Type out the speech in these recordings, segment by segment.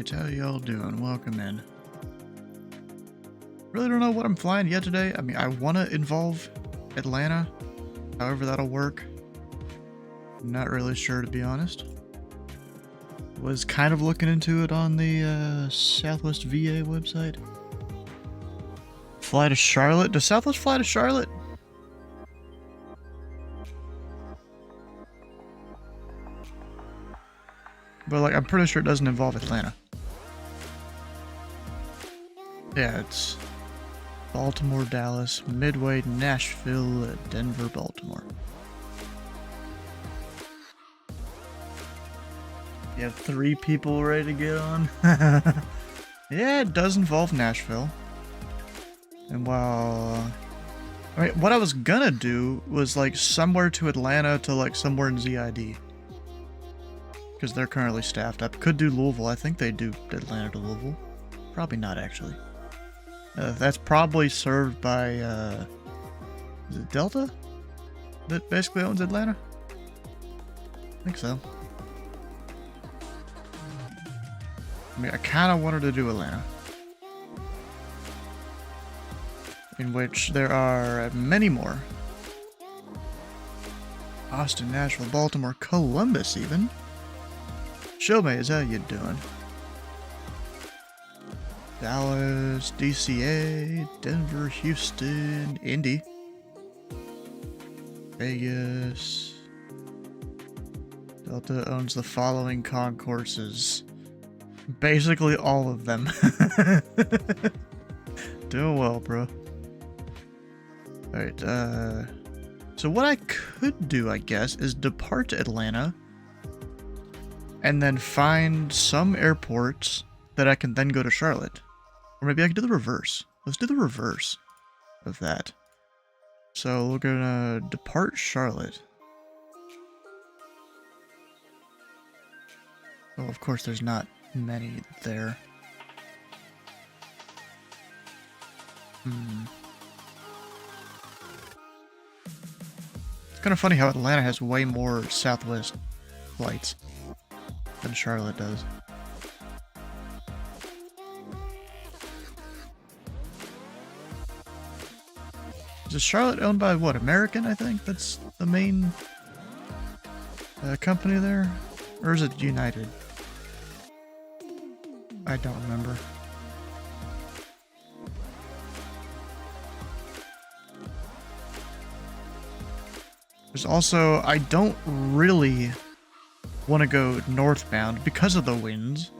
Alright, how y'all doing? Welcome in. Really don't know what I'm flying yet today. I mean, I want to involve Atlanta. However that'll work. Not really sure, to be honest. Was kind of looking into it on the Southwest VA website. Fly to Charlotte? Does Southwest fly to Charlotte? But like, I'm pretty sure it doesn't involve Atlanta. Yeah, it's Baltimore, Dallas, Midway, Nashville, Denver, Baltimore. You have 3 people ready to get on? Yeah, it does involve Nashville. And while... I mean, what I was gonna do was like somewhere to Atlanta to like somewhere in ZID. Because they're currently staffed up. Could do Louisville. I think they do Atlanta to Louisville. Probably not, actually. That's probably served by, is it Delta? That basically owns Atlanta? I think so. I mean, I kind of wanted to do Atlanta. In which there are many more. Austin, Nashville, Baltimore, Columbus even. Showmaze, how you doing? Dallas, DCA, Denver, Houston, Indy, Vegas. Delta owns the following concourses. Basically all of them. Doing well, bro. Alright, so what I could do, I guess, is depart Atlanta and then find some airports that I can then go to Charlotte. Or maybe I could do the reverse. Let's do the reverse of that. So we're gonna depart Charlotte. Oh, of course there's not many there. It's kind of funny how Atlanta has way more Southwest flights than Charlotte does. Is Charlotte owned by what? American, I think? That's the main company there? Or is it United? I don't remember. There's also, I don't really want to go northbound because of the winds.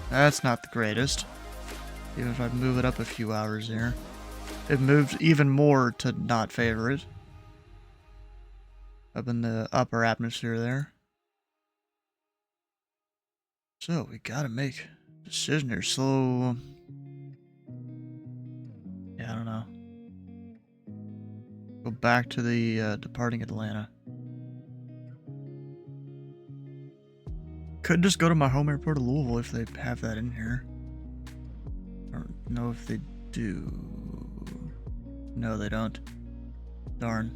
That's not the greatest. Even if I move it up a few hours here. It moved even more to not favor it. Up in the upper atmosphere there. So, we gotta make a decision here. So... yeah, I don't know. Go back to the departing Atlanta. Could just go to my home airport of Louisville if they have that in here. I don't know if they do. No, they don't. Darn.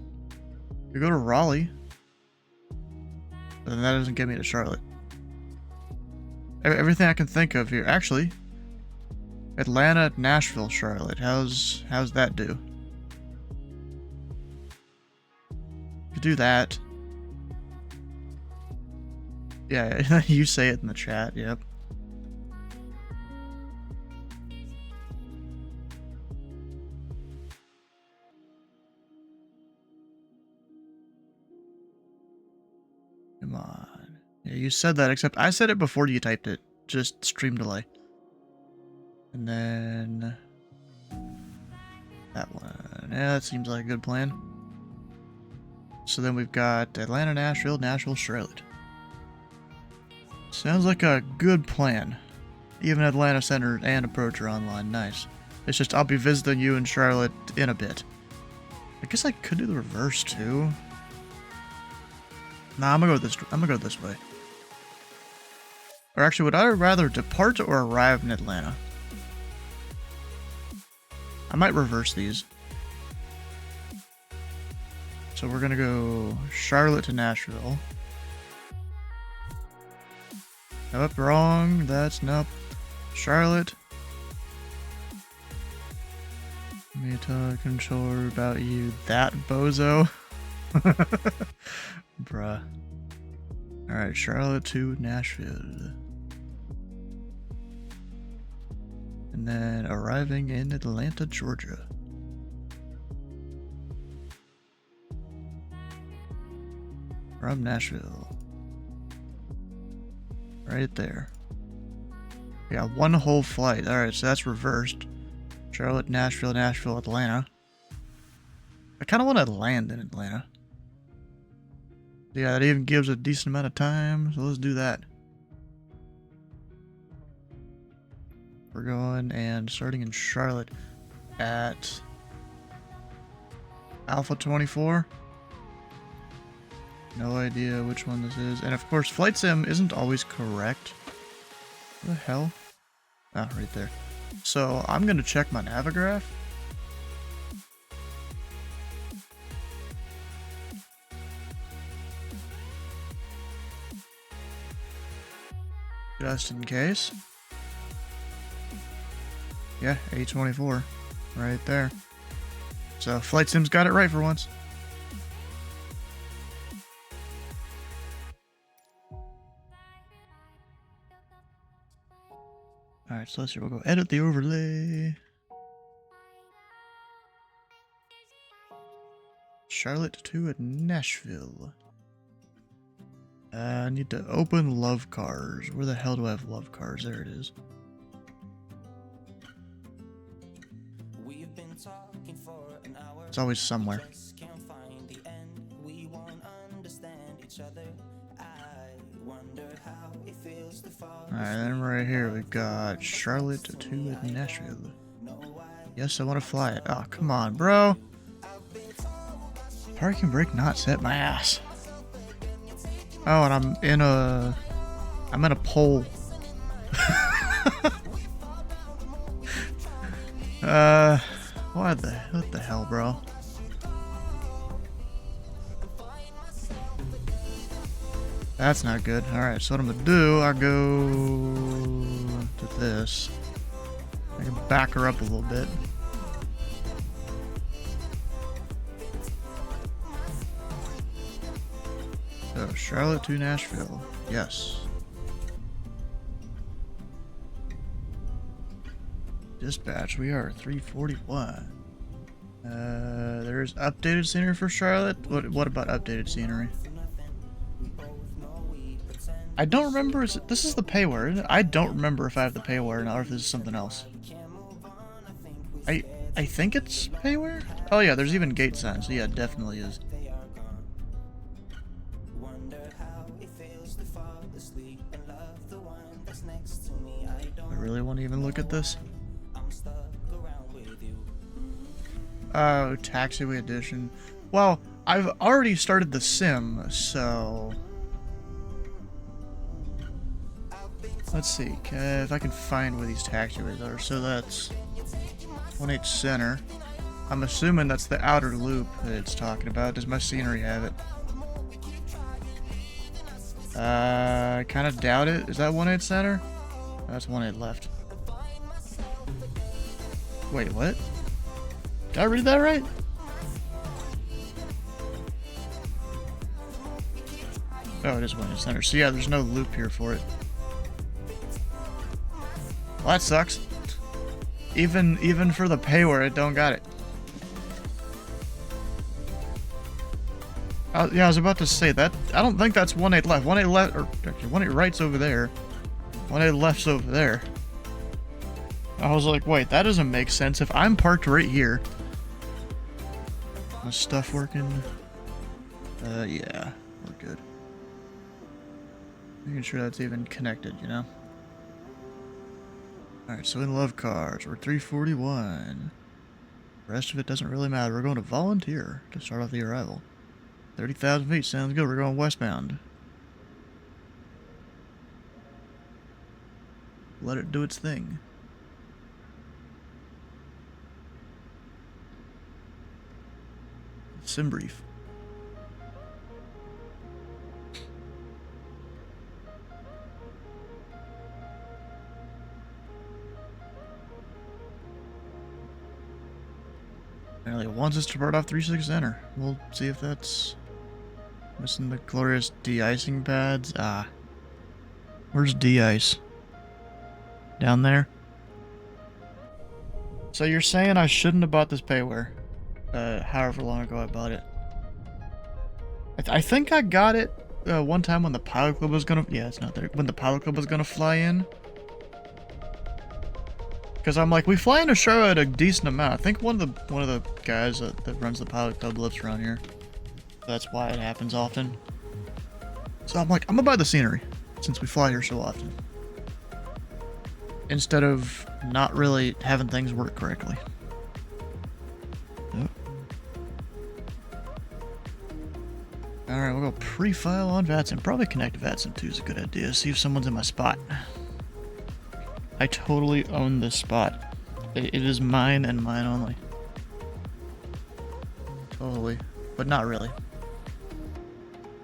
We go to Raleigh. But then that doesn't get me to Charlotte. Everything I can think of here. Actually, Atlanta, Nashville, Charlotte. How's that do? Could do that. Yeah, you say it in the chat, yep. Come on. Yeah, you said that, except I said it before you typed it. Just stream delay. And then... that one. Yeah, that seems like a good plan. So then we've got Atlanta, Nashville, Nashville, Charlotte. Sounds like a good plan. Even Atlanta Center and Approach are online. Nice. It's just I'll be visiting you in Charlotte in a bit. I guess I could do the reverse too. Nah, I'm gonna go this way. Or actually, would I rather depart or arrive in Atlanta? I might reverse these. So we're gonna go Charlotte to Nashville. Nope, wrong. That's nope. Charlotte. Let me tell a controller about you. That bozo. Bruh. Alright, Charlotte to Nashville. And then arriving in Atlanta, Georgia. From Nashville. Right there. Yeah, one whole flight. Alright, so that's reversed. Charlotte, Nashville, Nashville, Atlanta. I kind of want to land in Atlanta. Yeah, that even gives a decent amount of time, so let's do that. We're going and starting in Charlotte at Alpha 24. No idea which one this is. And of course, Flight Sim isn't always correct. What the hell? Ah, right there. So I'm going to check my Navigraph. Just in case. Yeah, A24. Right there. So Flight Sim's got it right for once. Alright, so let's see. We'll go edit the overlay. Charlotte to Nashville. I need to open love cars. Where the hell do I have love cars? There it is. It's always somewhere. Alright, then right here we've got Charlotte to Nashville. Yes, I want to fly it. Oh, come on, bro. Parking brake not set, my ass. Oh, and I'm in a pole. What the hell, bro? That's not good. Alright, so what I'm gonna do, I go to this. I can back her up a little bit. So, Charlotte to Nashville. Yes. Dispatch, we are 341. There's updated scenery for Charlotte. What about updated scenery? I don't remember. This is the payware, isn't it? I don't remember if I have the payware now or if this is something else. I think it's payware? Oh yeah, there's even gate signs. So yeah, it definitely is. I really want to even look at this. Oh, Taxiway Edition. Well, I've already started the sim, so... Let's see, if I can find where these taxiways are. So that's 1H Center. I'm assuming that's the outer loop that it's talking about. Does my scenery have it? I kind of doubt it. Is that 1H Center? That's 1H left. Wait, what? Did I read that right? Oh, it is 1H Center. So yeah, there's no loop here for it. Well, that sucks. Even for the payware, it don't got it. Yeah, I was about to say that. I don't think that's 1H left. 1H left, or actually 1H right's over there. 1H left's over there. I was like, wait, that doesn't make sense. If I'm parked right here, my stuff working? Yeah, we're good. Making sure that's even connected, you know. Alright, so in love cars, we're 341. The rest of it doesn't really matter. We're going to volunteer to start off the arrival. 30,000 feet, sounds good. We're going westbound. Let it do its thing. Sim brief. wants us to bird off 36 enter. We'll see if that's missing the glorious de-icing pads. Ah. Where's de-ice? Down there? So you're saying I shouldn't have bought this payware? However long ago I bought it. I think I got it one time when the pilot club was gonna... Yeah, it's not there. When the pilot club was gonna fly in. Because I'm like, we fly into Charlotte a decent amount. I think one of the guys that runs the pilot club lives around here. That's why it happens often. So I'm like, I'm gonna buy the scenery since we fly here so often. Instead of not really having things work correctly. Yep. Alright, we'll go pre-file on VATSIM. Probably connect to VATSIM too is a good idea. See if someone's in my spot. I totally own this spot. It is mine and mine only. Totally. But not really.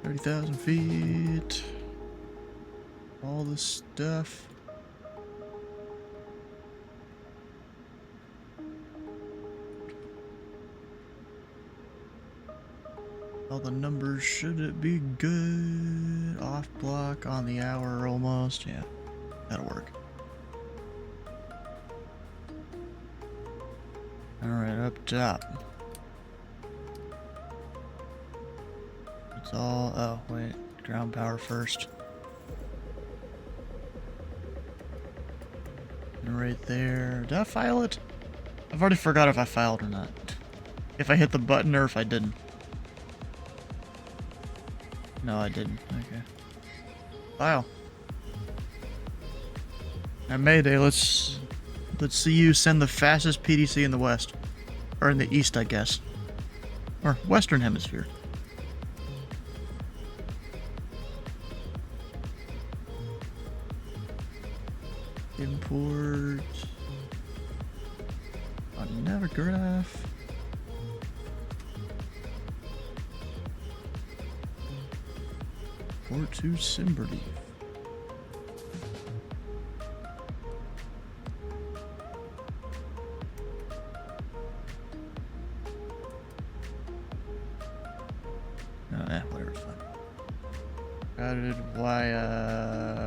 30,000 feet. All this stuff. All the numbers should it be good. Off block on the hour almost. Yeah, that'll work. Alright, up top. It's all... Oh, wait. Ground power first. And right there. Did I file it? I've already forgot if I filed or not. If I hit the button or if I didn't. No, I didn't. Okay. File. Now, Mayday, let's see you send the fastest PDC in the west. Or in the east, I guess. Or western hemisphere. Import. On Navigraph. Or to Simberly. Whatever, fine.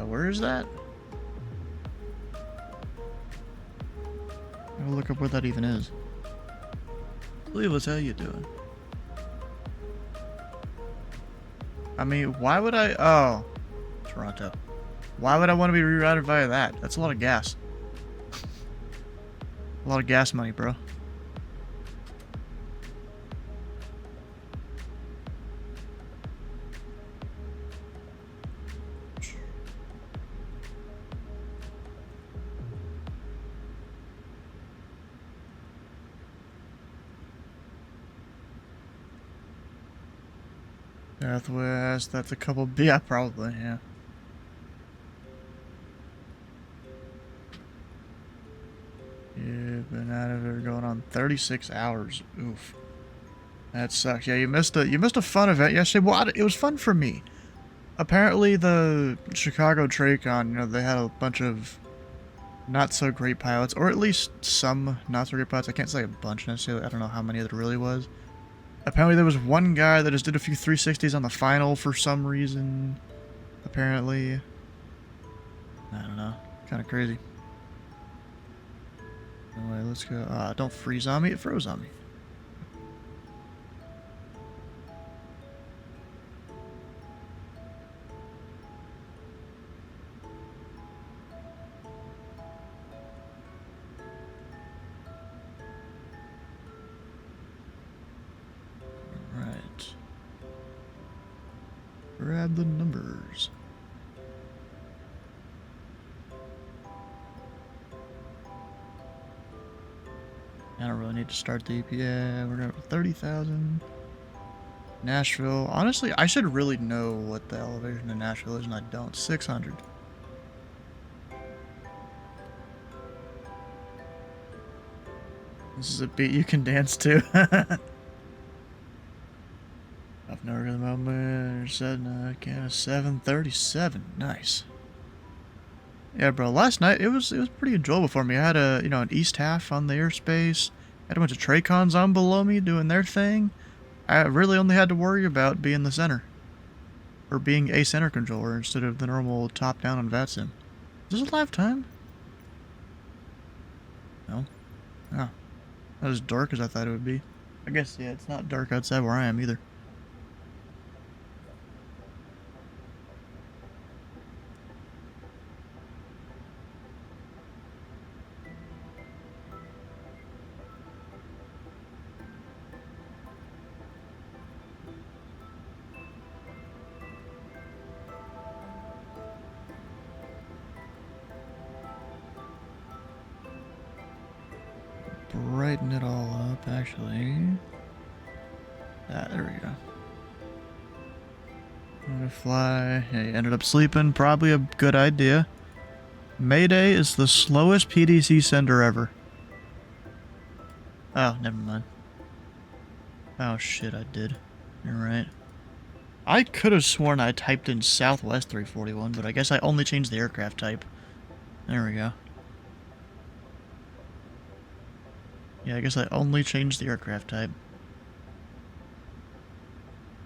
Where is that? I'll look up where that even is. Leave us, how you doing? I mean, why would I... Oh. Toronto. Why would I want to be rerouted via that? That's a lot of gas. A lot of gas money, bro. Northwest, that's a couple... Yeah, probably, yeah. You've been out of there going on 36 hours. Oof. That sucks. Yeah, you missed a fun event yesterday. Well, it was fun for me. Apparently the Chicago TRACON, you know, they had a bunch of not so great pilots, or at least some not so great pilots. I can't say a bunch necessarily. I don't know how many there really was. Apparently there was one guy that just did a few 360s on the final for some reason. Apparently. I don't know. Kind of crazy. Anyway, let's go. Don't freeze on me. It froze on me. Grab the numbers. I don't really need to start the EPA. We're going to 30,000. Nashville. Honestly, I should really know what the elevation in Nashville is, and I don't. 600. This is a beat you can dance to. I've never heard about my said can 737. Nice. Yeah, bro. Last night it was pretty enjoyable for me. I had an east half on the airspace, Had a bunch of Tracons on below me doing their thing. I really only had to worry about being the center. Or being a center controller instead of the normal top-down on VATSIM. Is this a live time? No. Oh. Not as dark as I thought it would be. I guess, yeah, it's not dark outside where I am either. Brighten it all up, actually. Ah, there we go. I'm gonna fly. Hey, ended up sleeping. Probably a good idea. Mayday is the slowest PDC sender ever. Oh, never mind. Oh shit, I did. You're right. I could have sworn I typed in Southwest 341, but I guess I only changed the aircraft type. There we go. Yeah, I guess I only changed the aircraft type.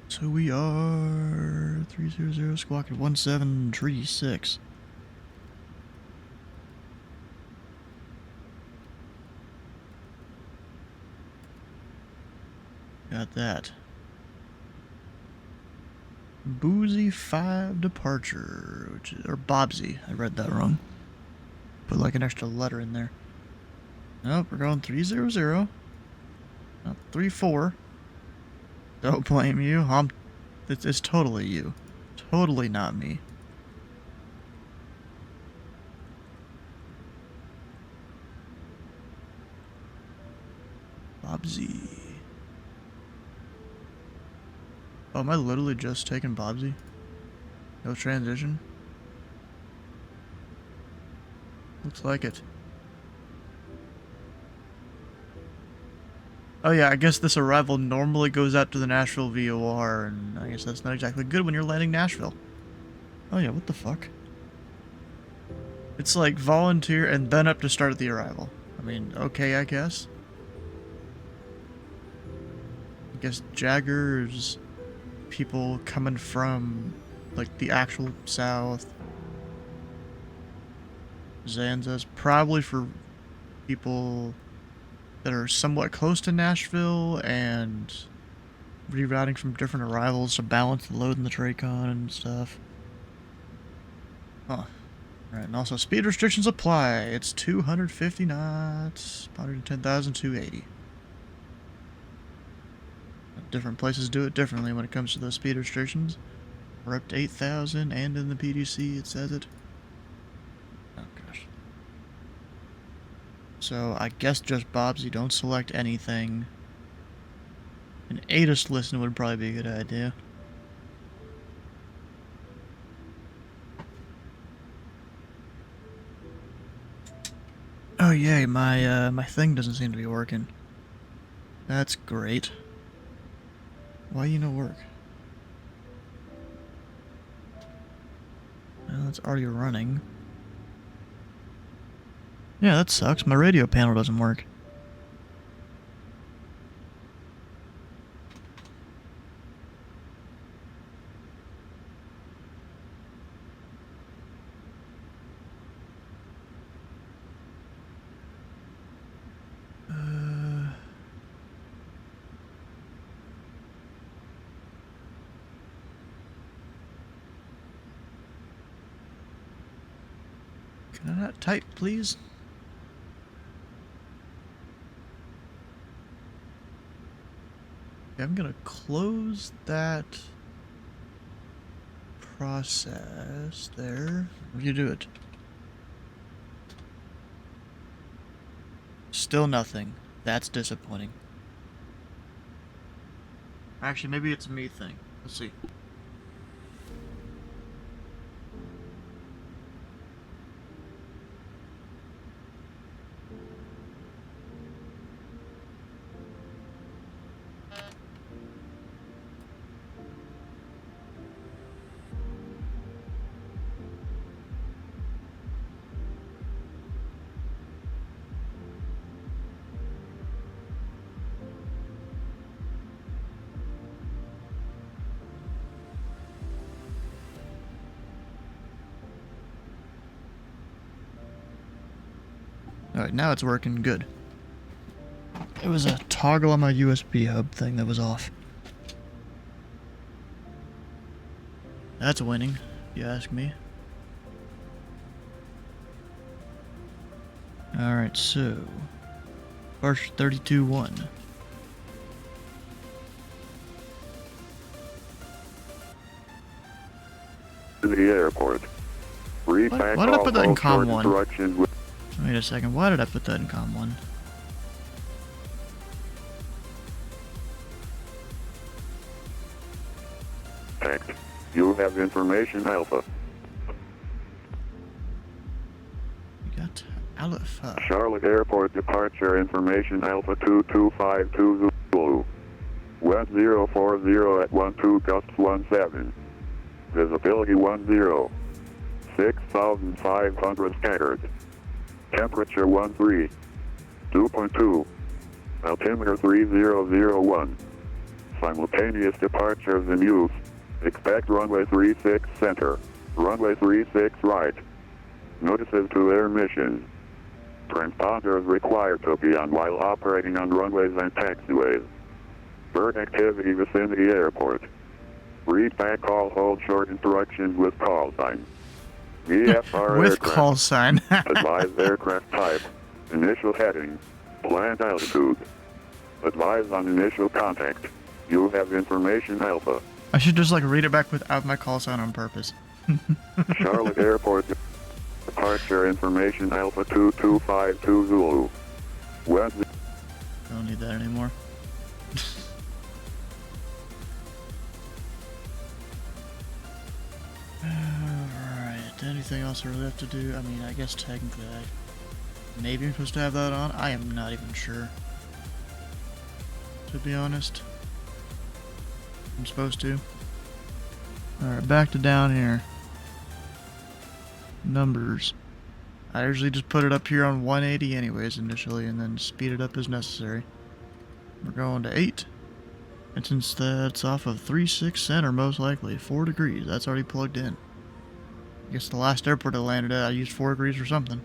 So we are 300 squawk at 1736. Got that. Boozy 5 departure, which is, or Bobsy. I read that wrong. Put like an extra letter in there. Nope, we're going 300. Not 34. Don't blame you. It's totally you. Totally not me. Bobsy. Oh, am I literally just taking Bobsy? No transition? Looks like it. Oh yeah, I guess this arrival normally goes out to the Nashville VOR, and I guess that's not exactly good when you're landing Nashville. Oh yeah, what the fuck? It's like volunteer and then up to start at the arrival. I mean, okay, I guess. I guess Jagger's people coming from, like, the actual south. Zanza's probably for people that are somewhat close to Nashville and rerouting from different arrivals to balance the load in the Tracon and stuff. Huh. Alright, and also speed restrictions apply. It's 250 knots, 110,280. Different places do it differently when it comes to those speed restrictions. We're up to 8,000, and in the PDC it says it. Oh gosh. So I guess just Bobsy, don't select anything. An ATIS listen would probably be a good idea. Oh yay, my thing doesn't seem to be working. That's great. Why you no work? Well, it's already running. Yeah, that sucks. My radio panel doesn't work. Can I not type, please? Okay, I'm gonna close that process there. How do you do it? Still nothing. That's disappointing. Actually, maybe it's a me thing. Let's see. Alright, now it's working good. It was a toggle on my USB hub thing that was off. That's winning, if you ask me. Alright, so... First 32-1. To the airport. Read Why back did I put that in all COM short 1? instructions with Wait a second, why did I put that in COM 1? text. You have information alpha. You got Alpha. Charlotte Airport departure information alpha 2252 Zulu. Wind 040 at 12 gusts 17. Visibility 10. 6,500 scattered. Temperature 13. 2.2. Altimeter 3001. Simultaneous departures in use. Expect runway 36 center. Runway 36 right. Notices to air missions. Transponders required to be on while operating on runways and taxiways. Bird activity within the airport. Read back call hold short instructions with call sign. VFR With aircraft. call sign. Advise aircraft type. Initial heading. Planned altitude. Advise on initial contact. You have information alpha. I should just like read it back without my call sign on purpose. Charlotte Airport departure information alpha 2252 Zulu. West I don't need that anymore. Alright, anything else I really have to do? I mean, I guess technically maybe I'm supposed to have that on. I am not even sure. To be honest. I'm supposed to. Alright, back to down here. Numbers. I usually just put it up here on 180 anyways initially and then speed it up as necessary. We're going to 8. And since that's off of 36 center most likely, 4 degrees, that's already plugged in. I guess the last airport I landed at I used 4 degrees or something.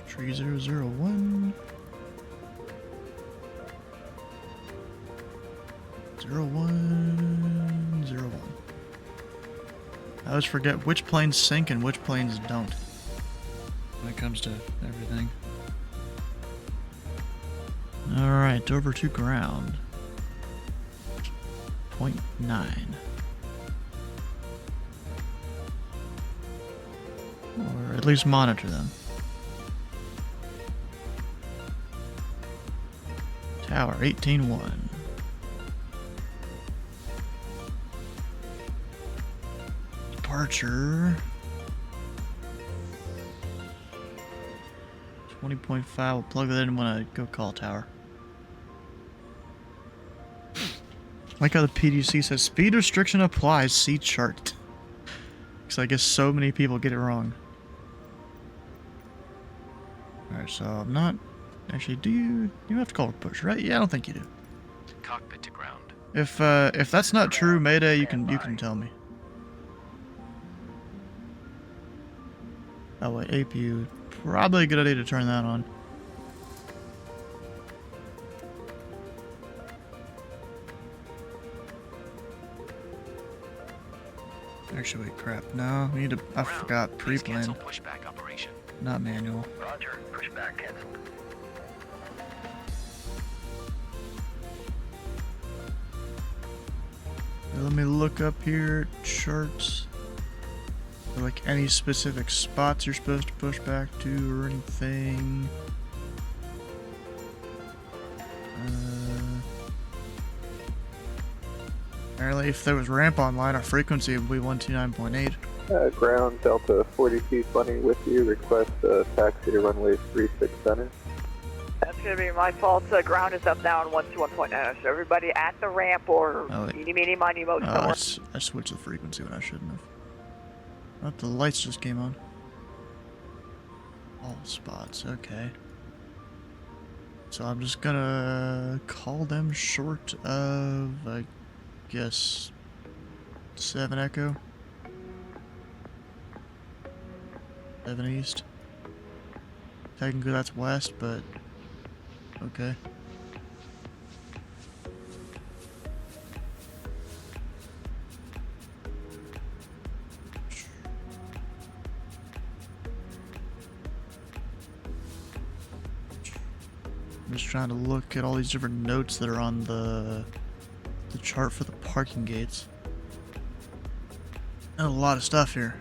Tree 001. 0101. I always forget which planes sink and which planes don't when it comes to everything. Alright, over to ground. 0.9. Or at least monitor them. Tower 18-1. Departure 20.5. We'll plug that in when I go call tower. Like how the PDC says speed restriction applies, see chart. Because I guess so many people get it wrong. Alright, so I'm not actually, do you have to call for push, right? Yeah, I don't think you do. Cockpit to ground. If that's not true, Mayday, you can tell me. Oh wait, APU. Probably a good idea to turn that on. Actually, wait, crap. No, we need to. I forgot pre-plan, Pushback operation. not manual. Roger. Pushback canceled. Let me look up here. Charts. Like any specific spots you're supposed to push back to or anything. Apparently, if there was ramp online, our frequency would be 129.8. Ground Delta 4220 with you. Request taxi to runway 36 center. That's going to be my fault. Ground is up now on 121.9. So everybody at the ramp or eeny, meeny, miny, mo, I switched the frequency when I shouldn't have. Oh, the lights just came on. All spots, okay. So I'm just gonna call them short of, I guess, 7 Echo. 7 east. Technically that's west, but okay. I'm just trying to look at all these different notes that are on the chart for the parking gates. And a lot of stuff here.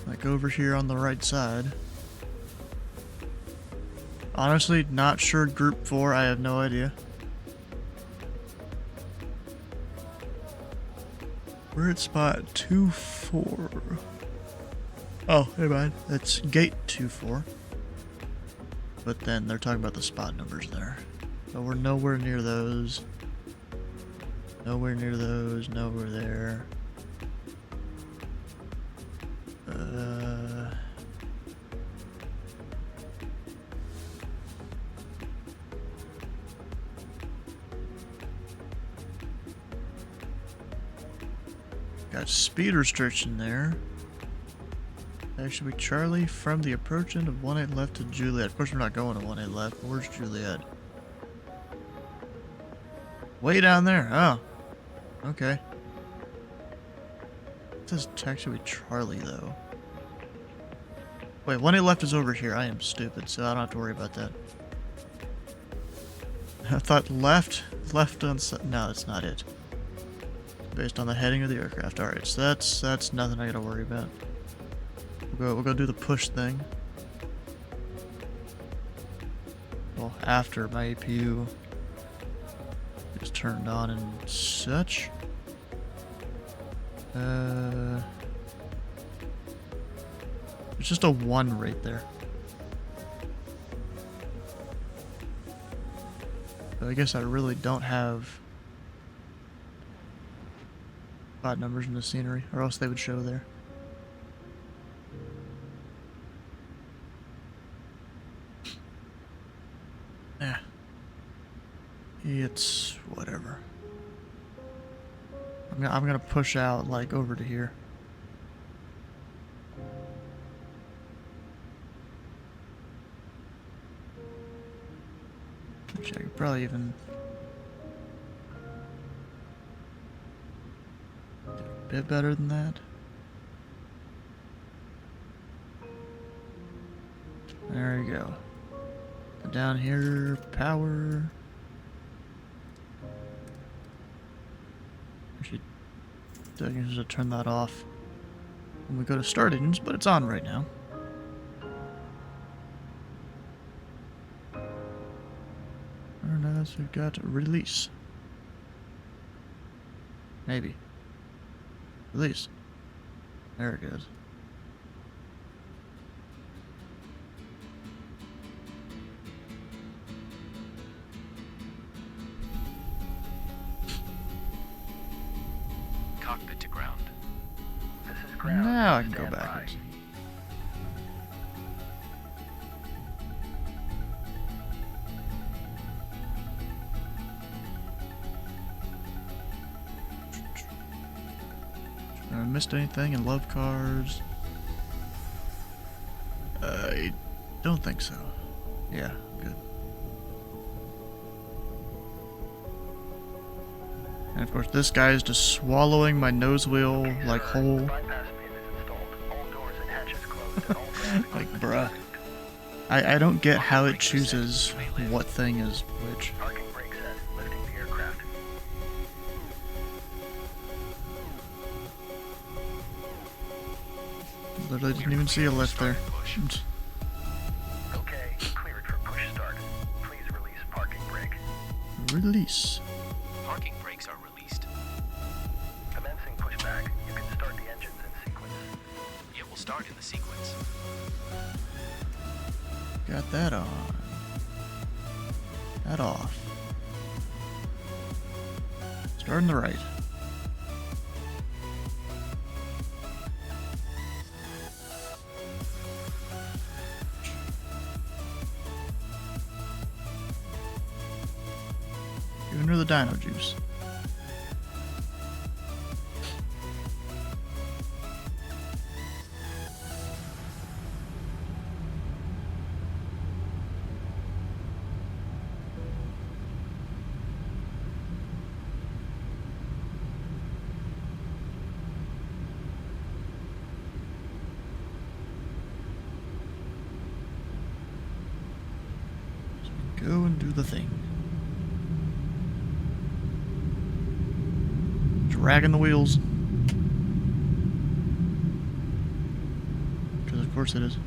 Like over here on the right side. Honestly, not sure group 4, I have no idea. We're at spot 24. Oh, never mind. That's gate 24. But then they're talking about the spot numbers there. So we're nowhere near those. Nowhere near those. Nowhere there. Got speed restriction there. Actually, Charlie from the approach end of 1-8 left to Juliet. Of course, we're not going to 1-8 left. But where's Juliet? Way down there. Oh. Okay. It says actually Charlie, though. Wait, 1-8 left is over here. I am stupid, so I don't have to worry about that. I thought left on... No, that's not it. Based on the heading of the aircraft. Alright, so that's nothing I gotta worry about. We'll go do the push thing. Well, after my APU is turned on and such. There's just a 1 right there. So I guess I really don't have spot numbers in the scenery, or else they would show there. Yeah. It's whatever. I'm gonna push out like over to here. Which I could probably even do a bit better than that. There we go. Down here, power. Actually, I can just turn that off when we go to start engines, but it's on right now. And as we've got release. Maybe. Release. There it goes. Cockpit to ground. This is ground. Now I can go Stand by. backwards. I missed anything in love cars? I don't think so. Yeah, good. And of course, this guy is just swallowing my nose wheel like whole. Bypass pin is installed. All doors and hatches closed and all traffic Like, lanes bruh. resumed. I don't get how it chooses what thing is which. Parking brake set. Lifting the aircraft. Literally didn't even see a lift there. Okay, cleared for push start. Please release parking brake. Release. Parking brakes are released. Commencing pushback. You can start the engines in sequence. It will start in the sequence. Got that on. That off. Starting the right. Giving her the dino juice. go and do the thing. Dragging the wheels. Because of course it is.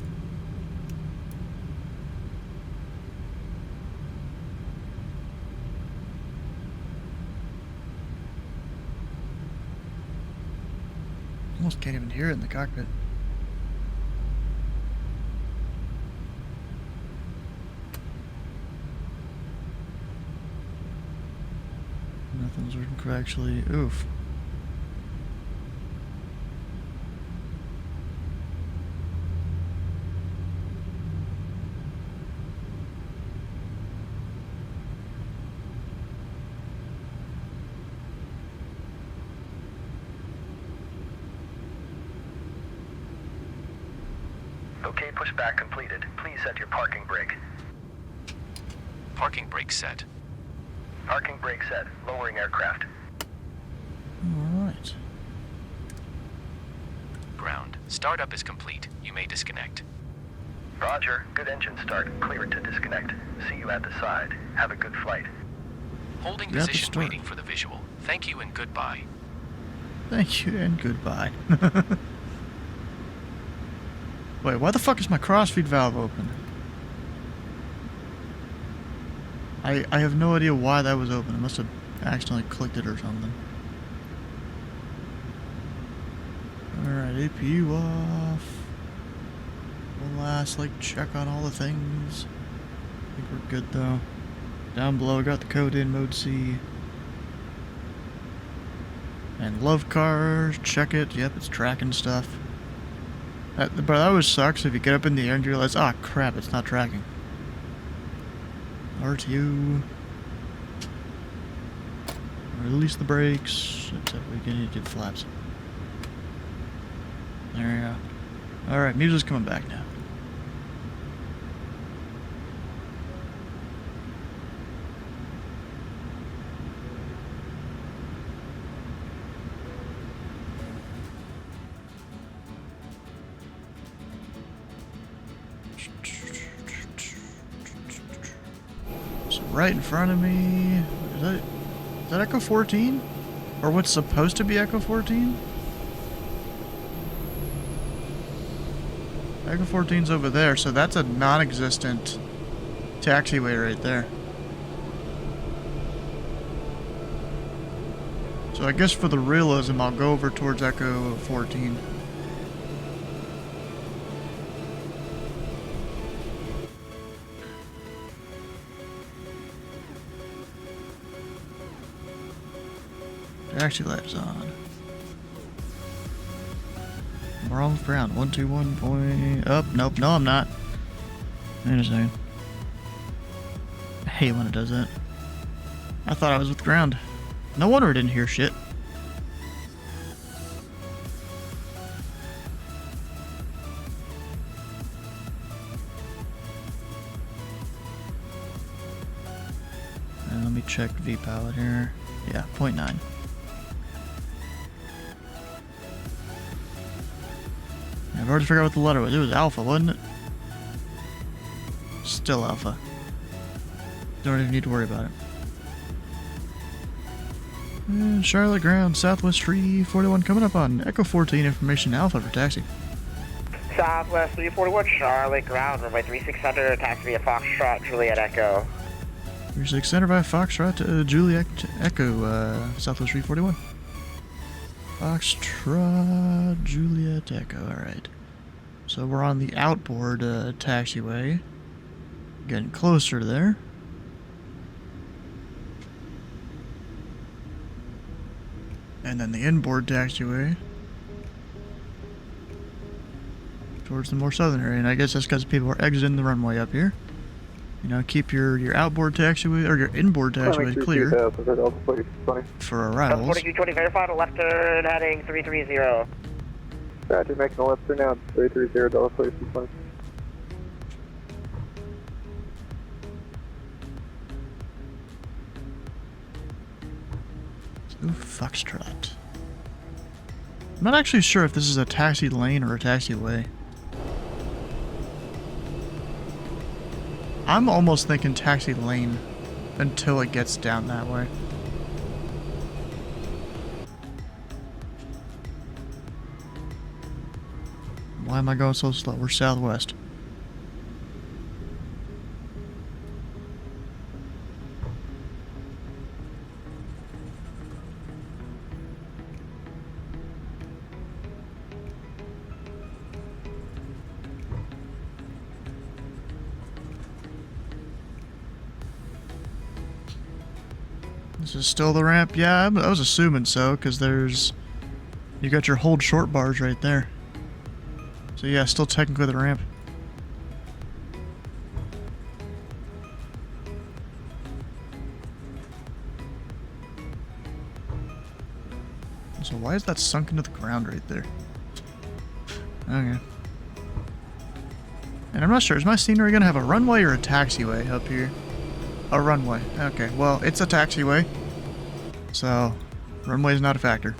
Almost can't even hear it in the cockpit. Nothing's working correctly. Oof. Okay, pushback completed. Please set your parking brake. Parking brake set. Parking brake set. Lowering aircraft. Alright. Ground. Startup is complete. You may disconnect. Roger. Good engine start. Clear it to disconnect. See you at the side. Have a good flight. Holding You're at the position start. waiting for the visual. Thank you and goodbye. Thank you and goodbye. Wait, why the fuck is my crossfeed valve open? I have no idea why that was open. I must have accidentally clicked it or something. Alright, APU off. One last, check on all the things. I think we're good, though. Down below, got the code in mode C. And love cars, check it. Yep, it's tracking stuff. But that always sucks if you get up in the air and you realize, ah, crap, it's not tracking. RTU. Release the brakes. Except we can need to do the flaps. There we go. Alright, music's coming back now. So right in front of me, is that Echo 14? Or what's supposed to be Echo 14? Echo 14's over there, so that's a non-existent taxiway right there. So I guess for the realism, I'll go over towards Echo 14. Taxi lights on. We're almost ground. 121 point up. Nope, no I'm not. Wait a second. I hate when it does that. I thought I was with ground. No wonder I didn't hear shit. And let me check V-Pilot here. Yeah, 0.9. I've already figured out what the letter was. It was Alpha, wasn't it? Still Alpha. Don't even need to worry about it. And Charlotte ground, Southwest 341 coming up on Echo 14 information Alpha for taxi. Southwest 341, Charlotte ground, runway 3600, taxi via Foxtrot, Juliet Echo. 3600 by Foxtrot, Juliet Echo, Southwest 341. Foxtrot, Juliet Echo, alright. So we're on the outboard taxiway. Getting closer there. And then the inboard taxiway. Towards the more southern area. And I guess that's because people are exiting the runway up here. You know, keep your outboard taxiway, or your inboard taxiway clear. For arrivals. 4220 verified, left turn heading 330. Roger, making a left turn now, 330, Delta 4220. Ooh, Foxtrot. I'm not actually sure if this is a taxi lane or a taxiway. I'm almost thinking taxi lane until it gets down that way. Why am I going so slow? We're southwest. This is still the ramp? Yeah, I was assuming so, because there's... You got your hold short bars right there. So yeah, still technically the ramp. So why is that sunk into the ground right there? Okay. And I'm not sure, is my scenery gonna have a runway or a taxiway up here? A runway. Okay, well, it's a taxiway. So, runway is not a factor.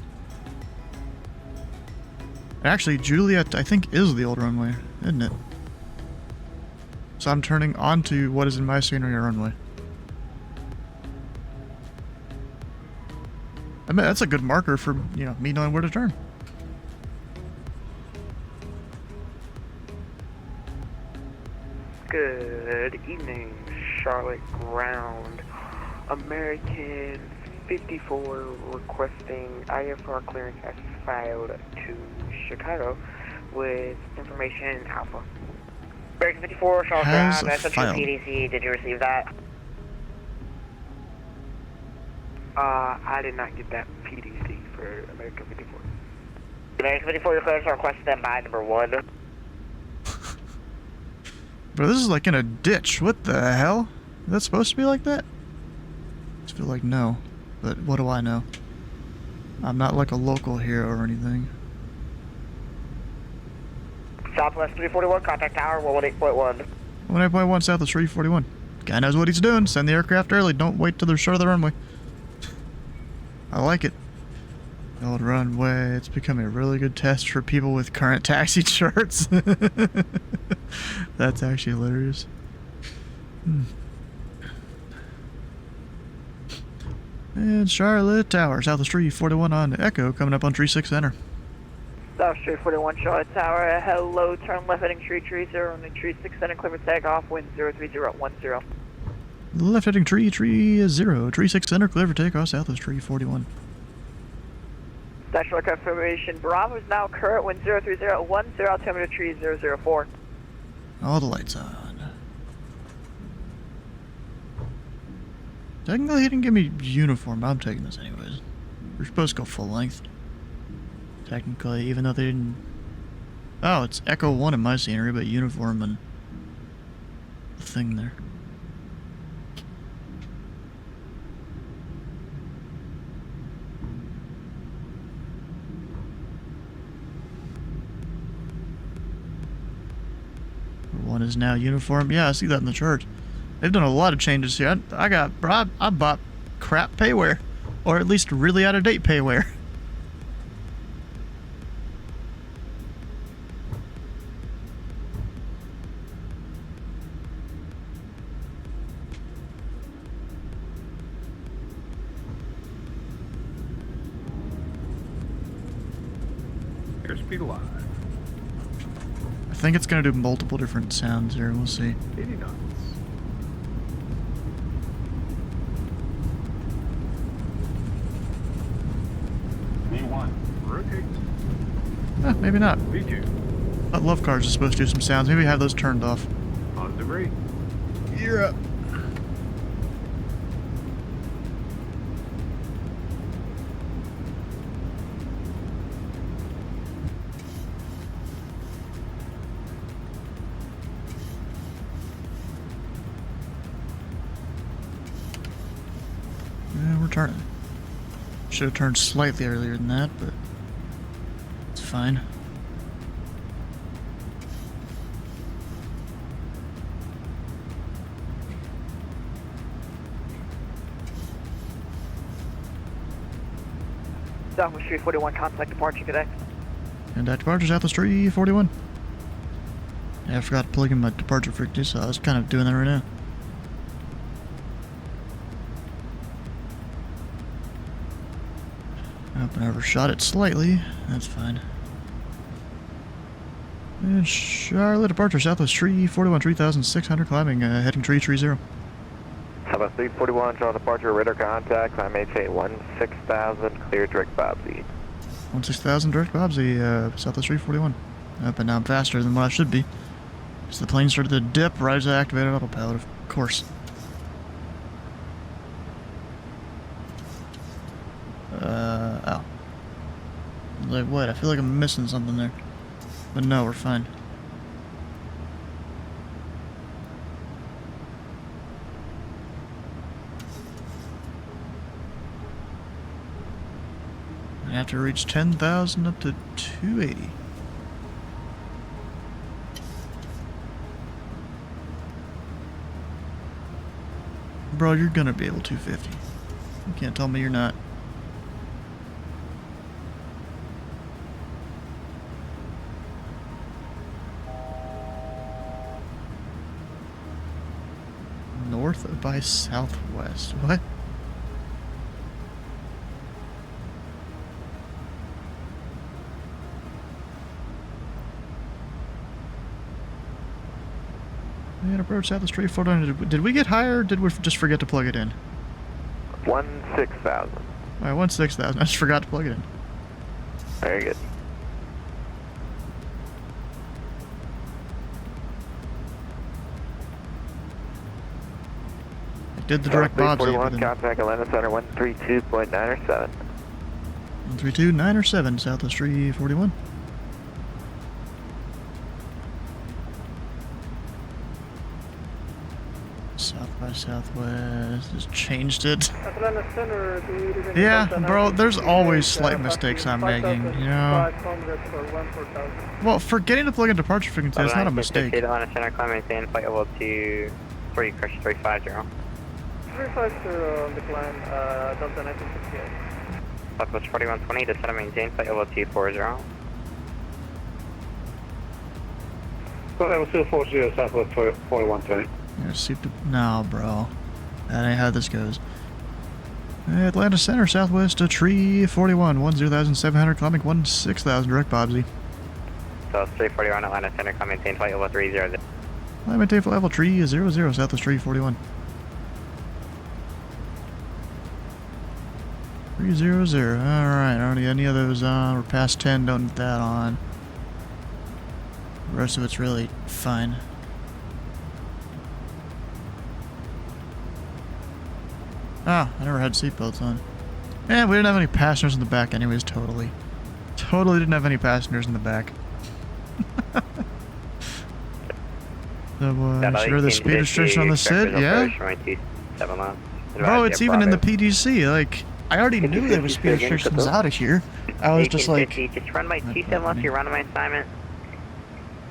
Actually, Juliet, I think, is the old runway, isn't it? So I'm turning onto what is in my scenery a runway. I mean, that's a good marker for, you know, me knowing where to turn. Good evening, Charlotte Ground. American 54 requesting IFR clearance as filed to Chicago with information Alpha. American 54, Charlotte Has Ground, that's filed. PDC. Did you receive that? I did not get that PDC for American 54. American 54, your clearance requested them by number 1. Bro, this is like in a ditch. What the hell? Is that supposed to be like that? I just feel like no. But what do I know? I'm not like a local here or anything. Southwest 341, contact tower 118.1. 18.1 south of 341. Guy knows what he's doing. Send the aircraft early. Don't wait till they're short of the runway. I like it. The old runway. It's becoming a really good test for people with current taxi charts. That's actually hilarious. And Charlotte Tower, south of 341 on Echo, coming up on Tree 6 Center. South Street 41 Charlotte Tower, hello, turn left heading Tree 30 on the Tree 6 Center, clear for takeoff, wind 03010. Left heading Tree 30, Tree 6 Center, clear for takeoff, south of Tree 41. National confirmation, Bravo is now current, wind 03010, altimeter Tree 004. All the lights on. Technically, he didn't give me uniform, but I'm taking this anyways. We're supposed to go full length. Technically, even though they didn't... Oh, it's Echo 1 in my scenery, but uniform and... the thing there. One is now uniform. Yeah, I see that in the chart. They've done a lot of changes here. I bought crap payware, or at least really out of date payware. Airspeed alive. I think it's gonna do multiple different sounds here. We'll see. 80 knots. V1, rotate. Maybe not. V2, But Love Cars is supposed to do some sounds. Maybe have those turned off. positive rate. You're up. Yeah, we're turning. Should have turned slightly earlier than that, but it's fine. Southwest Street 41, contact departure cadet. And that departure's out the street 41. Yeah, I forgot to plug in my departure frequency, so I was kind of doing that right now. Up and overshot it slightly. That's fine. And Charlotte departure, Southwest tree 41, 3,600 climbing, heading tree 30. Southwest 341, Charlotte departure, radar contact, climb maintain 16,000, clear direct Bobsy. 16,000 direct Bobsy, Southwest 341. But now I'm faster than what I should be. Because the plane started to dip right as I activated autopilot, of course. Oh. Like, what? I feel like I'm missing something there. But no, we're fine. I have to reach 10,000 up to 280. Bro, you're gonna be able 250. You can't tell me you're not. North by southwest. What? Man, approach Southwest 341. Did we get higher or did we just forget to plug it in? 16,000. Alright, 16,000. I just forgot to plug it in. Very good. I did the direct Bobsy. 341, contact Atlanta Center 132.907. 132.907, Southwest 341. South by Southwest. Just changed it. Yeah, bro, there's always slight mistakes I'm making, you know? Well, forgetting to plug in departure frequency is not a mistake. Atlanta Center, climb maintain, flight level 2, 3, crush 350. 350 on the climb, Delta 1968. Southwest 4120, descend and maintain, flight level 240. Flight level 240, Southwest 4120. Yeah, no, bro. That ain't how this goes. Atlanta Center, Southwest to tree 41, 10,700, climbing 16,000, direct Bobsy. So 341 Atlanta Center, climb maintain, flight level 300. Climb maintain flight level tree 00, Southwest tree 41. 300, alright, I don't need any of those on. We're past 10, don't need that on. The rest of it's really fine. Ah, I never had seatbelts on. Yeah, we didn't have any passengers in the back anyways, totally. Totally didn't have any passengers in the back. So, sure the speed restriction on the SID, yeah? Bro, it's even in the PDC, like, I already knew there was speed restrictions out of here. I was just like... Just run by 27 once you run my assignment.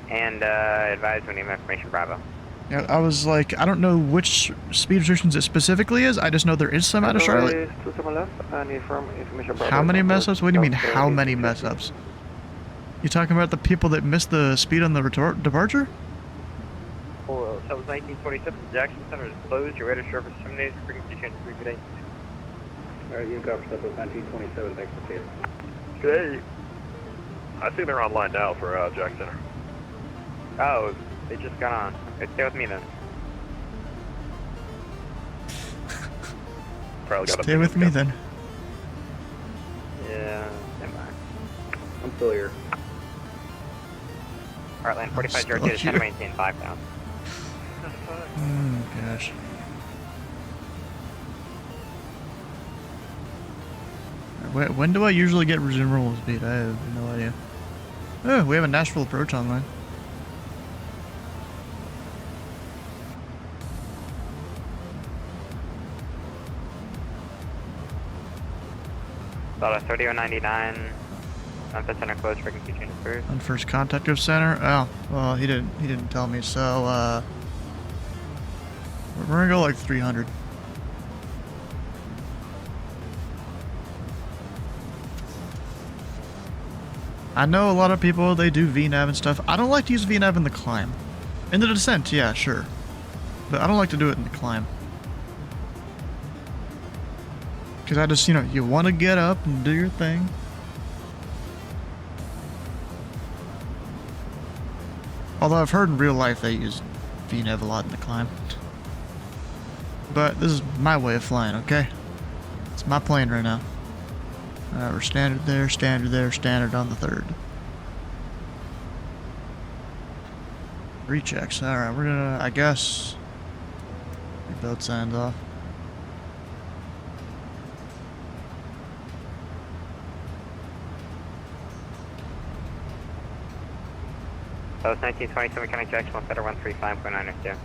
And, advise when you have information, Bravo. Yeah, I was like, I don't know which speed restrictions it specifically is. I just know there is some out of Charlotte. How many mess ups? What do you mean, how many mess ups? You talking about the people that missed the speed on the departure? Oh, that was 1947. Jackson Center is closed. Your radar service terminated. Frequency change 3 good 8. Alright, you got that was 1927. Thanks for seeing. Good. I see they're online now for Jack Center. Oh, they just got on. Stay with me then. Probably got Stay with me then. Yeah, stand by. I'm still here. Alright, land 45 0 to center maintain 5,000. Oh gosh. When do I usually get resume speed? I have no idea. Oh, we have a Nashville approach online. About a 3199. Memphis Center closed. Frequency change first. On first contact of center. Oh, well, he didn't tell me. So we're gonna go like 300. I know a lot of people, they do VNAV and stuff. I don't like to use VNAV in the climb. In the descent, yeah, sure. But I don't like to do it in the climb. Because I just, you want to get up and do your thing. Although I've heard in real life they use VNAV a lot in the climb. But this is my way of flying, okay? It's my plane right now. Alright, we're standard there, standard on the third. Rechecks. Alright, we're gonna, I guess, get both signs off. That was 1927 County Jackson, 135.92.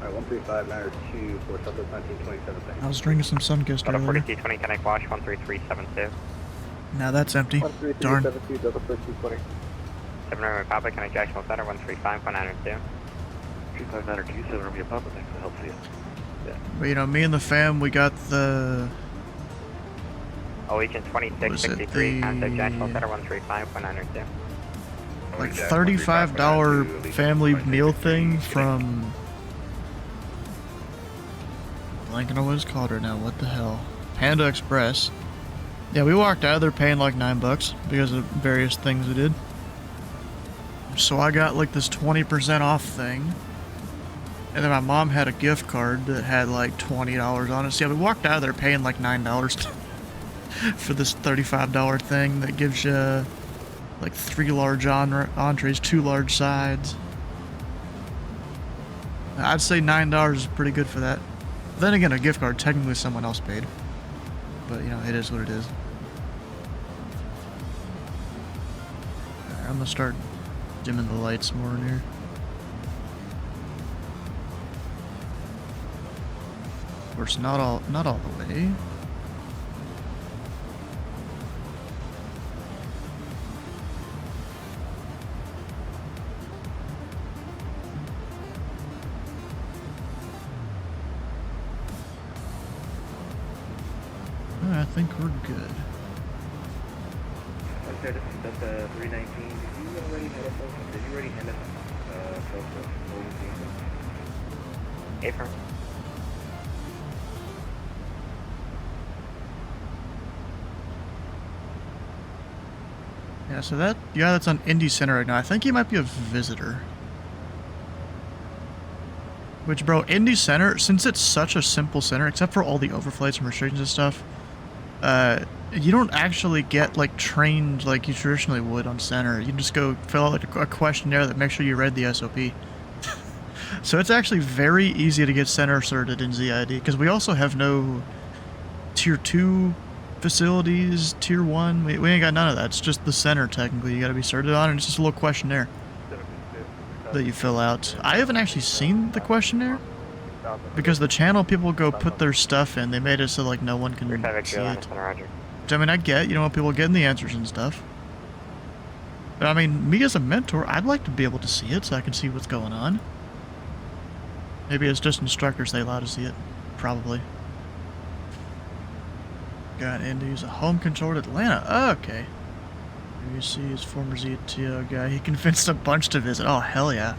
Alright, 135.92 for Southwest 1927. I was drinking some Sunkist Auto earlier. 4220 Connect Wash, 13372. Now that's empty. Darn. 7 Roman Papa, Connect Jackson, 135.92. 35927 Romeo Papa, thanks for the help, see you. But me and the fam, we got the... Allegiant 2663, contact Jackson, 135.92. like $35 family meal thing from... Blanking on what it's called right now, what the hell. Panda Express. Yeah, we walked out of there paying like $9 because of various things we did. So I got like this 20% off thing. And then my mom had a gift card that had like $20 on it. So yeah, we walked out of there paying like $9 for this $35 thing that gives you like 3 large entrees, 2 large sides. I'd say $9 is pretty good for that. Then again, a gift card, technically someone else paid. But, it is what it is. Alright, I'm gonna start dimming the lights more in here. Of course, not all the way. I think we're good. Okay, this is Delta 319. Did you already hand us Affirm. Yeah, so that guy that's on Indy Center right now, I think he might be a visitor. Which, bro, Indy Center, since it's such a simple center, except for all the overflights and restrictions and stuff, you don't actually get, like, trained like you traditionally would on center. You just go fill out, like, a questionnaire that makes sure you read the SOP. So it's actually very easy to get center certed in ZID, because we also have no Tier 2 facilities, Tier 1. We ain't got none of that. It's just the center, technically, you gotta be certed on, and it's just a little questionnaire that you fill out. I haven't actually seen the questionnaire, because the channel people go put their stuff in, they made it so like no one can see it. Which, I mean, I get, you don't want people getting the answers and stuff. But I mean, me as a mentor, I'd like to be able to see it so I can see what's going on. Maybe it's just instructors they allow to see it. Probably. Got Indy's a home controlled Atlanta. Oh, okay. You see his former ZTO guy. He convinced a bunch to visit. Oh, hell yeah.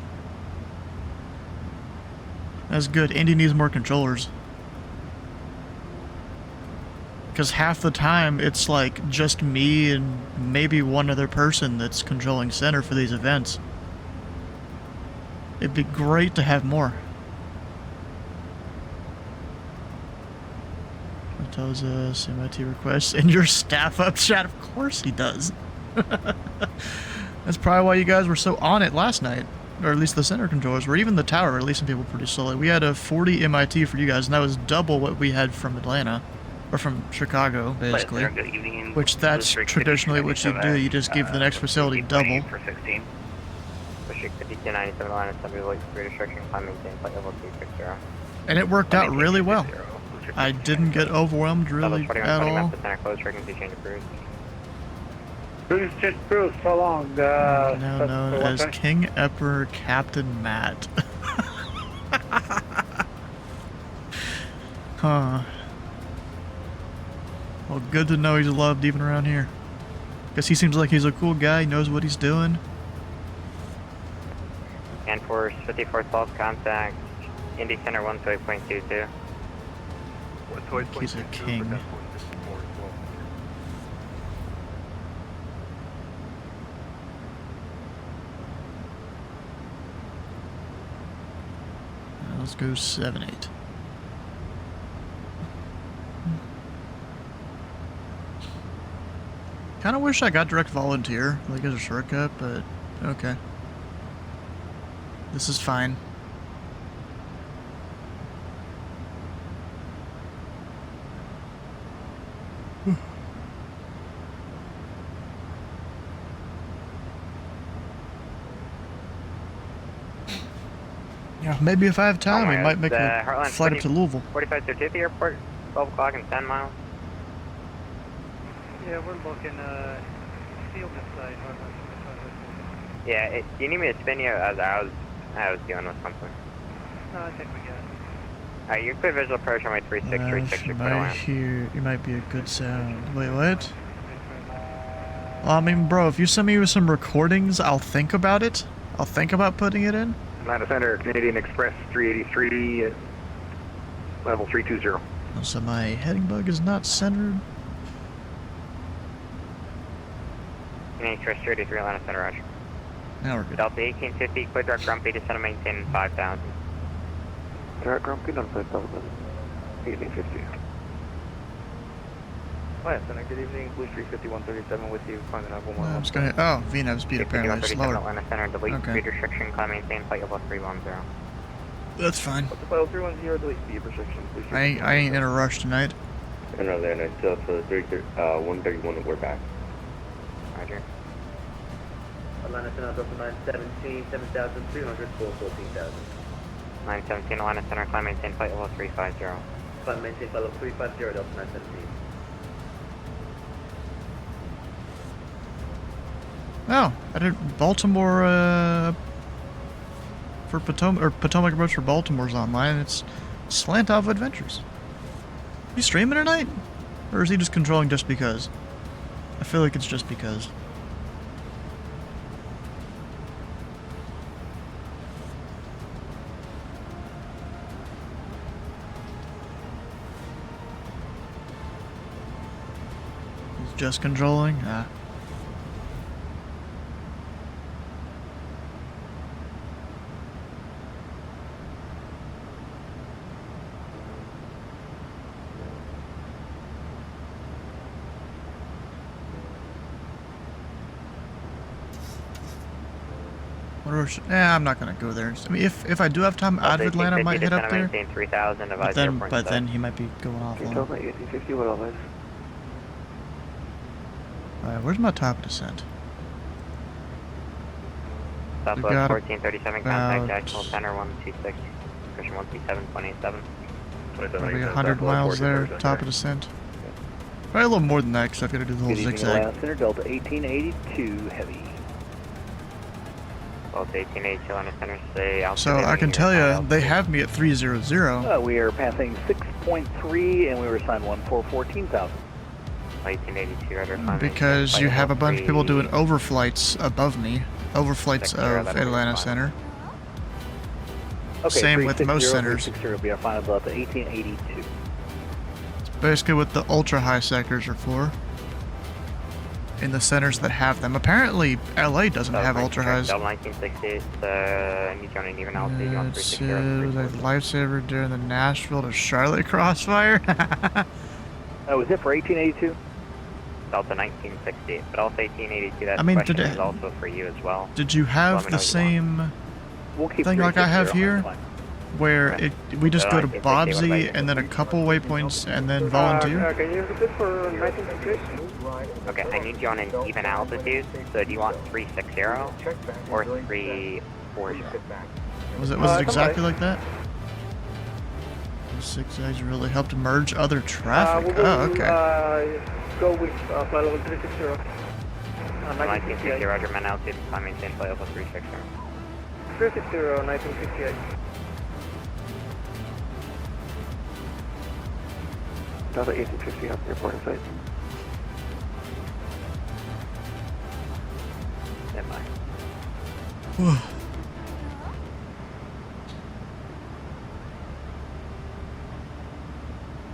That's good. Indy needs more controllers. Because half the time, it's like just me and maybe one other person that's controlling center for these events. It'd be great to have more. Tells us MIT requests in your staff up chat. Of course he does. That's probably why you guys were so on it last night. Or at least the center controllers, or even the tower releasing people pretty slowly. We had a 40 MIT for you guys, and that was double what we had from Atlanta. Or from Chicago, basically. Which that's traditionally what you do. You just give the next facility double. For 16. Restrict 5297 line and subject like restriction climb maintain flight level 260. And it worked out really well. I didn't get overwhelmed really at all. Cruise, just cruise, so long. Now known as King Emperor Captain Matt. Huh. Well, good to know he's loved even around here. Guess he seems like he's a cool guy, he knows what he's doing. And for 5412 contact, Indy Center 128.22. He's a king. Let's go 7-8. Kind of wish I got direct volunteer, like as a shortcut, but okay. This is fine. Yeah, maybe if I have time, we might make a flight up to Louisville. 45 to the airport, 12 o'clock and 10 miles. Yeah, we're looking, field inside, Yeah, do you need me to spin you as I was dealing with something? No, I think we got it. Alright, you're clear visual approach on my 3636, you're clear land. You might be a good sound. Wait, what? Well, I mean, bro, if you send me some recordings, I'll think about it. I'll think about putting it in. Atlanta Center, Canadian Express 383, level 320. So my heading bug is not centered. Canadian Express 383, Atlanta Center, roger. Now we're good. Delta 1850, clear dark grumpy, descend and maintain 5,000. Dark grumpy, number 5,000. 1850. Atlanta Center, good evening. Blue Street 5137 with you. Climbing up 111. I'm just gonna. Oh, VNAV speed apparently is slower. Atlanta Center, delete Okay. speed restriction, climb maintain flight level 310. That's fine. What's the file 310, delete speed restriction. Blue Street I ain't in a rush tonight. And then until 131, we're back. Roger. Atlanta Center, Delta 917, 7,300, full 14,000. 917 Atlanta Center, climb maintain flight level 350. Climb maintain flight level 350, Delta 917. Oh, I did Baltimore for Potomac, or Potomac approach for Baltimore's online. It's Slant Off Adventures. You streaming tonight? Or is he just controlling just because? I feel like it's just because. He's just controlling? Ah. I'm not gonna go there. I mean, if I do have time out of Atlanta, I might head up there. But then he might be going offline. 1850, what else? Alright, where's my top of descent? Southwest 1437, contact actual center 126, description 137.87. Probably 100 miles there, top of descent. Probably a little more than that, because I've got to do the whole zigzag. Center, Delta 1882, heavy. Delta 1882 on the center, say altitude. So I can tell you, they have me at 300. We are passing 6.3, and we were assigned 14,000. 1882, rudder because you have a bunch of people doing overflights above me. Overflights of Atlanta Center. Okay, Same with most centers. 360 will be our final Delta 1882. It's basically what the ultra high sectors are for. In the centers that have them. Apparently, LA doesn't have ultra highs. 1968, need you on an even altitude. Lifesaver during the Nashville to Charlotte crossfire. Was it for 1882? Delta 1968, but also 1882. That I mean, question is also for you as well. Did you have the same thing like I have here? Where we just go to Bodsey and then a couple waypoints and then volunteer? Can you repeat for 1968? Okay, I need you on an even altitude. So do you want 360 or 340? Was it exactly like that? Zigzags really helped merge other traffic. Oh, okay. Go with flight level 360. 1960, roger, man altitude, climb maintain flight level 360. 360, 1958. Delta 1850 up airport in sight. Stand by.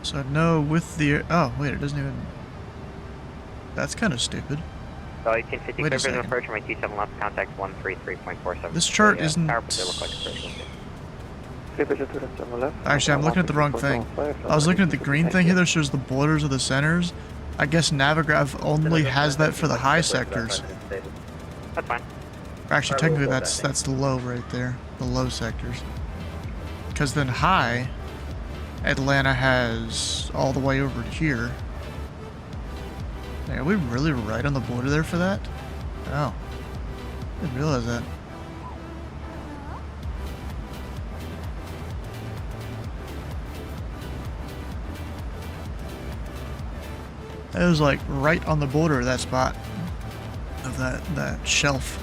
So no, with the... Oh, wait, it doesn't even... That's kind of stupid. So 1850 Wait a clear for second. approach from my 27 left, contact 133.47. This chart The, isn't... Tower, they look like a person. Actually, I'm looking at the wrong thing. I was looking at the green thing here that shows the borders of the centers. I guess Navigraph only has that for the high sectors. That's fine. Actually, technically, that's the low right there. The low sectors. Because then high, Atlanta has all the way over to here. Are we really right on the border there for that? Oh. I didn't realize that. It was like right on the border of that spot. Of that shelf.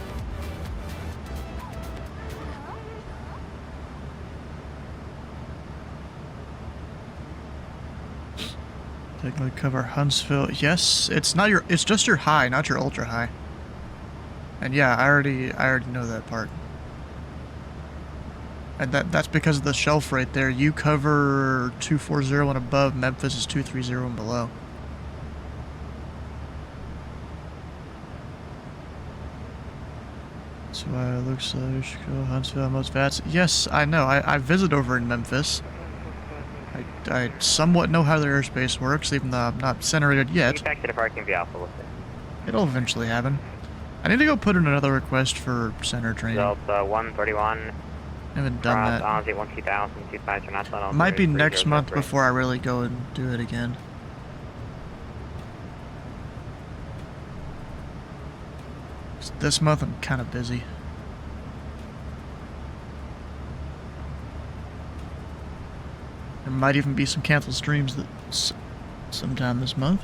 Technically cover Huntsville. Yes, it's just your high, not your ultra high. And yeah, I already know that part. And that's because of the shelf right there. You cover 240 and above, Memphis is 230 and below. So it looks like Chicago, Huntsville, most VATS. Yes, I know. I visit over in Memphis. I somewhat know how their airspace works, even though I'm not centered yet. Back to the parking via Alpha listed. It'll eventually happen. I need to go put in another request for center training. Delta 131. I haven't done that. Ozzy 12000, 25 are not set on. Might be next month before I really go and do it again. This month I'm kind of busy. There might even be some canceled streams that sometime this month.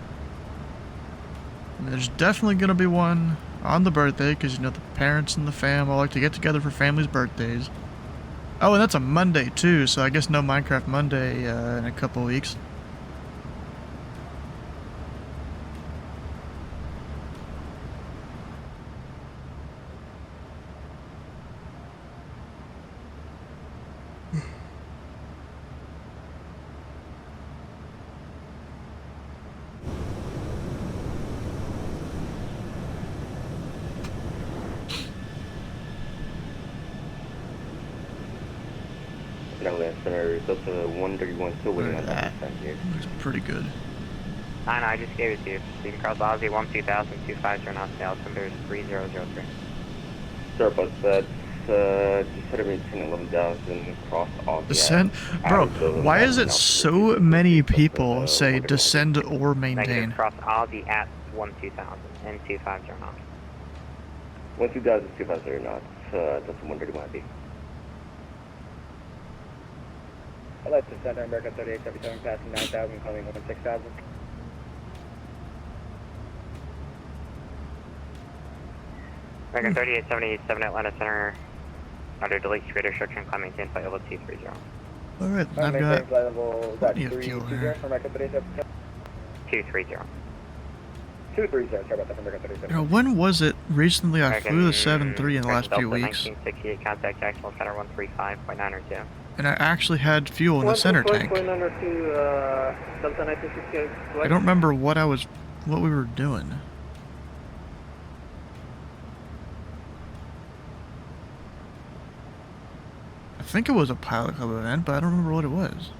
I mean, there's definitely going to be one on the birthday, because, you know, the parents and the fam all like to get together for families' birthdays. Oh, and that's a Monday, too, so I guess no Minecraft Monday in a couple weeks. Looks pretty good. I just gave it to you. So you can cross Ozzy 12000, 25 are not sales, and there's 3003. Surplus, that's just 11,000 cross Ozzy. Descend? Bro, why is it so many people say descend or maintain? Negative cross Ozzy at 12000 and 25 are not. 12000, 25 are not. That's 131 I'd like to send American 3877 passing 9,000, calling 16,000. American 3877 Atlanta Center, under delete speed restriction, climb maintain flight level 230. Alright, I've got plenty of fuel here. 230. 230, sorry about that, American 37. You know, when was it recently I flew the 7-3 in the last few weeks? 1968, contact Jacksonville Center 135.902. And I actually had fuel in the center tank. I don't remember what we were doing. I think it was a pilot club event, but I don't remember what it was.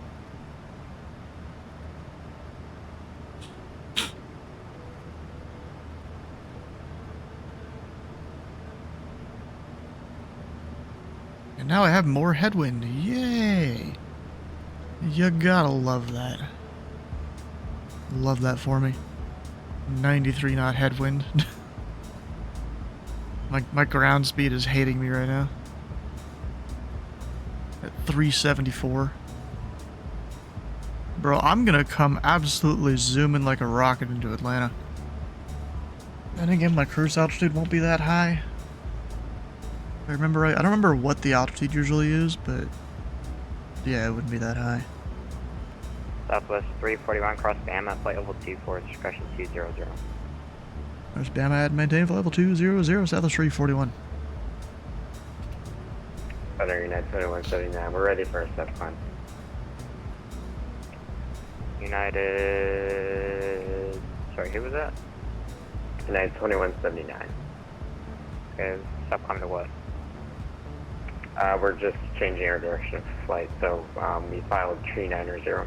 And now I have more headwind. Yay! You gotta love that. Love that for me. 93 knot headwind. my ground speed is hating me right now. At 374. Bro, I'm gonna come absolutely zooming like a rocket into Atlanta. And again, my cruise altitude won't be that high. If I remember right, I don't remember what the altitude usually is, but yeah, it wouldn't be that high. Southwest 341, cross Bama, flight level 24, discretion 200. There's Bama at maintain flight level 200, Southwest 341. Southern United 2179, we're ready for a step climb. United... Sorry, who was that? United 2179. Okay, stop climbing to what? We're just changing our direction of flight, so we filed 3900.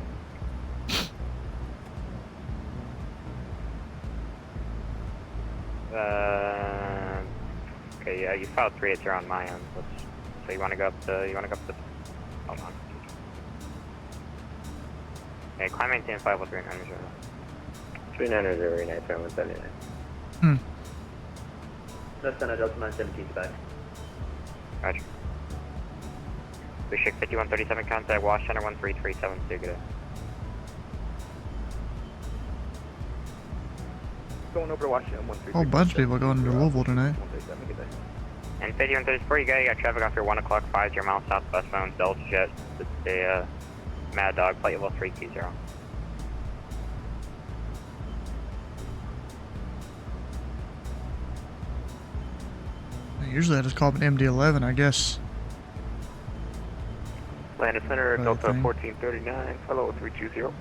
Okay, yeah, you filed 380 on my end. So you want to go up the, hold on. Okay, climb maintain 50390. 3900, United 2179. That's an Delta 917 back. Roger. We should 5137 contact Wash Center 13372, good day. Going over to Washington 133. Whole bunch of people going to Louisville tonight. 137, good day. And 5134, you got traffic off your 1 o'clock 50 miles southwest bound Delta Jet. It's a Mad Dog, flight level 320. Usually I just call it an MD-11, I guess. Atlanta Center, Right Delta thing. 1439, follow 320.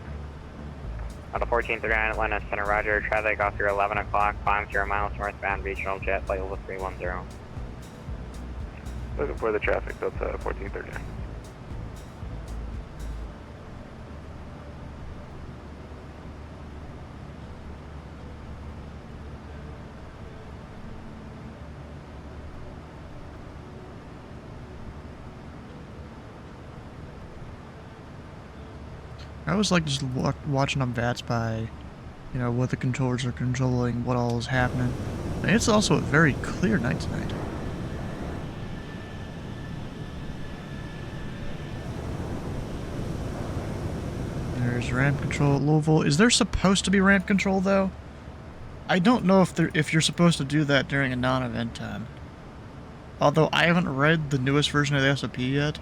Delta 1439, Atlanta Center, Roger. Traffic off your 11 o'clock 50 miles northbound regional jet, flight level 310. Looking for the traffic, Delta 1439. I always like just watching on VATS by, you know, what the controllers are controlling, what all is happening. And it's also a very clear night tonight. There's ramp control at Louisville. Is there supposed to be ramp control though? I don't know if you're supposed to do that during a non-event time. Although I haven't read the newest version of the SOP yet.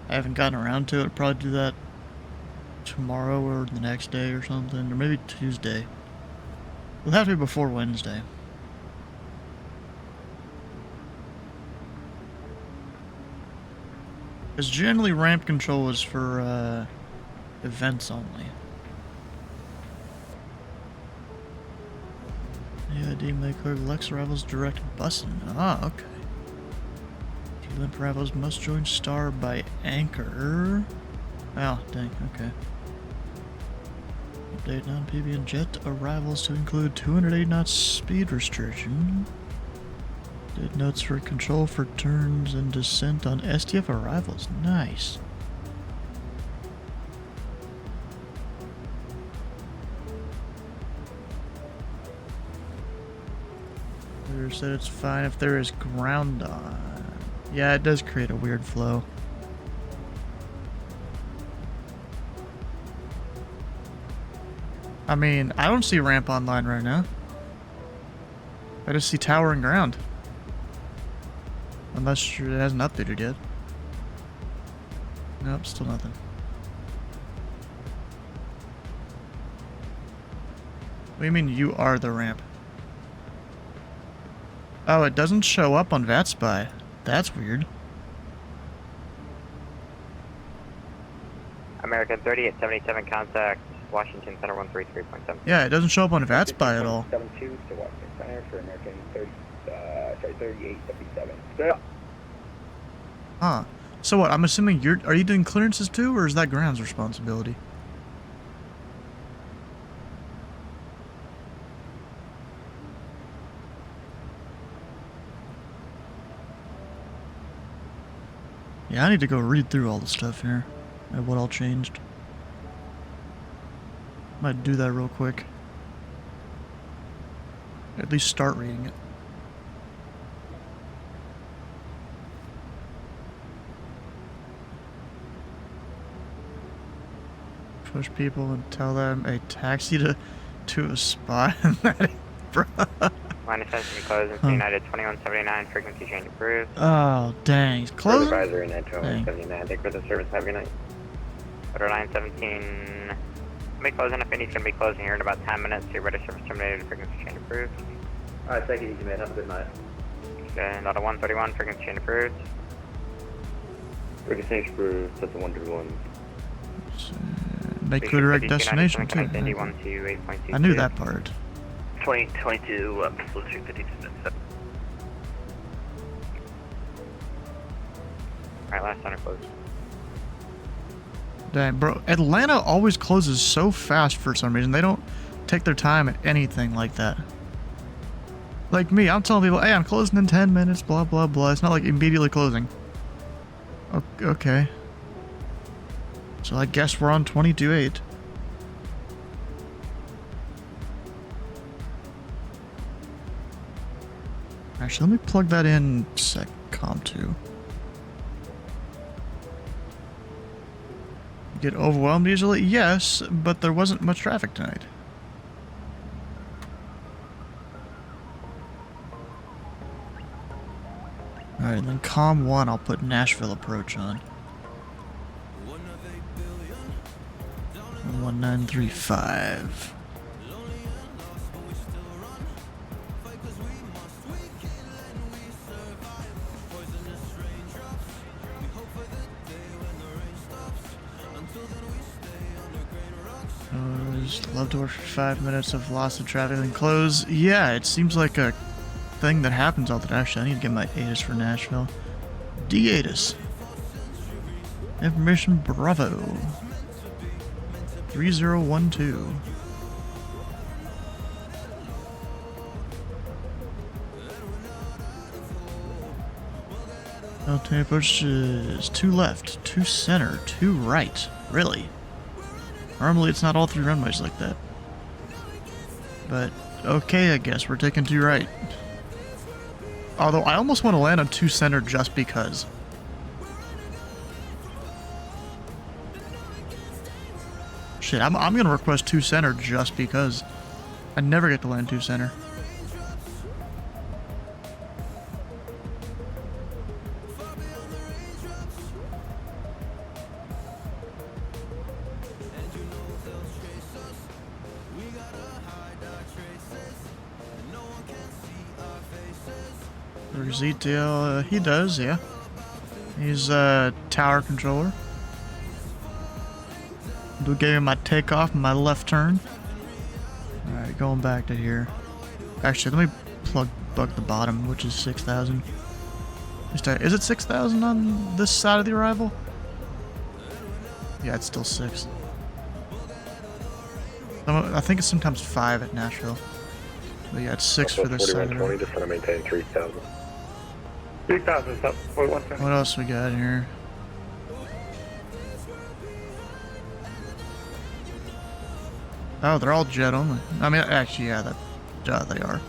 I haven't gotten around to it. I'll probably do that tomorrow or the next day or something, or maybe Tuesday. It'll have to be before Wednesday. Because generally ramp control is for events only. EID may clear Lex arrivals direct busing. Ah, okay. T-Limp arrivals must join Star by anchor. Oh, dang, okay. Update non-PBN jet arrivals to include 208 knots speed restriction. Did notes for control for turns and descent on STF arrivals. Nice. Leader said it's fine if there is ground on. Yeah, it does create a weird flow. I mean, I don't see ramp online right now. I just see tower and ground. Unless it hasn't updated yet. Nope, still nothing. What do you mean you are the ramp? Oh, it doesn't show up on VATSpy. That's weird. American 3877 contact Washington Center 133.7. Yeah, it doesn't show up on VATSpy at all. 72 to Washington Center for American 3877. Huh. So what, I'm assuming are you doing clearances too, or is that ground's responsibility? Yeah, I need to go read through all the stuff here and what all changed. Might do that real quick. At least start reading it. Push people and tell them a taxi to a spot. Bro. Line of sense to be closed in United 2179, frequency change approved. Oh, dang. He's closing? Supervisor United 2179, thank you for the service, have a good night. Order 917. Be closing if anything's gonna be closing here in about 10 minutes. Your ready service terminated, frequency change approved. Alright, take it easy, man. Have a good night. Okay, Delta 131, frequency change approved. Frequency change approved, Delta 131. Make the direct destination too. I knew that part. 2022, Blue 352. Alright, last center close. Dang, bro. Atlanta always closes so fast for some reason. They don't take their time at anything like that. Like me, I'm telling people, hey, I'm closing in 10 minutes, blah, blah, blah. It's not like immediately closing. Okay. So I guess we're on 22.8. Actually, let me plug that in SecCom 2. Get overwhelmed easily? Yes, but there wasn't much traffic tonight. Alright, then COM 1, I'll put Nashville approach on. 1935. Love to work for 5 minutes of loss of traffic and close. Yeah, it seems like a thing that happens all the time. Actually, I need to get my ATIS for Nashville. D-ATIS. Information Bravo. 3012. LT approach is 2 left, 2 center, 2 right. Really? Normally it's not all 3 runways like that. But, okay, I guess we're taking 2 right. Although, I almost want to land on 2 center just because. Shit, I'm gonna request 2 center just because. I never get to land 2 center. ZTL, he does, yeah. He's a tower controller. We gave him my takeoff and my left turn. Alright, going back to here. Actually, let me bug the bottom, which is 6,000. Is it 6,000 on this side of the arrival? Yeah, it's still 6. I think it's sometimes 5 at Nashville. But yeah, it's 6 for this side of the arrival. Just want to maintain 3,000. 3,000, stop. What else we got here? Oh, they're all jet only. I mean, actually, yeah, they are.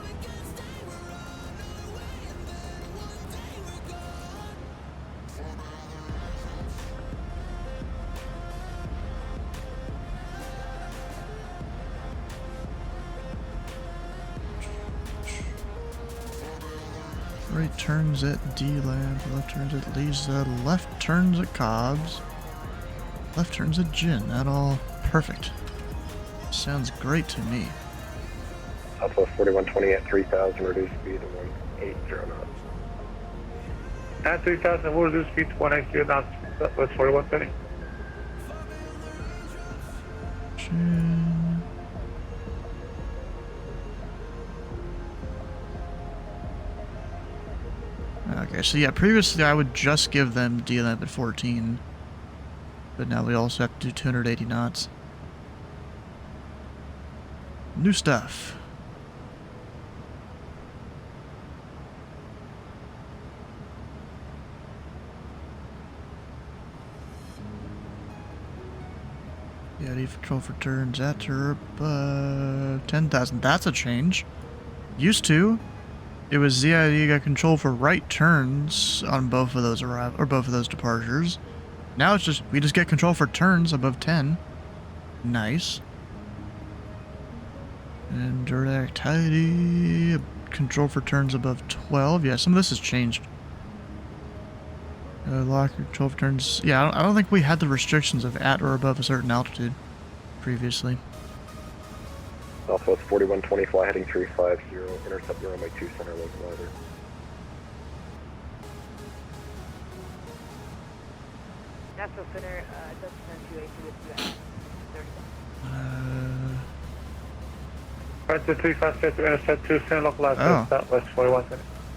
Right turns at D-Lab, left turns at Lisa, left turns at Cobbs, left turns at Jin. That all perfect. Sounds great to me. Southwest 4120 at 3,000, reduce speed to 180 knots. At 3,000, we'll reduce speed to 180 knots, Southwest 4120. Okay, so yeah, previously I would just give them D-Lamp at 14, but now we also have to do 280 knots. New stuff. Yeah, D control for turns at 10,000. That's a change. Used to, it was ZID got control for right turns on both of those both of those departures. Now it's just we just get control for turns above 10. Nice. And direct activity, control for turns above 12. Yeah, some of this has changed. Lock control for turns. Yeah, I don't think we had the restrictions of at or above a certain altitude previously. Southwest 4120, fly heading 350, intercept your runway 2 center localizer. Nashville Center, Delta 280 with you. Oh. 235 to intercept 27 localized southwest 41.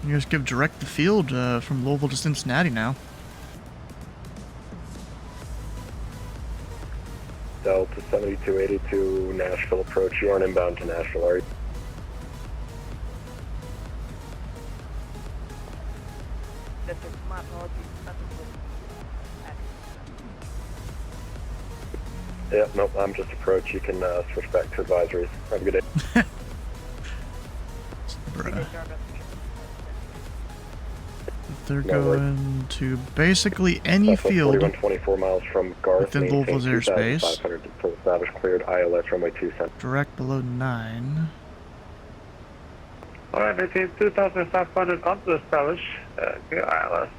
You just give direct the field from Louisville to Cincinnati now. Delta 7282 Nashville approach. You aren't inbound to Nashville, are you? Yep, nope, I'm just approach. You can switch back to advisories. Have a good day. They're going to basically any field 24 miles from Garth, within Louisville's airspace. 500 until established cleared ILS runway 27. Direct below 9. Alright, maintain 2,500 onto establish. ILS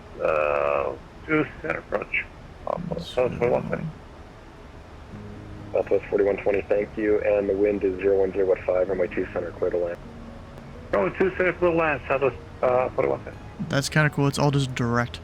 2 center approach. Southwest 41. Southwest 4120, thank you. And the wind is 01015, runway 2 center, clear to land. Runway 2 center, clear to land, Southwest 41. That's kind of cool. It's all just direct.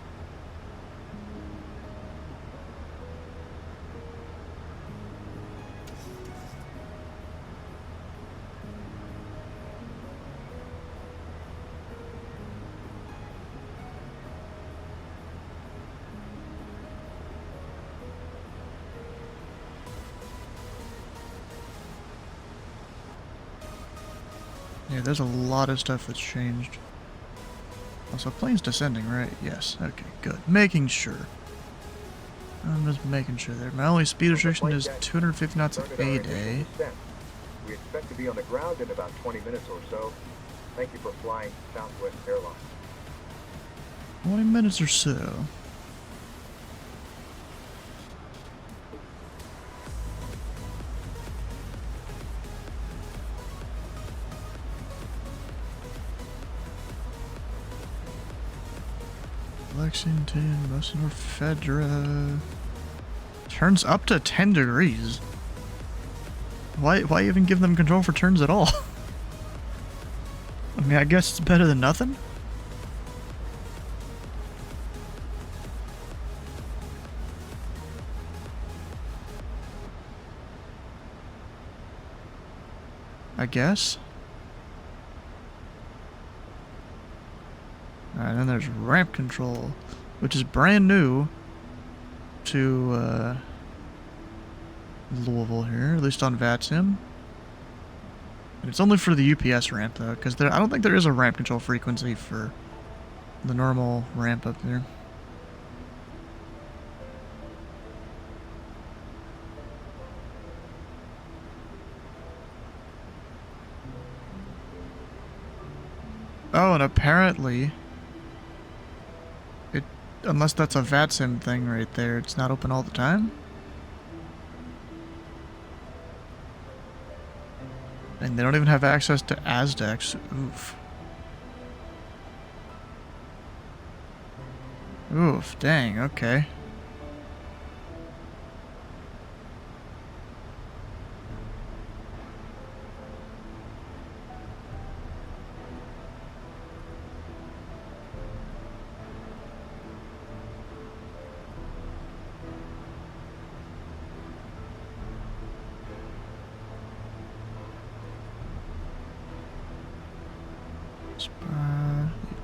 Yeah, there's a lot of stuff that's changed. Also, plane's descending, right? Yes. Okay, good. Making sure. I'm just making sure there. My only speed restriction is 250 knots a day. We expect to be on the ground in about 20 minutes or so. Thank you for flying Southwest Airlines. 20 minutes or so. Lexington, most North Fedra. Turns up to 10 degrees. Why even give them control for turns at all? I mean, I guess it's better than nothing. I guess. Alright, then there's ramp control, which is brand new to Louisville here, at least on VATSIM. And it's only for the UPS ramp though, because I don't think there is a ramp control frequency for the normal ramp up there. Oh, and apparently, unless that's a VATSIM thing right there, it's not open all the time. And they don't even have access to ASDEX. Oof. Oof, dang, okay.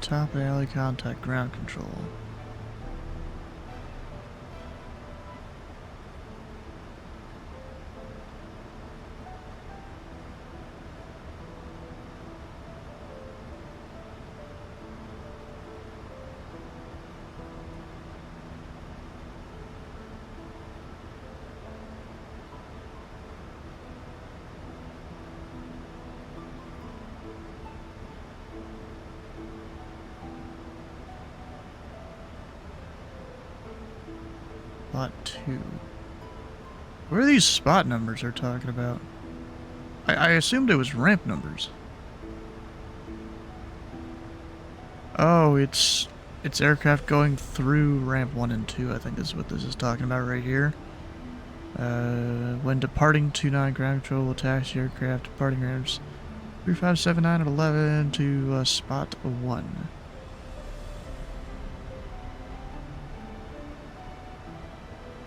Top alley contact ground control. Lot 2. Where are these spot numbers they're talking about? I assumed it was ramp numbers. Oh, it's aircraft going through ramp 1 and 2, I think is what this is talking about right here. When departing 29 ground control will taxi aircraft departing ramps 3579 at 11 to spot 1.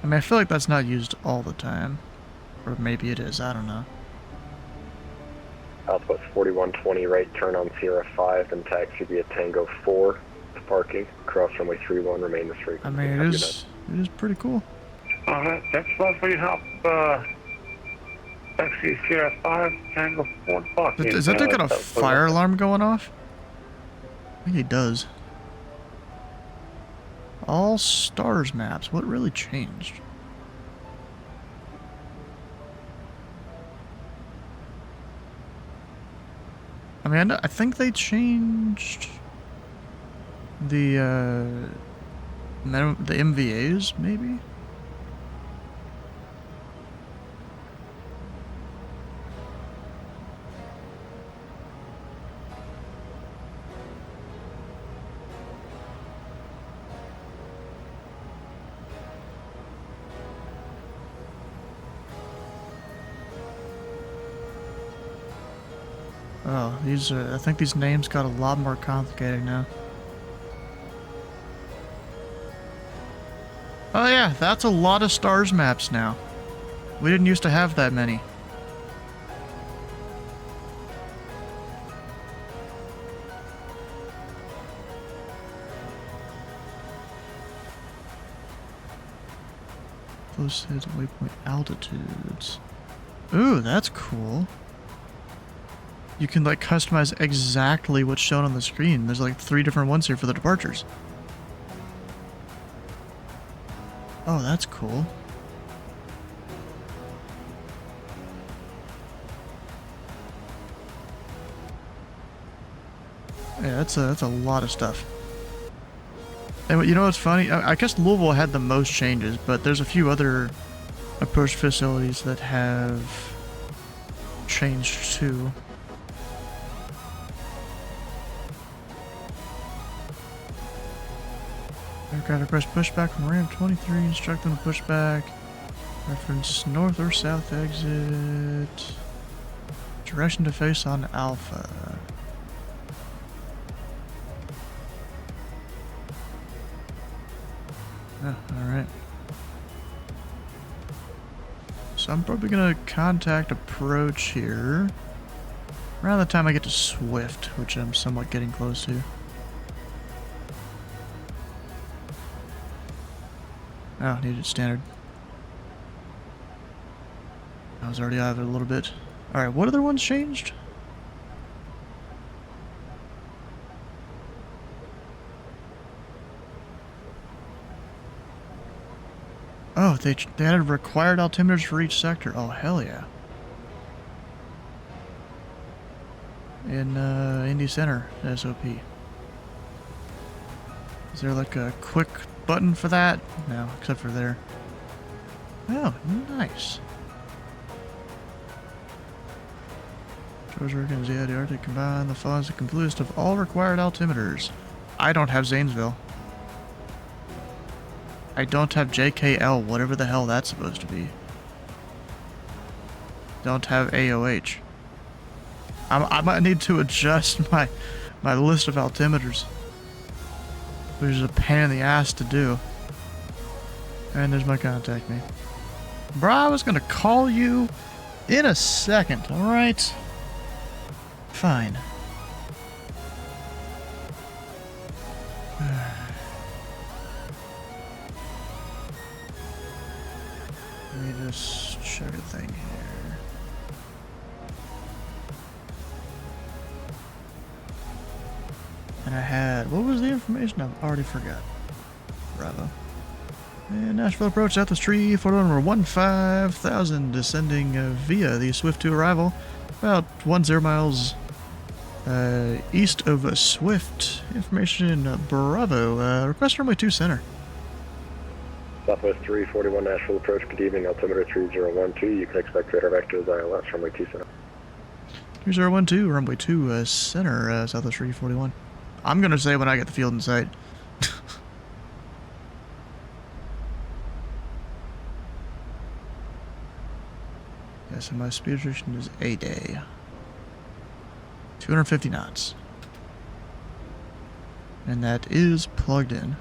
I mean, I feel like that's not used all the time. Or maybe it is, I don't know. Southwest 4120, right turn on Sierra 5, then taxi via Tango 4 to parking. Cross runway 31, remain this frequency. I mean, it is pretty cool. Alright, that's left for you help, taxi Sierra 5, Tango 4 parking. Is that thing got a fire alarm going off? I think it does. All stars maps. What really changed? I mean, I think they changed the MVAs, maybe? Oh, these are, I think these names got a lot more complicated now. Oh yeah, that's a lot of stars maps now. We didn't used to have that many. Close hit waypoint altitudes. Ooh, that's cool. You can like customize exactly what's shown on the screen. There's like 3 different ones here for the departures. Oh, that's cool. Yeah, that's a lot of stuff. And you know what's funny? I guess Louisville had the most changes, but there's a few other approach facilities that have changed too. Aircraft request pushback from ramp 23, instruct them to push back. Reference north or south exit. Direction to face on Alpha. Oh, alright. So I'm probably gonna contact approach here around the time I get to Swift, which I'm somewhat getting close to. Oh, needed standard. I was already out of it a little bit. Alright, what other ones changed? Oh, they added required altimeters for each sector. Oh, hell yeah. In Indy Center, SOP. Is there like a quick button for that? No, except for there. Oh, nice. Georgia and the Arctic combine the following the complete list of all required altimeters. I don't have Zanesville. I don't have JKL, whatever the hell that's supposed to be. Don't have AOH. I might need to adjust my list of altimeters, which is a pain in the ass to do. And there's my contact me. Bro, I was gonna call you in a second, alright? Fine. Let me just check a thing here. And I had, what was the information? I've already forgot. Bravo. And Nashville approach Southwest 3, photo number 15,000, descending via the Swift to arrival, about 10 miles east of Swift. Information, Bravo. Request runway 2 center. Southwest 341 Nashville approach, good evening, altimeter 3012. You can expect radar vector ILS, runway 2 center. 3012, runway 2 center, Southwest 341. I'm gonna say when I get the field in sight. Yeah, so my speed restriction is a day. 250 knots. And that is plugged in.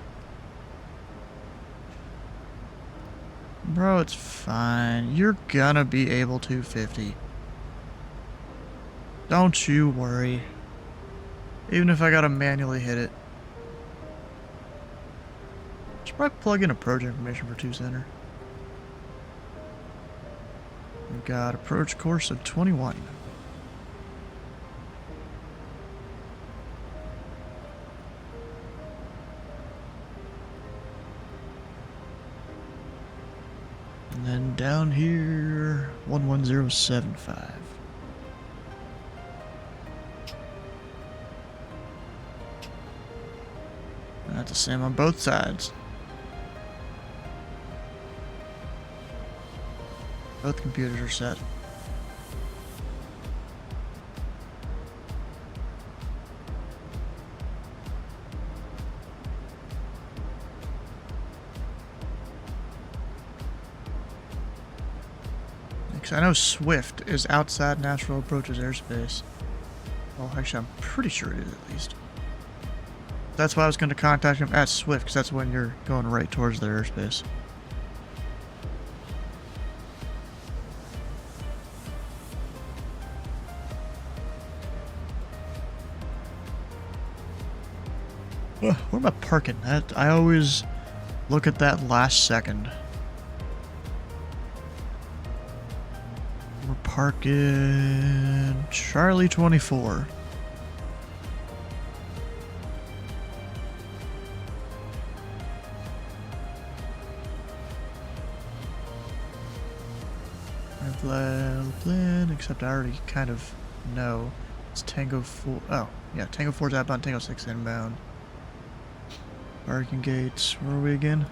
Bro, it's fine. You're gonna be able to 50. Don't you worry. Even if I gotta manually hit it. Should probably plug in approach information for 2 center. We've got approach course of 21. And then down here, 11075. That's the same on both sides. Both computers are set. Because I know Swift is outside Nashville Approach's airspace. Well, actually, I'm pretty sure it is at least. That's why I was going to contact him at Swift, because that's when you're going right towards their airspace. Where am I parking? I always look at that last second. We're parking Charlie 24. Plan, except I already kind of know. It's Tango 4. Oh, yeah, Tango 4's outbound, Tango 6 inbound. Parking gates, where are we again?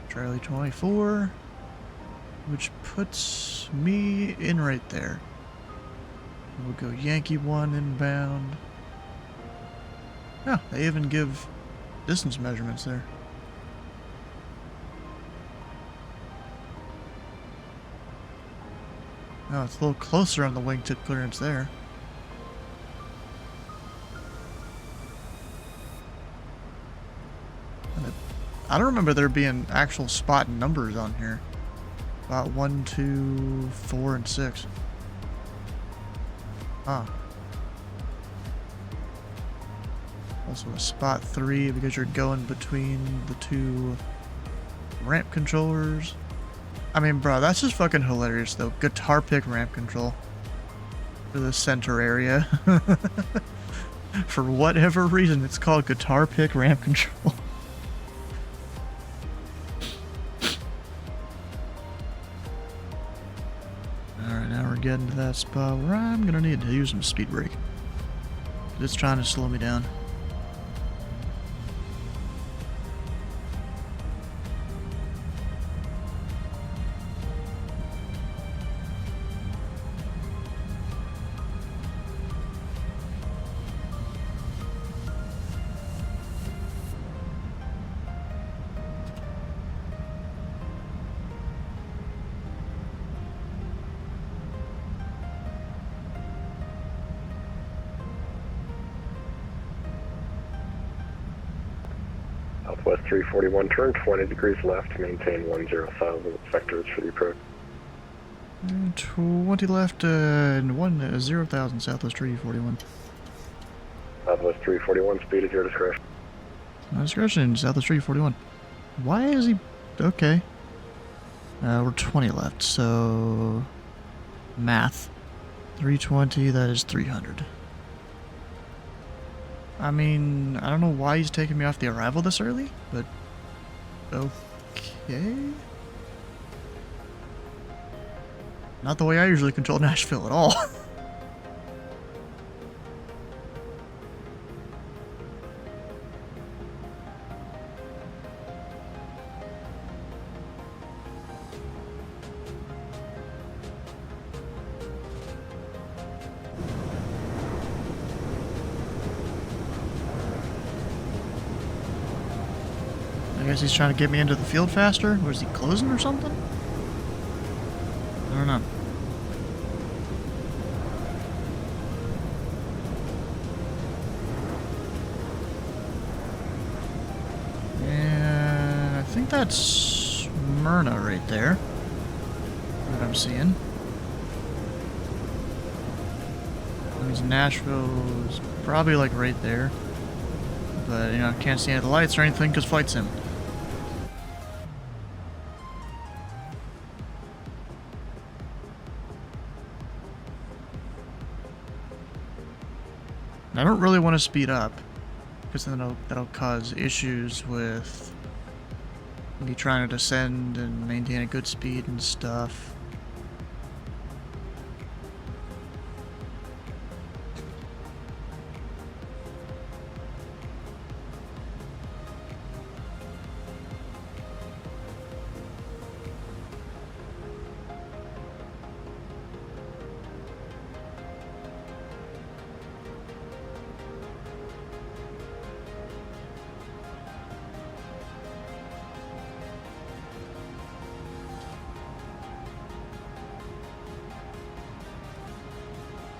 Charlie 24, which puts me in right there. We'll go Yankee 1 inbound. Oh, they even give distance measurements there. Oh, it's a little closer on the wingtip clearance there. I don't remember there being actual spot numbers on here. About 1, 2, 4, and 6. Huh. Also a spot 3 because you're going between the 2 ramp controllers. I mean, bro, that's just fucking hilarious, though. Guitar pick ramp control for the center area. For whatever reason, it's called guitar pick ramp control. Alright, now we're getting to that spot where I'm gonna need to use some speed brake. It's trying to slow me down. Southwest 341, turn 20 degrees left, maintain 10,000 sectors for the approach. 20 left, and 0,000 Southwest 341. Southwest 341, speed at your discretion. My discretion, Southwest 341. Why is he... Okay. We're 20 left, so... Math. 320, that is 300. I mean, I don't know why he's taking me off the arrival this early, but... Okay... Not the way I usually control Nashville at all. I guess he's trying to get me into the field faster? Or is he closing or something? I don't know. And I think that's Smyrna right there. What I'm seeing. That means Nashville is probably like right there. But, you know, I can't see any of the lights or anything because flight sim. I don't really want to speed up because then that'll cause issues with me trying to descend and maintain a good speed and stuff.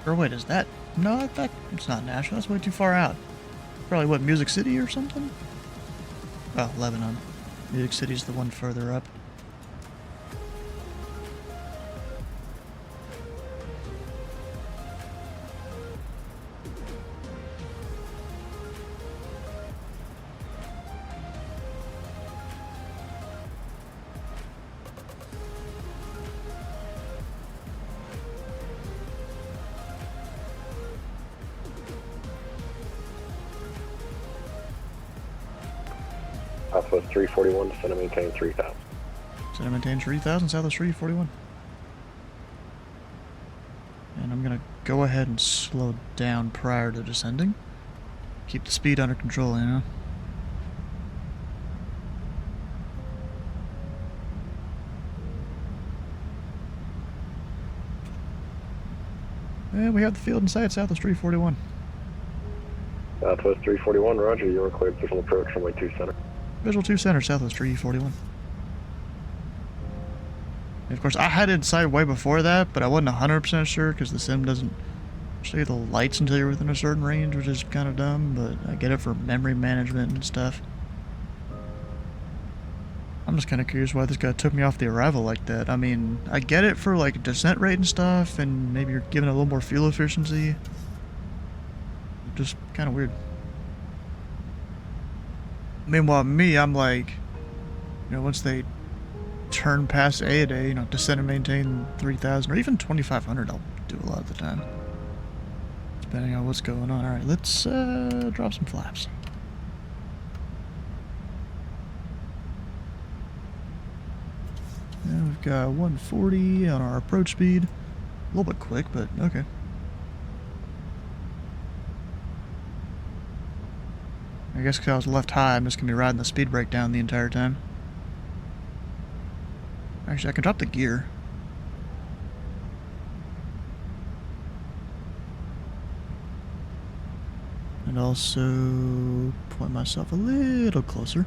Or wait, is that... No, it's not Nashville. That's way too far out. Probably, what, Music City or something? Oh, Lebanon. Music City's the one further up. Southwest 341, descend and maintain 3000. Descend and maintain 3000, Southwest 341. And I'm gonna go ahead and slow down prior to descending. Keep the speed under control, you know? And we have the field in sight, Southwest 341. Southwest 341, roger, you are cleared visual approach runway 2 center. Visual 2 center, Southwest 341. And of course, I had it in sight way before that, but I wasn't 100% sure because the sim doesn't show you the lights until you're within a certain range, which is kind of dumb, but I get it for memory management and stuff. I'm just kind of curious why this guy took me off the arrival like that. I mean, I get it for like descent rate and stuff, and maybe you're giving it a little more fuel efficiency. Just kind of weird. Meanwhile, me, I'm like, you know, once they turn past A-Day, you know, descend and maintain 3,000 or even 2,500, I'll do a lot of the time. Depending on what's going on. Alright, let's drop some flaps. And we've got 140 on our approach speed. A little bit quick, but okay. I guess because I was left high, I'm just going to be riding the speed brake down the entire time. Actually, I can drop the gear. And also point myself a little closer.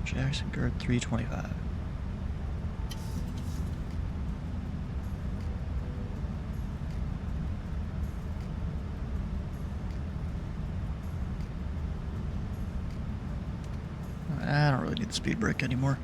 Jackson Gird 325. I don't really need the speed brake anymore.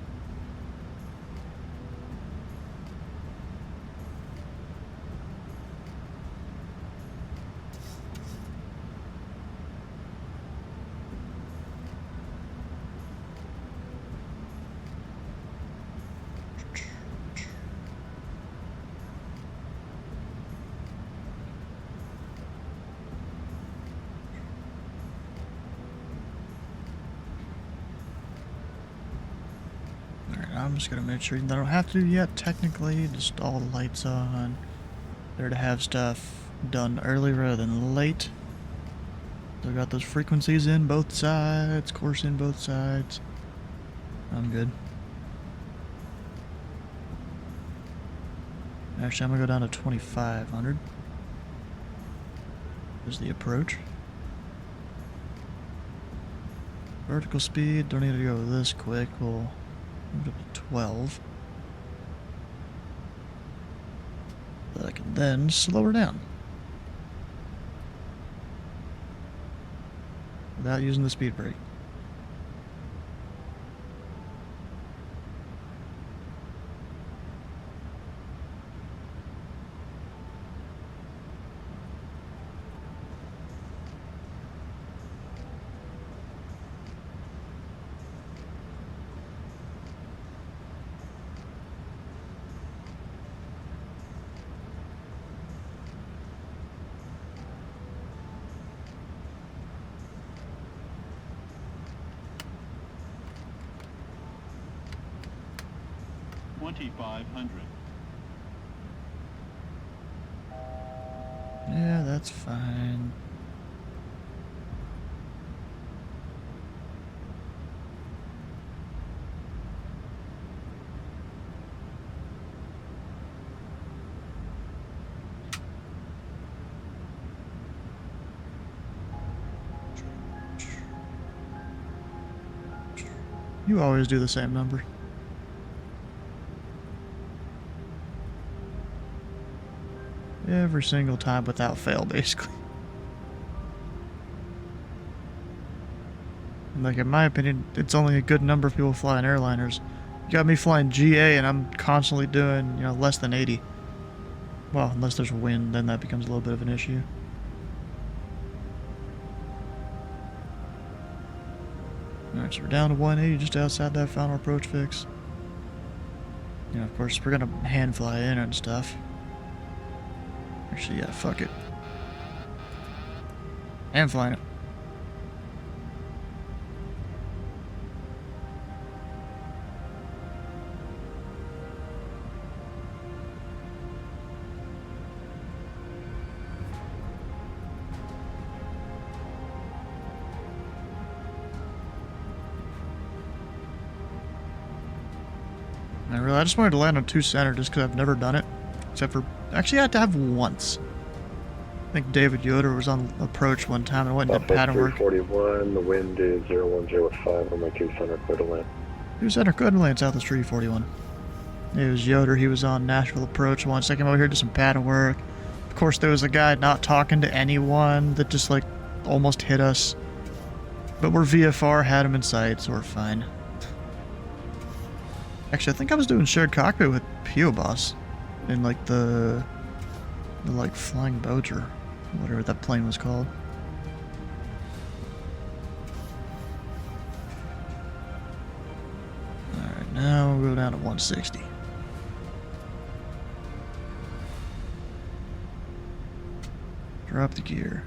I'm just gonna make sure that I don't have to do yet, technically, just all the lights on. There to have stuff done early rather than late. So I got those frequencies in both sides, course in both sides. I'm good. Actually, I'm gonna go down to 2,500. There's the approach. Vertical speed, don't need to go this quick. We'll move it up to 12. But I can then slow her down. Without using the speed brake. Yeah, that's fine. You always do the same number. Every single time without fail, basically. And like, in my opinion, it's only a good number of people flying airliners. You got me flying GA and I'm constantly doing, less than 80. Well, unless there's wind, then that becomes a little bit of an issue. Alright, so we're down to 180, just outside that final approach fix. Of course, we're gonna hand fly in and stuff. Actually, yeah, fuck it. And flying it. I just wanted to land on 2 center just because I've never done it. Except for, actually I had to have once. I think David Yoder was on approach one time and went into pattern work. 341, the wind is 010 on my 2 center, clear to land. 2 center, clear to land south of 341. It was Yoder, he was on Nashville approach once. I came over here, did some pattern work. Of course there was a guy not talking to anyone that just like almost hit us. But we're VFR, had him in sight, so we're fine. Actually, I think I was doing shared cockpit with P.O. Boss in like the like flying boat or whatever that plane was called. Alright, now we'll go down to 160. Drop the gear.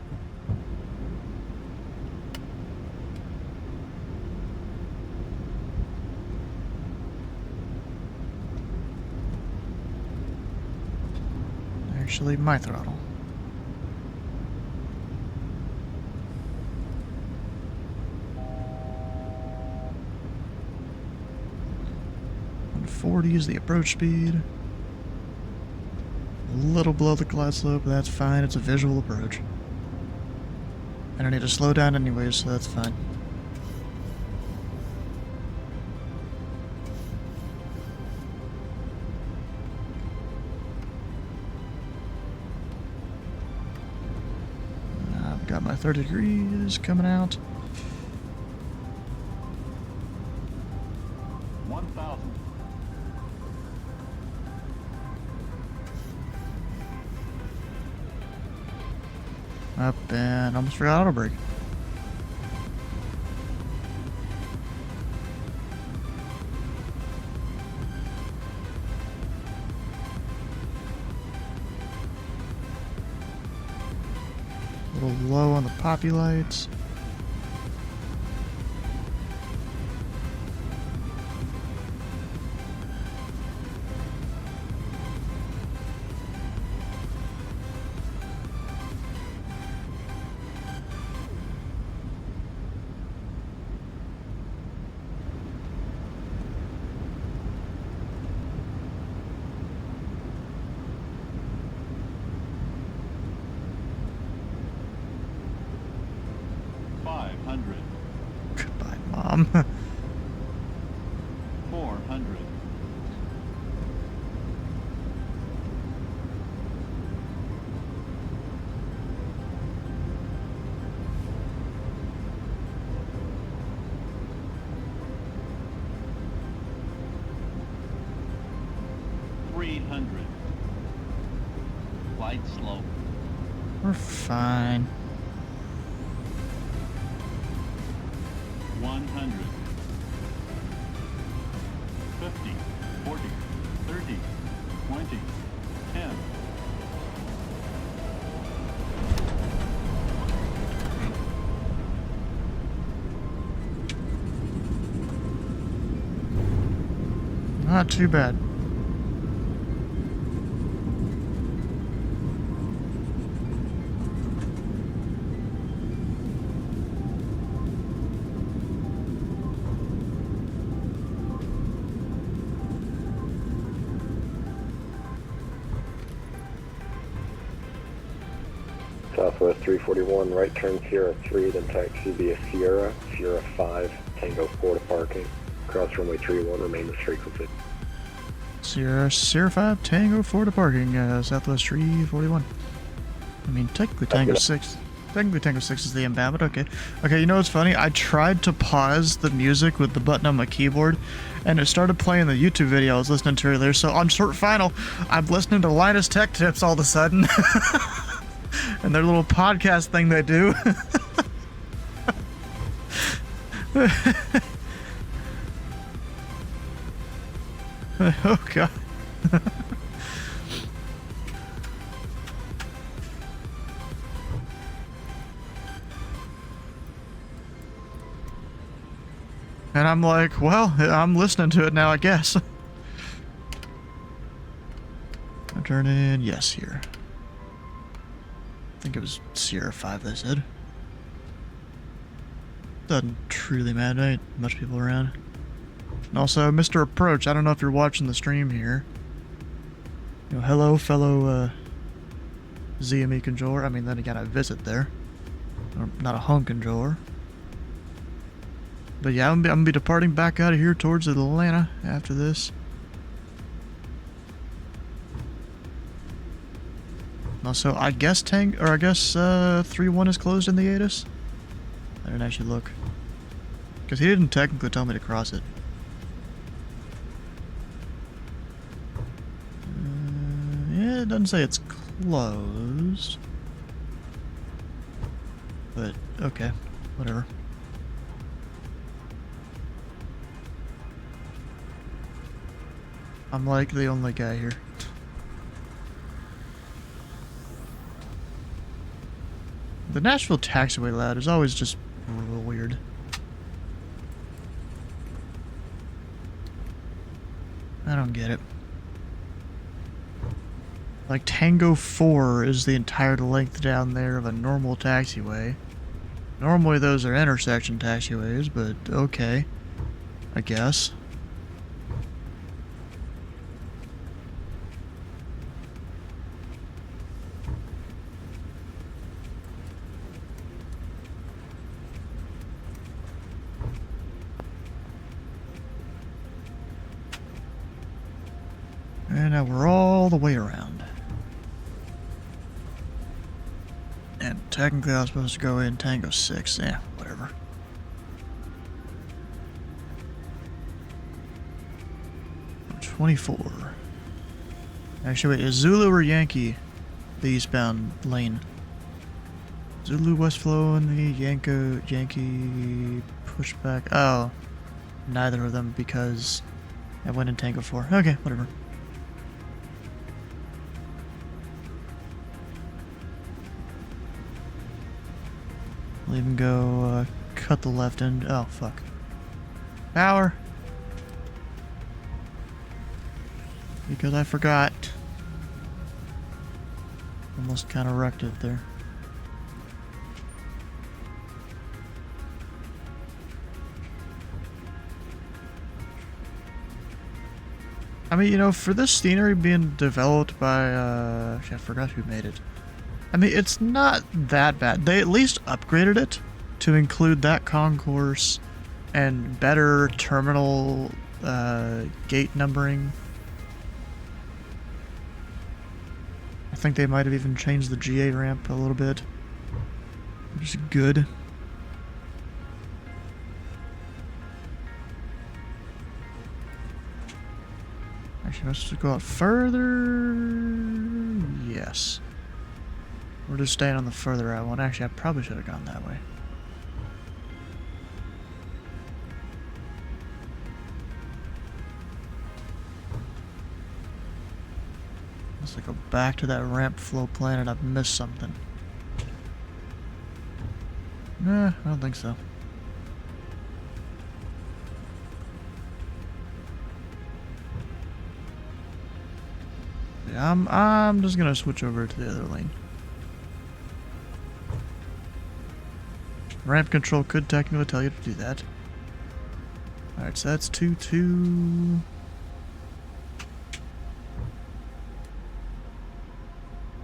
Actually, my throttle. .140 is the approach speed. A little below the glide slope, but that's fine. It's a visual approach. I don't need to slow down anyways, so that's fine. Got my 30 degrees coming out. 1,000. Up and almost forgot auto brake. A little low on the poppy lights. bomb. 400. Flight slow. We're fine. 100. 50, 40, 30, 20, 10. Not too bad. Southwest 341, right turn Sierra 3, then taxi via Sierra, Sierra 5, Tango 4 to parking. Cross runway 31, remain this frequency. Sierra 5, Tango 4 to parking, Southwest 341. I mean, technically Tango 6. Technically Tango 6 is the inbound, but okay. Okay, you know what's funny? I tried to pause the music with the button on my keyboard, and it started playing the YouTube video I was listening to earlier, so on short final, I'm listening to Linus Tech Tips all of a sudden. And their little podcast thing they do. Oh god. And I'm like, well, I'm listening to it now, I guess. I'll turn in yes here. I think it was Sierra 5 they said. Doesn't truly matter, ain't much people around. And also, Mr. Approach, I don't know if you're watching the stream here. You know, hello, fellow ZME controller. I mean, then again, I visit there. I'm not a home controller. But yeah, I'm gonna be departing back out of here towards Atlanta after this. Also, I guess 3-1 is closed in the ATIS. I didn't actually look. Because he didn't technically tell me to cross it. Yeah, it doesn't say it's closed. But, okay. Whatever. I'm like the only guy here. The Nashville taxiway loud is always just real weird. I don't get it. Like, Tango 4 is the entire length down there of a normal taxiway. Normally those are intersection taxiways, but okay. I guess. And now we're all the way around. And technically I was supposed to go in Tango 6. Yeah, whatever. I'm 24. Actually, wait, is Zulu or Yankee the eastbound lane? Zulu West Flow and the Yankee pushback. Oh, neither of them because I went in Tango 4. Okay, whatever. I'll even go cut the left end. Oh, fuck. Power. Because I forgot. Almost kind of wrecked it there. I mean, you know, for this scenery being developed by, I forgot who made it. I mean, it's not that bad. They at least upgraded it to include that concourse and better terminal gate numbering. I think they might have even changed the GA ramp a little bit, which is good. Actually, let's just go out further. Yes. We're just staying on the further out one. Actually, I probably should have gone that way. Unless I go back to that ramp flow plan and I've missed something. Nah, I don't think so. Yeah, I'm just gonna switch over to the other lane. Ramp control could technically tell you to do that. Alright, so that's 2-2.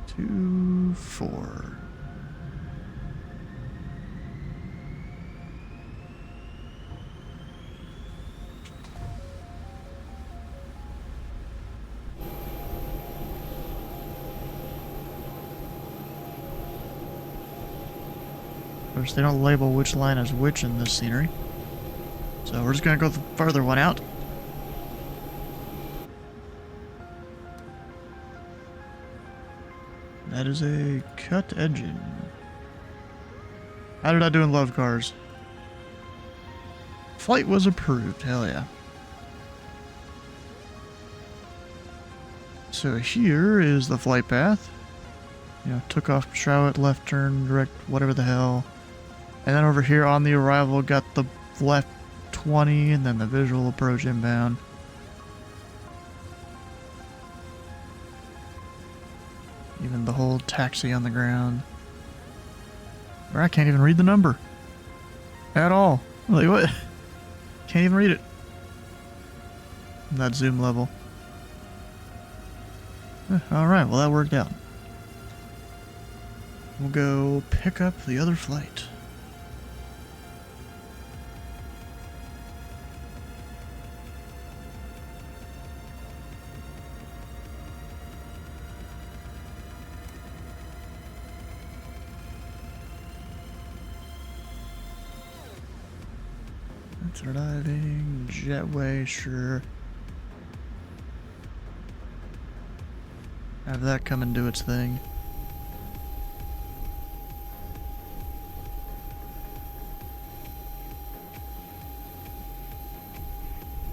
Two, 4. Of course, they don't label which line is which in this scenery. So we're just gonna go the further one out. That is a cut engine. How did I do in love cars? Flight was approved, hell yeah. So here is the flight path. You know, took off Shroud, left turn, direct, whatever the hell. And then over here on the arrival, got the left 20 and then the visual approach inbound. Even the whole taxi on the ground. Where I can't even read the number. At all. Like, what? Can't even read it. That zoom level. Alright, well that worked out. We'll go pick up the other flight. Driving, jetway, sure. Have that come and do its thing.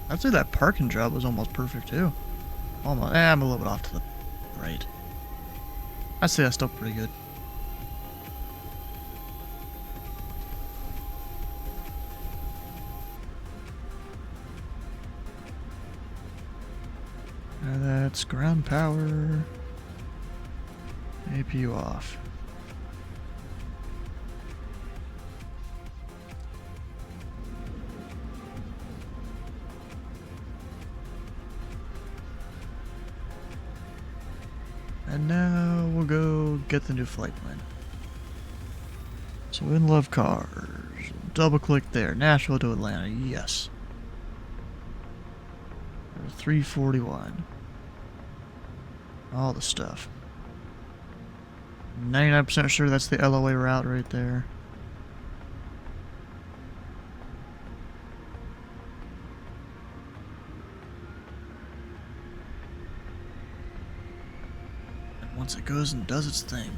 I'd say that parking job was almost perfect too. Almost. I'm a little bit off to the right. I'd say that's still pretty good. That's ground power. APU off. And now we'll go get the new flight plan. So in love cars. Double click there. Nashville to Atlanta. Yes. 341. All the stuff. 99% sure that's the LOA route right there. And once it goes and does its thing.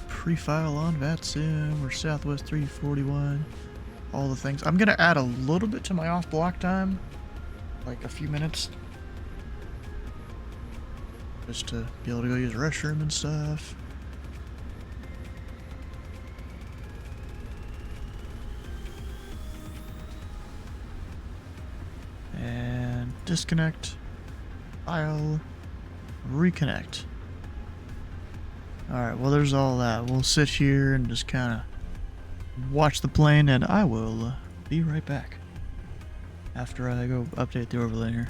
Pre-file on VATSIM, we're Southwest 341, all the things. I'm gonna add a little bit to my off block time, like a few minutes, just to be able to go use the restroom and stuff. And disconnect, file, reconnect. Alright, well there's all that. We'll sit here and just kind of watch the plane, and I will be right back after I go update the overlay here.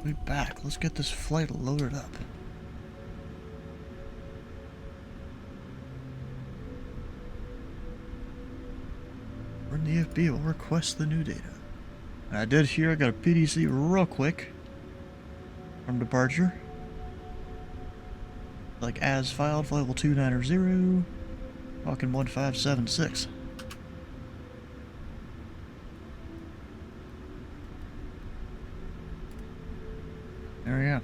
We back. Let's get this flight loaded up. We're in the FB. We'll request the new data. And I did hear I got a PDC real quick from departure. Like as filed, flight level 290, walking 1576. There we go.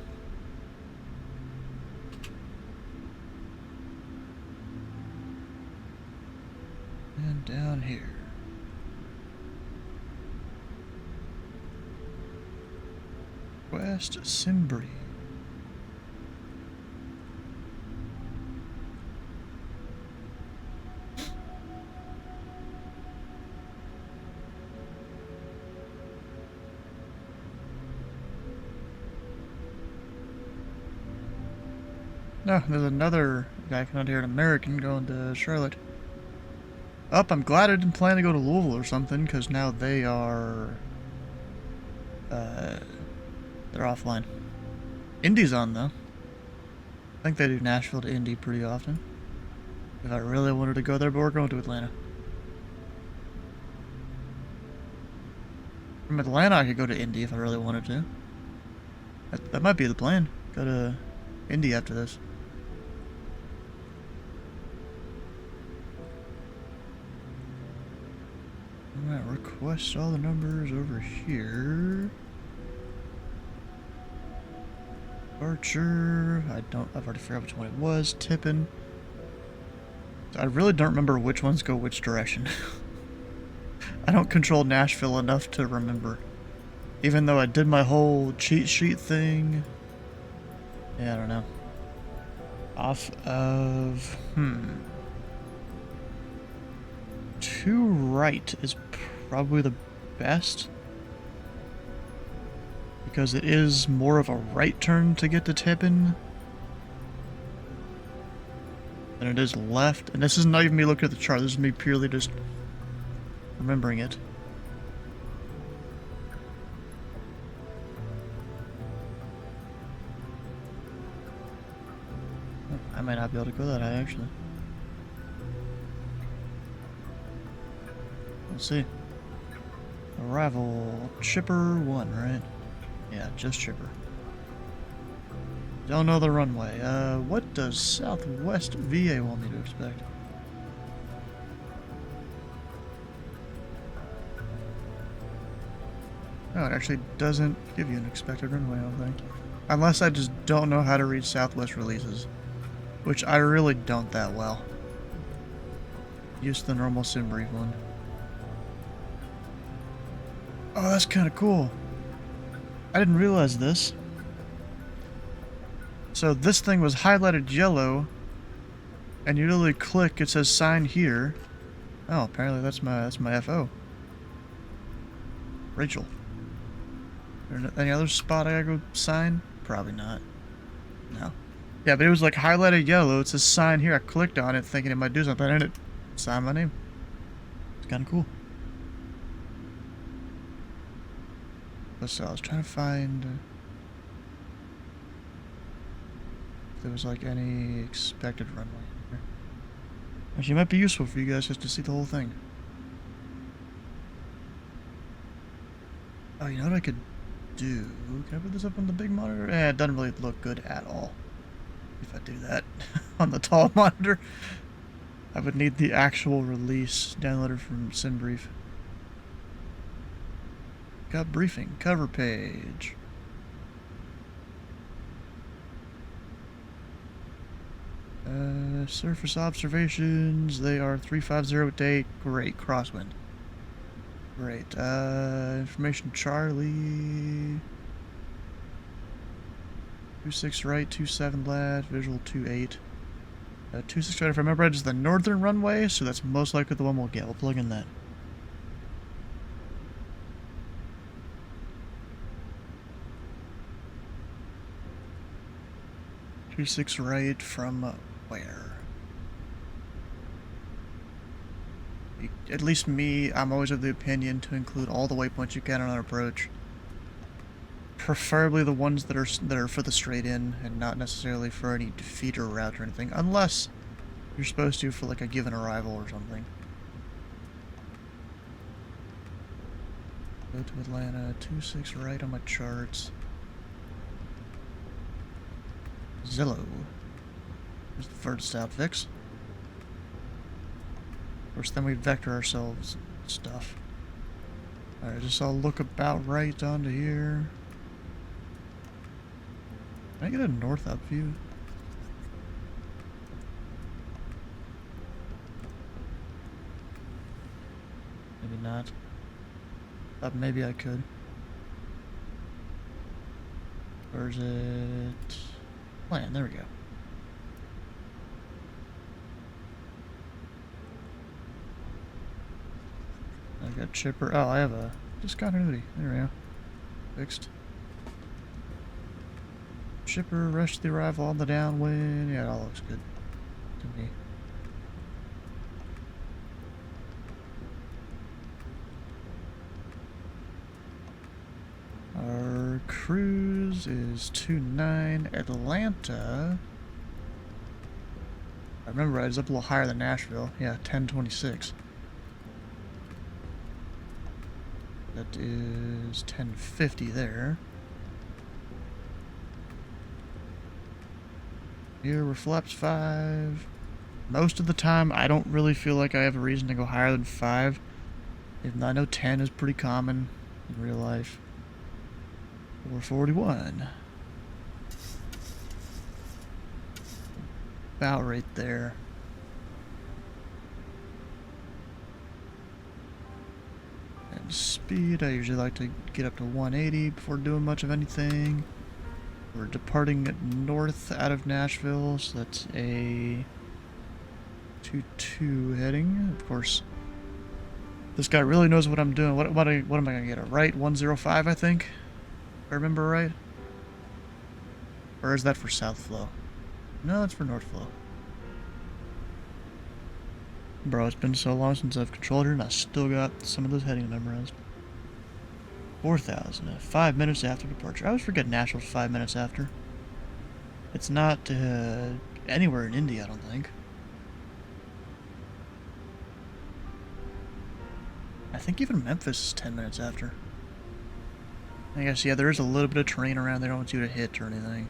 And down here. West Simbri. No, there's another guy coming out here, an American, going to Charlotte. Up, I'm glad I didn't plan to go to Louisville or something, because now they are... they're offline. Indy's on, though. I think they do Nashville to Indy pretty often. If I really wanted to go there, but we're going to Atlanta. From Atlanta, I could go to Indy if I really wanted to. That might be the plan. Go to Indy after this. Alright, request all the numbers over here. Departure. I've already forgot which one it was. Tippin. I really don't remember which ones go which direction. I don't control Nashville enough to remember. Even though I did my whole cheat sheet thing. Yeah, I don't know. Off of... To right is probably the best. Because it is more of a right turn to get to Tippin than it is left. And this is not even me looking at the chart. This is me purely just remembering it. I might not be able to go that high, actually. Let's see. Arrival Chipper 1, right? Yeah, just Chipper. Don't know the runway. What does Southwest VA want me to expect? Oh, it actually doesn't give you an expected runway, I don't think. Unless I just don't know how to read Southwest releases. Which I really don't that well. Use the normal sim brief one. Oh, that's kind of cool. I didn't realize this. So this thing was highlighted yellow, and you literally click, it says sign here. Oh, apparently that's my FO. Rachel. Any other spot I gotta go sign? Probably not. No. Yeah, but it was like highlighted yellow. It says sign here. I clicked on it thinking it might do something, and it signed my name. It's kind of cool. So I was trying to find if there was like any expected runway here. Actually, it might be useful for you guys just to see the whole thing. Oh, you know what I could do? Can I put this up on the big monitor? It doesn't really look good at all if I do that on the tall monitor. I would need the actual release downloaded from SimBrief. Got briefing, cover page. Surface observations, they are 350 at day. Great, crosswind. Great. Information Charlie. 26 right, 27 left, visual 28. 26 right, if I remember right, is the northern runway, so that's most likely the one we'll get. We'll plug in that. Two six right from where? At least me, I'm always of the opinion to include all the waypoints you can on an approach. Preferably the ones that are for the straight in and not necessarily for any feeder route or anything, unless you're supposed to for like a given arrival or something. Go to Atlanta, 26 right on my charts. Zillow. Here's the furthest out fix. Of course, then we vector ourselves and stuff. Alright, just I'll look about right onto here. Can I get a north up view? Maybe not. Thought maybe I could. Where's it? Plan, there we go. I got chipper. Oh, I have a discontinuity. There we go. Fixed. Chipper, rush the arrival on the downwind. Yeah, it all looks good to me. Our cruise is 29 Atlanta. I remember I was up a little higher than Nashville. Yeah, 1026. That is 1050 there. Here we're flaps 5. Most of the time I don't really feel like I have a reason to go higher than 5. Even though I know 10 is pretty common in real life. 441. About right there. And speed, I usually like to get up to 180 before doing much of anything. We're departing north out of Nashville, so that's a 2-2 heading. Of course, this guy really knows what I'm doing. What am I going to get? A right 105, I think? If I remember right? Or is that for south flow? No, that's for north flow. Bro, it's been so long since I've controlled her, and I still got some of those headings memorized. 4,000, 5 minutes after departure. I always forget Nashville's 5 minutes after. It's not anywhere in India, I don't think. I think even Memphis is 10 minutes after. I guess, yeah, there is a little bit of terrain around. They don't want you to hit or anything.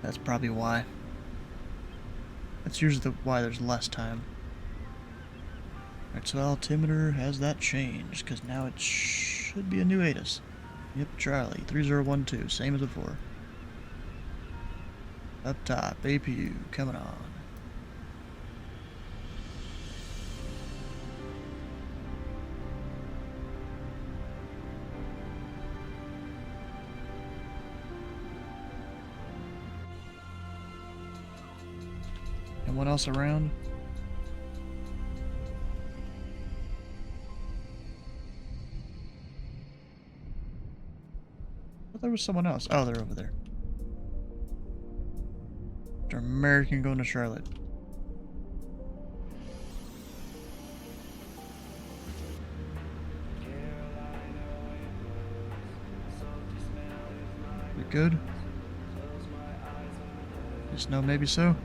That's probably why. That's usually why there's less time. Alright, so altimeter has that changed, because now it should be a new ATIS. Yep, Charlie, 3012, same as before. Up top, APU, coming on. Anyone else around? I thought there was someone else. Oh, they're over there. Mr. American going to Charlotte. We good? Just no, maybe so.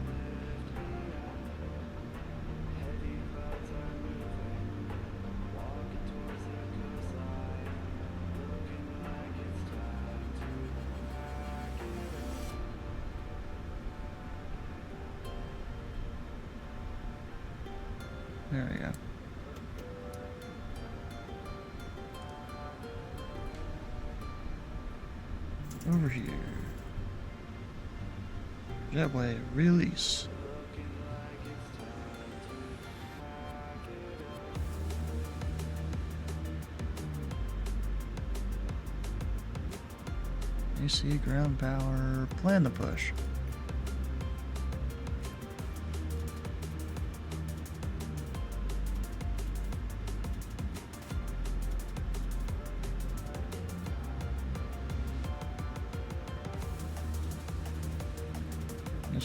There we go. Over here. Jetway release. AC ground power. Plan the push.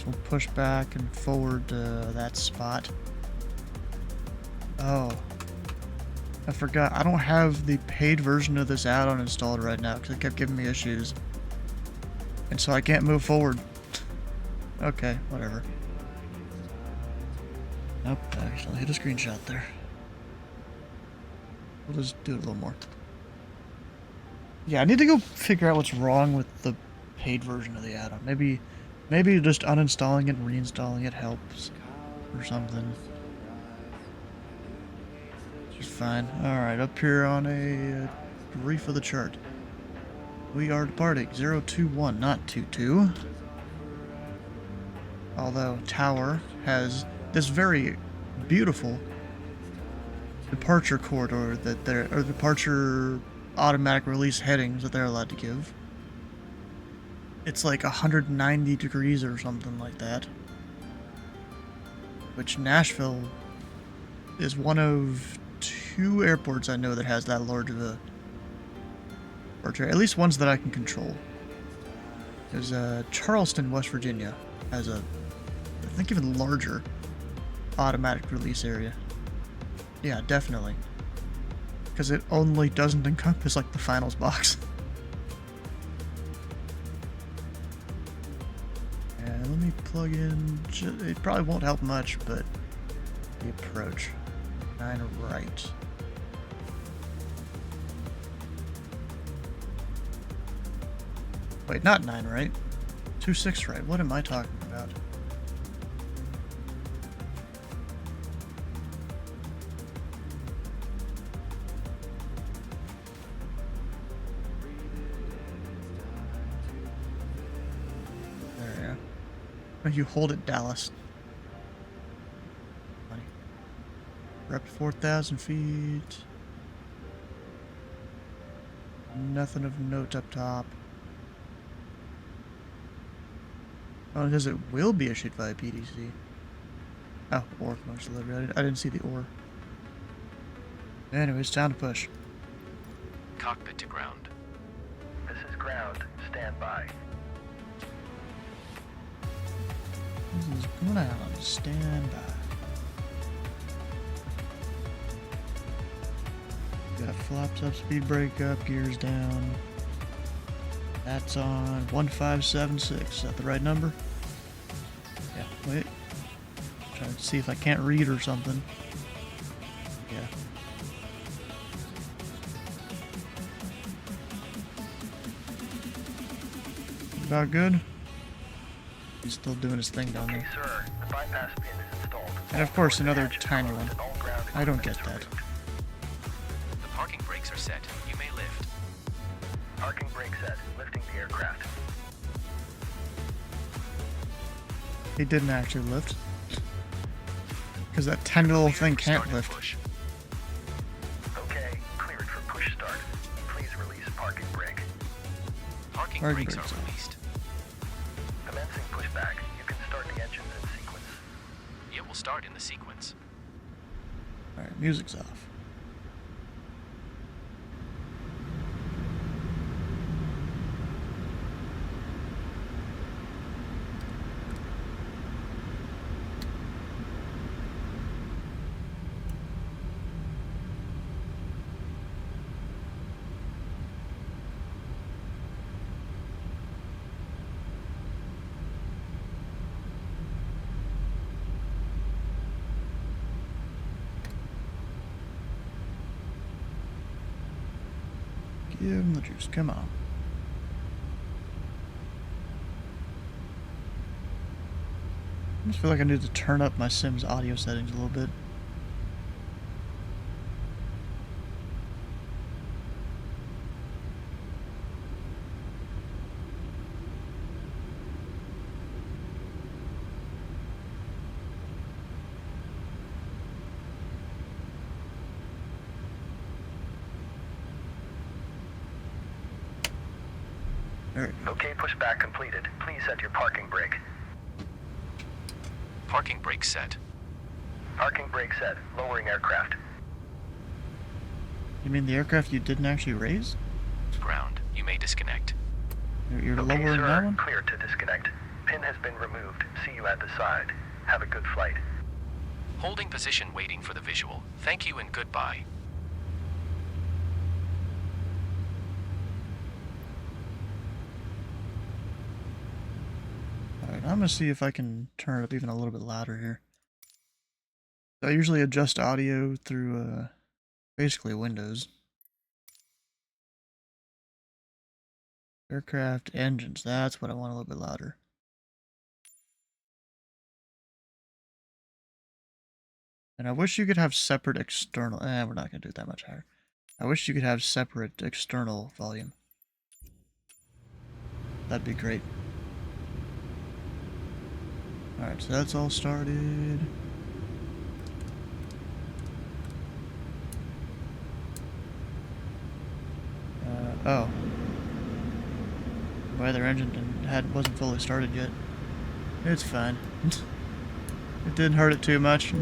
We'll push back and forward to that spot. Oh, I forgot. I don't have the paid version of this add-on installed right now because it kept giving me issues. And so I can't move forward. Okay, whatever. Nope, I actually hit a screenshot there. We'll just do it a little more. Yeah, I need to go figure out what's wrong with the paid version of the add-on. Maybe just uninstalling it and reinstalling it helps or something. Just fine. Alright, up here on a brief of the chart. We are departing 021, not 22. Although Tower has this very beautiful departure corridor that or departure automatic release headings that they're allowed to give. It's like 190 degrees or something like that. Which Nashville is one of 2 airports I know that has that large of a departure. At least ones that I can control. There's Charleston, West Virginia has a, I think, even larger automatic release area. Yeah, definitely. Because it only doesn't encompass, like, the finals box. And let me plug in... It probably won't help much, but... The approach. 9 right. Wait, not 9 right. 26 right. What am I talking about? You hold it, Dallas. Funny. We're up to 4,000 feet. Nothing of note up top. Oh, because it will be issued by a PDC. Oh, ore commercial delivery. I didn't see the ore. Anyways, time to push. Cockpit to ground. This is ground. Stand by. This is ground. Stand by. Got flaps up, speed brake up, gears down. That's on 1576. Is that the right number? Yeah, wait. Trying to see if I can't read or something. Yeah. About good. He's still doing his thing down there. Sir, the bypass pin is installed. And of course, another tiny one. I don't get that. The parking brakes are set. You may lift. Parking brake set. Lifting the aircraft. He didn't actually lift. Because that tiny little thing can't lift. Okay, cleared for push start. Please release parking brake. Parking brakes are released. Commencing pushback. You can start the engines in sequence. It will start in the sequence. Alright, music's off. Give him the juice, come on. I just feel like I need to turn up my Sims audio settings a little bit. Okay, pushback completed. Please set your parking brake. Parking brake set. Parking brake set. Lowering aircraft. You mean the aircraft you didn't actually raise? Ground. You may disconnect. You're okay, lowering sir, that one? Clear to disconnect. Pin has been removed. See you at the side. Have a good flight. Holding position waiting for the visual. Thank you and goodbye. I'm gonna see if I can turn it up even a little bit louder here. I usually adjust audio through basically Windows. Aircraft engines, that's what I want a little bit louder. And I wish you could have separate external, we're not gonna do it that much higher. I wish you could have separate external volume. That'd be great. Alright, so that's all started. Oh. Why their engine wasn't fully started yet. It's fine. It didn't hurt it too much.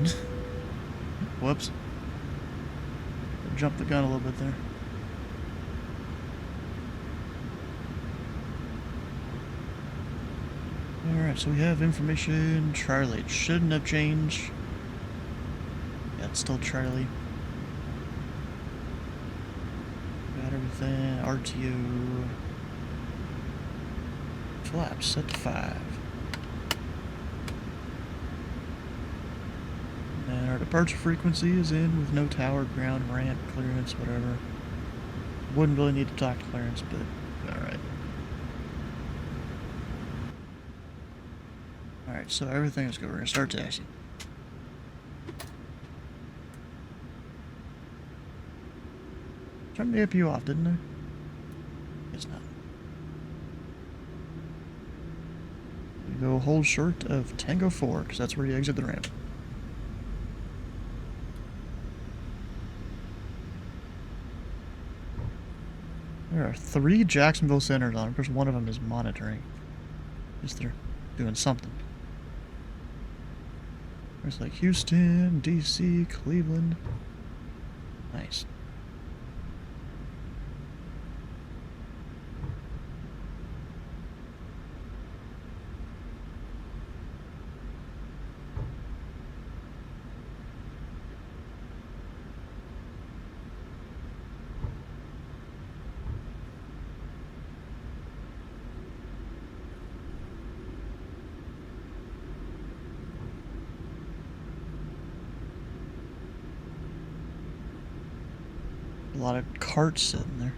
Whoops. Jumped the gun a little bit there. Alright, so we have information. Charlie. It shouldn't have changed. Yeah, it's still Charlie. Got everything. RTO. Flaps set to 5. And our departure frequency is in with no tower, ground, ramp, clearance, whatever. Wouldn't really need to talk to clearance, but alright. Alright, so everything is good. We're going to start taxiing. Turned the APU off, didn't I? It's not. We go hold short of Tango 4, because that's where you exit the ramp. There are 3 Jacksonville centers on. Of course, one of them is monitoring. Just they're doing something. There's like Houston, DC, Cleveland. Nice. A lot of carts sitting there.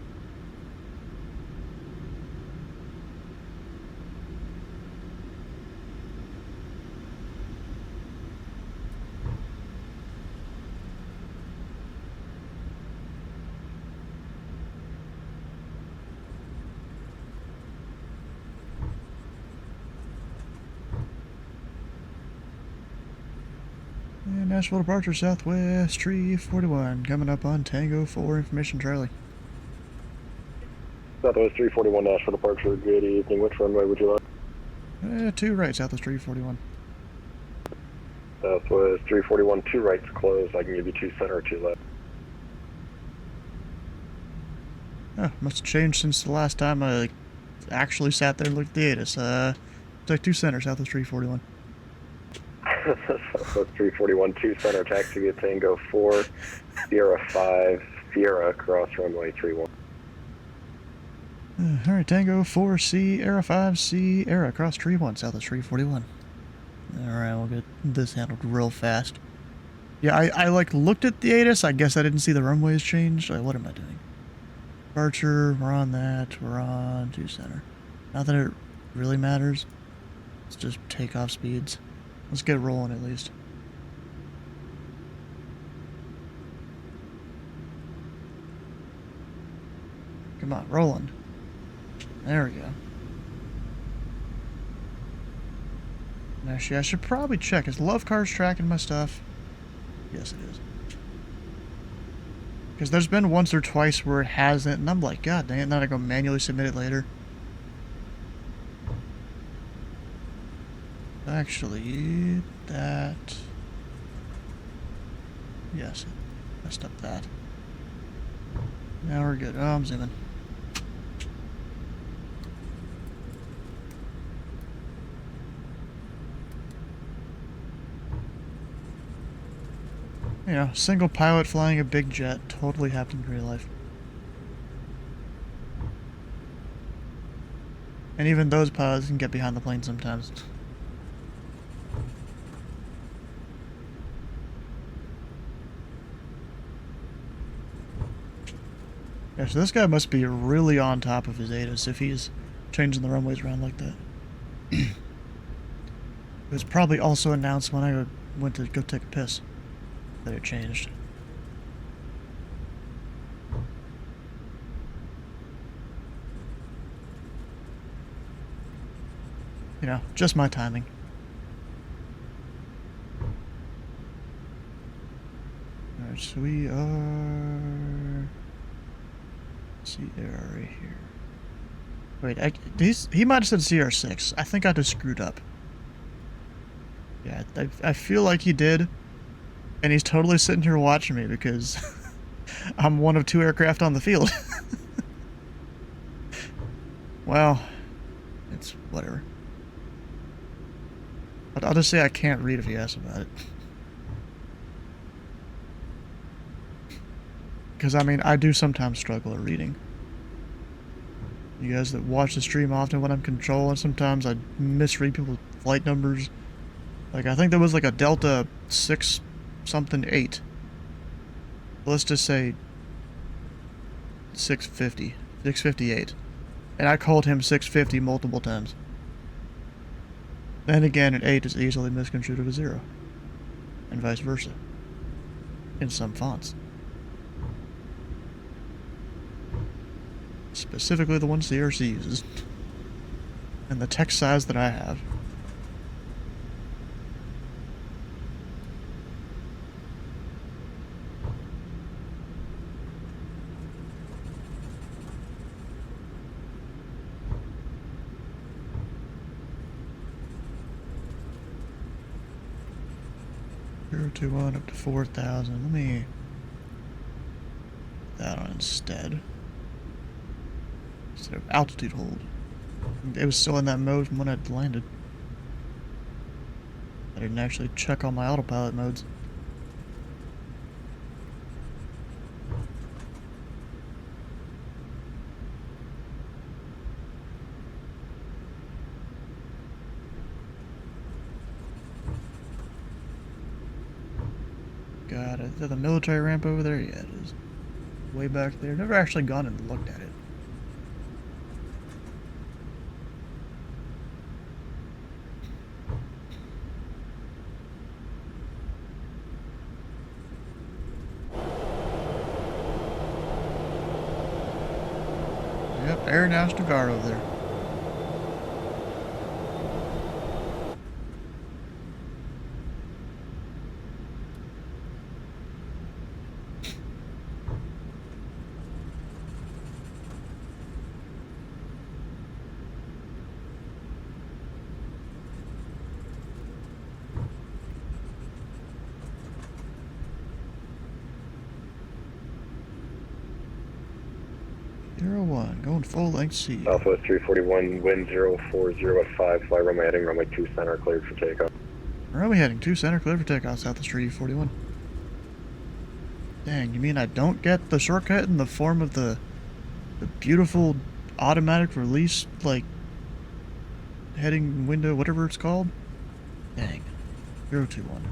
Nashville departure southwest, tree 41, coming up on Tango 4, information Charlie. Southwest 341 Nashville departure, good evening. Which runway would you like? 2 right, southwest 341. Southwest 341, 2 rights closed. I can give you 2 center or 2 left. Oh, must have changed since the last time I actually sat there and looked at the ATIS. Take 2 center, southwest 341. Southwest 341, 2 center, taxi via Tango 4, Sierra 5, Sierra, cross runway 31. Alright, Tango 4, Sierra 5, Sierra, cross tree 1, southwest 341. Alright, we'll get this handled real fast. Yeah, I looked at the ATIS, I guess I didn't see the runways changed. Like, what am I doing? Departure, we're on that, we're on 2 center. Not that it really matters. It's just takeoff speeds. Let's get rolling at least. Come on, rolling. There we go. Actually, I should probably check. Is Love Cars tracking my stuff? Yes, it is. Because there's been once or twice where it hasn't, and I'm like, God dang it, now I go manually submit it later. Actually, that... Yes, it messed up that. Now we're good. Oh, I'm zooming. You know, single pilot flying a big jet totally happened in real life. And even those pilots can get behind the plane sometimes. Yeah, so this guy must be really on top of his ATIS if he's changing the runways around like that. It was probably also announced when I went to go take a piss that it changed. You know, just my timing. Alright, so we are... CR right here. Wait, he might have said CR6. I think I just screwed up. Yeah, I feel like he did. And he's totally sitting here watching me because I'm one of 2 aircraft on the field. Well, it's whatever. I'll just say I can't read if he asks about it. Because, I mean, I do sometimes struggle at reading. You guys that watch the stream often when I'm controlling, sometimes I misread people's flight numbers. Like, I think there was like a Delta 6 something 8. Let's just say 650, 658. And I called him 650 multiple times. Then again, an 8 is easily misconstrued as a 0. And vice versa. In some fonts. Specifically the ones CRC uses. And the text size that I have. .021 up to 4,000. Let me put that on instead of altitude hold. It was still in that mode from when I'd landed. I didn't actually check all my autopilot modes. God, is there the military ramp over there? Yeah, it is. Way back there. Never actually gone and looked at it. Yep, Air National Guard over there. Going full length C. Southwest 341, wind 040 at 5, fly runway heading runway 2 center, cleared for takeoff. Runway heading 2 center, cleared for takeoff, Southwest 341. Dang, you mean I don't get the shortcut in the form of the beautiful automatic release, like, heading window, whatever it's called? Dang. 021.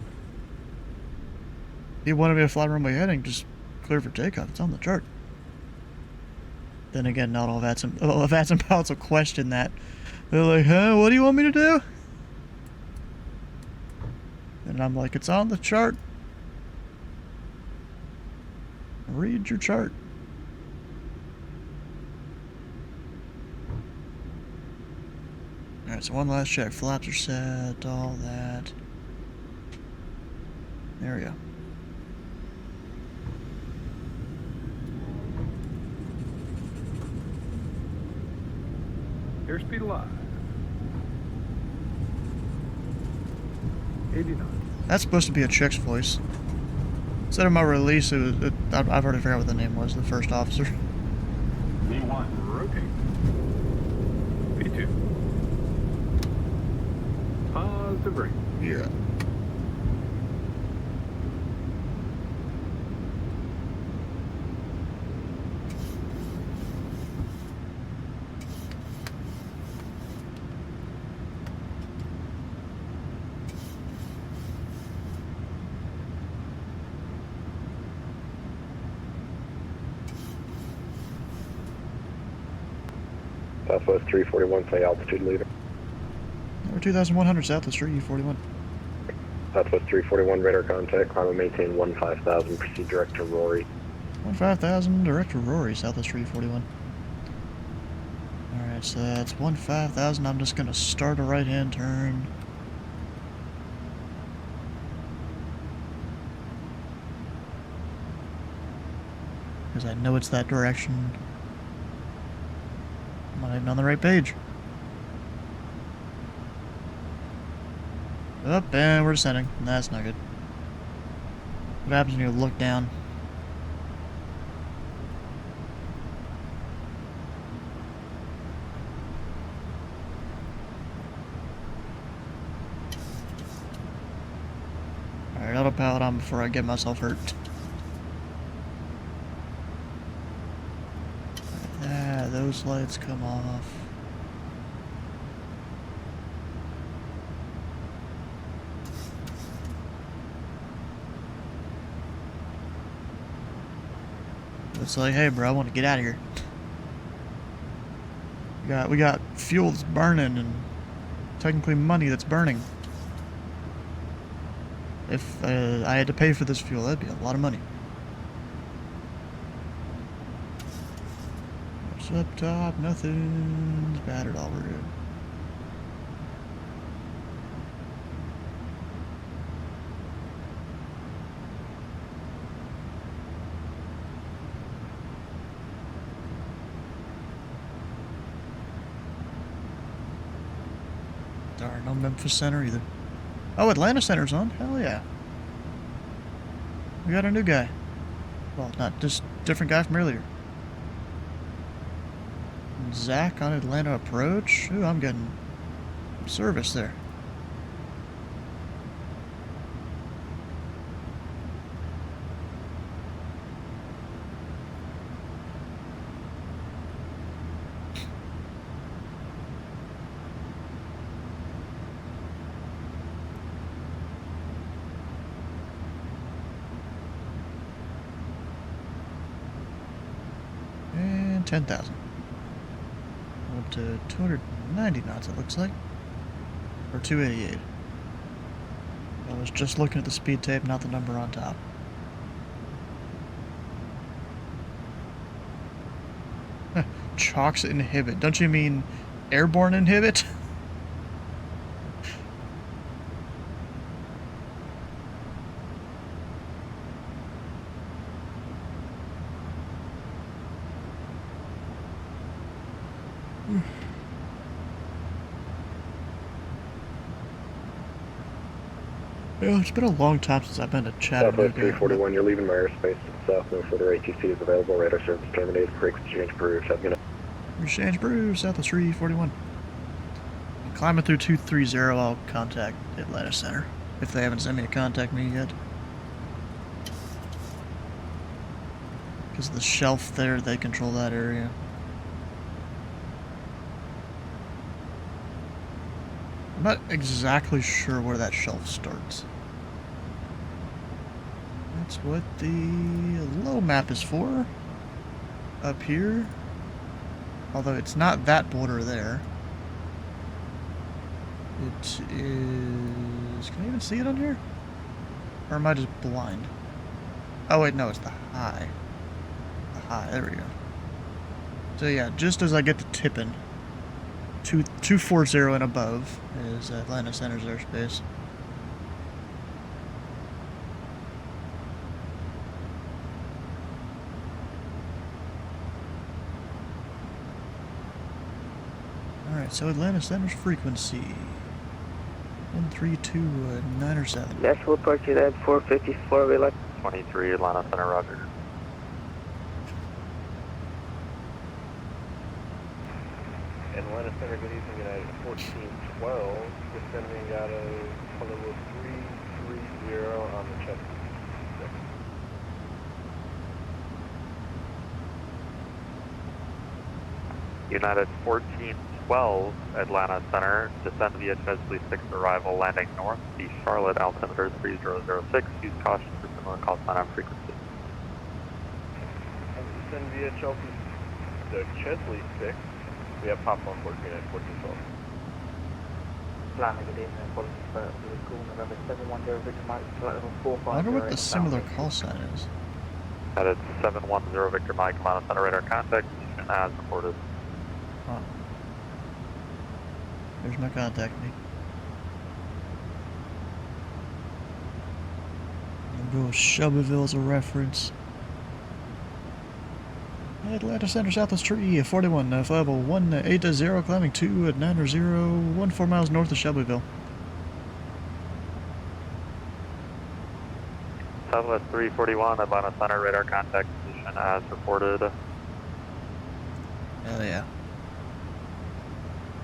He wanted me to fly runway heading, just clear for takeoff. It's on the chart. Then again, not all VATS and pilots will question that. They're like, huh, what do you want me to do? And I'm like, it's on the chart. Read your chart. Alright, so one last check. Flaps are set, all that. There we go. Airspeed alive. 89. That's supposed to be a chick's voice. Instead of my release, I've already forgot what the name was, the first officer. V1, rotate. V2. Positive brake. Yeah. Southwest 341, say altitude leader. Number 2100 Southwest 341. Southwest 341, radar contact, climb and maintain 15,000, proceed direct to Rory. 15,000, direct to Rory, Southwest 341. Alright, so that's 15,000. I'm just gonna start a right-hand turn. Because I know it's that direction. I'm not even on the right page. Up, and we're descending. That's not good. What happens when you look down? Alright, autopilot on before I get myself hurt. Ah, those lights come off. It's like, hey bro, I want to get out of here. We got fuel that's burning and technically money that's burning. If I had to pay for this fuel, that'd be a lot of money. What's up top? Nothing's bad at all. We're good. Darn, no Memphis Center either. Oh, Atlanta Center's on. Hell yeah. We got a new guy. Well, not just different guy from earlier. Zach on Atlanta approach. Ooh, I'm getting service there. And 10,000. Up to 290 knots, it looks like. Or 288. I was just looking at the speed tape, not the number on top. Chalks inhibit. Don't you mean airborne inhibit? Yeah, it's been a long time since I've been to Chattanooga. Southwest 341, you're leaving my airspace. South, no further ATC is available. Radar service terminated. Break exchange approved. Have a good night. Exchange approved. Southwest 341. Climbing through 230, I'll contact Atlanta Center. If they haven't sent me to contact me yet. Because of the shelf there, they control that area. I'm not exactly sure where that shelf starts. That's what the low map is for. Up here. Although it's not that border there. It is... Can I even see it on here? Or am I just blind? Oh wait, no, it's the high. The high, there we go. So yeah, just as I get to Tippin, 240 and above is Atlanta Center's airspace. Alright, so Atlanta Center's frequency 132.907. Nashville approach at 454, we like 23, Atlanta Center, roger. Atlanta Center, good evening, United 1412, descending out of Honolulu 330 on the check. United 1412, Atlanta Center, descend via Chesley 6 arrival, landing north, the Charlotte, altimeter 3006, use caution for similar call sign on frequency. Descend via Chelsea, the Chesley 6, We have pop 114 at 1412. Atlanta, good evening. Apologies for the call. November 710 Victor Mike, flight level I wonder what the 450. similar call sign is. United 710 Victor Mike, Atlanta Center radar contact position as reported. Oh. There's my contact me. I'll go Shelbyville as a reference. Atlanta Center Southwest Tree, 41, flyable 180, climbing 2 at 90, 14 miles north of Shelbyville. Southwest 341, Atlanta Center radar contact position as reported. Hell yeah.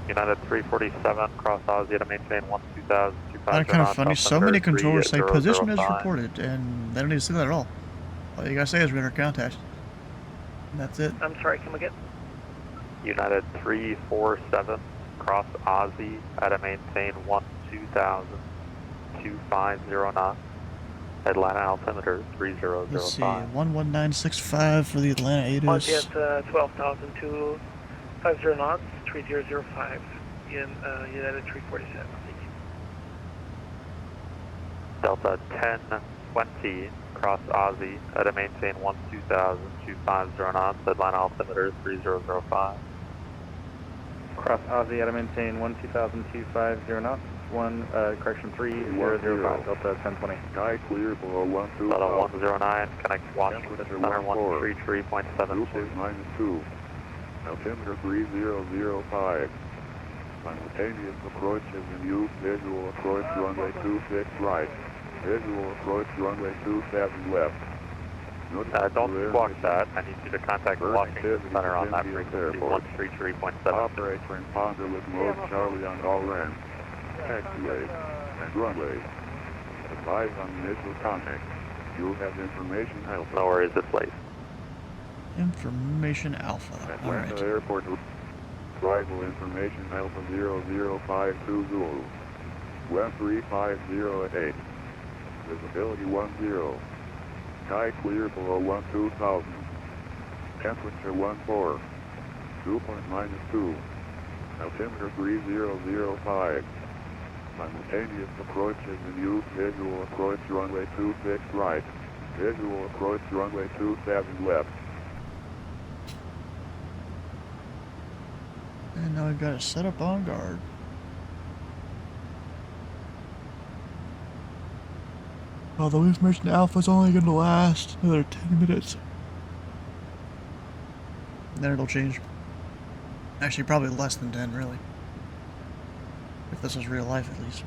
United 347, cross Aussie to maintain 12000. Kind of funny, so many controllers say position is reported, and they don't need to say that at all. All you gotta say is radar contact. And that's it. I'm sorry, can we get? United 347, cross Aussie at a maintain 12000, 250 knots. Atlanta altimeter 3005. Let's see, 11965 for the Atlanta ATIS. Aussie at 12,250 knots, 3005 in United 347. Delta 1020, cross Aussie at a maintain 12000, 250 knots. Atlanta altimeter 3005. Cross Aussie at a maintain 120,250 knots. 3005, Delta 1020. Sky clear below 12,000. Delta 109, connect Washington Center 133.72. -2. Altimeter 3005. Simultaneous approaches in use. Visual approach runway 26 right. Visual approach runway 27 left. Don't squawk that. I need you to contact Washington Center on that frequency 133.7. Operate transponder with mode Charlie on all ends. Taxiway and runway. Advise on initial contact. You'll have information alpha. No worries, it's late. Information alpha. Atlanta Alright. Airport. Arrival information alpha 0052 Zulu. Web 350 at 8. Visibility 10. Sky clear below 12,000. Temperature 14. Dew point -2. Altimeter 3005. Simultaneous approaches in use. Visual approach runway 26 right. Visual approach runway 27 left. And now we've got it set up on guard. Although information alpha's only going to last another 10 minutes. Then it'll change. Actually, probably less than 10, really. If this was real life, at least.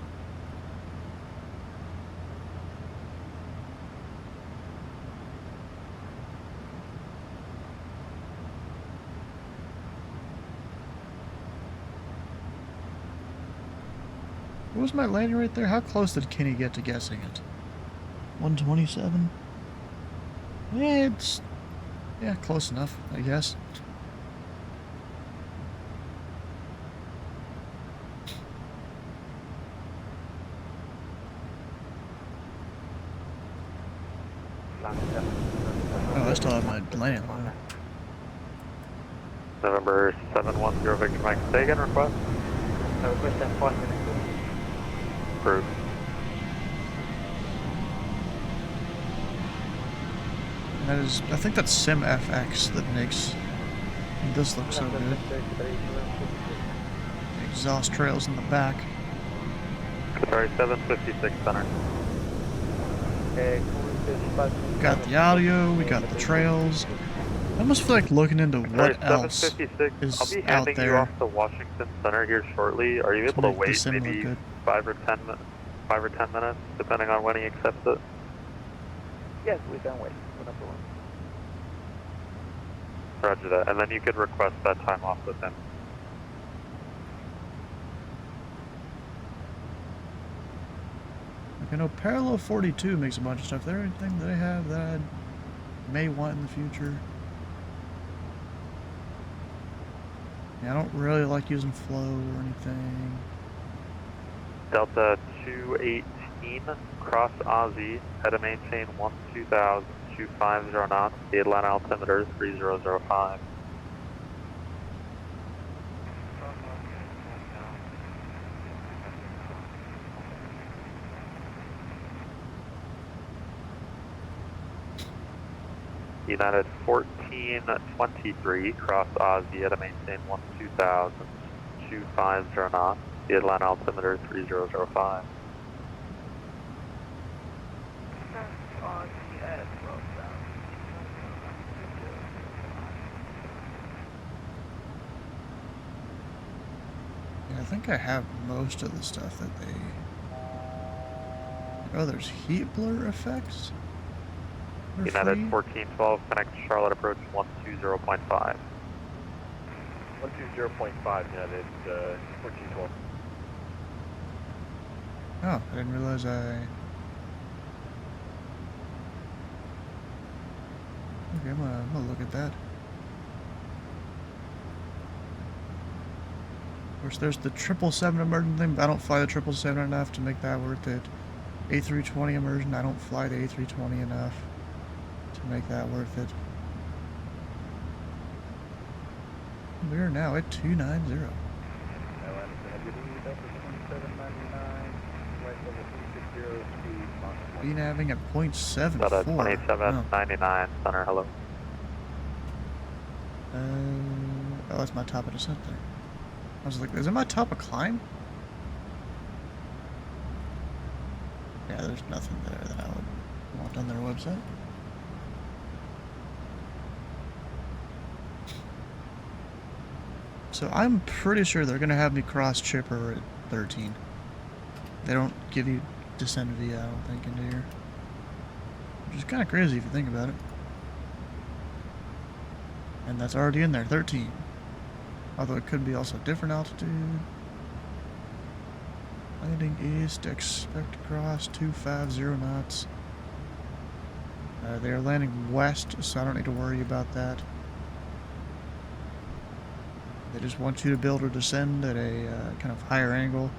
What was my landing right there? How close did Kenny get to guessing it? 127? Yeah, it's... yeah, close enough, I guess. Oh, I still have my landing line. November 710 Victor Mike. Say again, request? I request that 5 minutes. Approved. That is, I think that's SimFX that makes this look so good. Exhaust trails in the back. Sorry, 756 center. We got the audio, we got the trails. I almost feel like looking into what else 756. is I'll be out handing you there. off to Washington Center here shortly. Are you able to make the wait sim look maybe good. 5 or 10 minutes, depending on when he accepts it? Yes, we can wait. No problem. Roger that. And then you could request that time off with him. Like, I know Parallel 42 makes a bunch of stuff. Is there anything that I have that I may want in the future? Yeah, I don't really like using flow or anything. Delta 218, cross Aussie, head to maintain 12000, 250 knots, the Atlanta altimeter 3005. United 1423, cross Aussie at a maintain 12000, 250 knots. The Atlanta altimeter 3005. Yeah, I think I have most of the stuff that they... Oh, there's heat blur effects? They're United free? 1412, connect Charlotte approach 120.5. 120.5, United 1412. Oh, I didn't realize I... Okay, I'm gonna look at that. Of course, there's the 777 immersion thing, but I don't fly the 777 enough to make that worth it. A320 immersion, I don't fly the A320 enough to make that worth it. We are now at 290. BNAVing at 0.74. Delta 2799, center, hello. Oh, that's my top of descent there. I was like, is it my top of climb? Yeah, there's nothing there that I would want on their website. So I'm pretty sure they're going to have me cross chipper at 13. They don't give you descend via, I don't think, into here. Which is kind of crazy if you think about it. And that's already in there, 13. Although it could be also different altitude. Landing east, expect to cross 250 knots. They are landing west, so I don't need to worry about that. They just want you to build or descend at a kind of higher angle.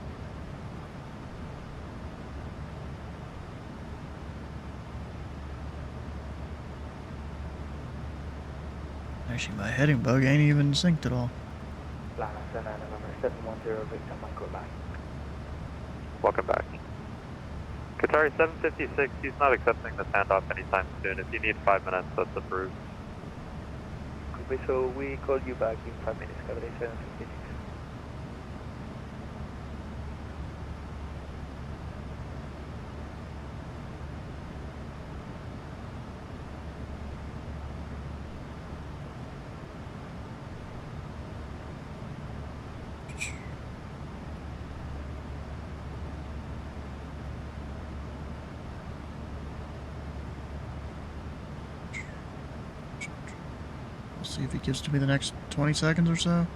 Actually, my heading bug ain't even synced at all. Welcome back. Qatari 756, he's not accepting this handoff anytime soon. If you need 5 minutes, that's approved. Okay, so we call you back in 5 minutes, Qatari 756. See if he gives to me the next 20 seconds or so.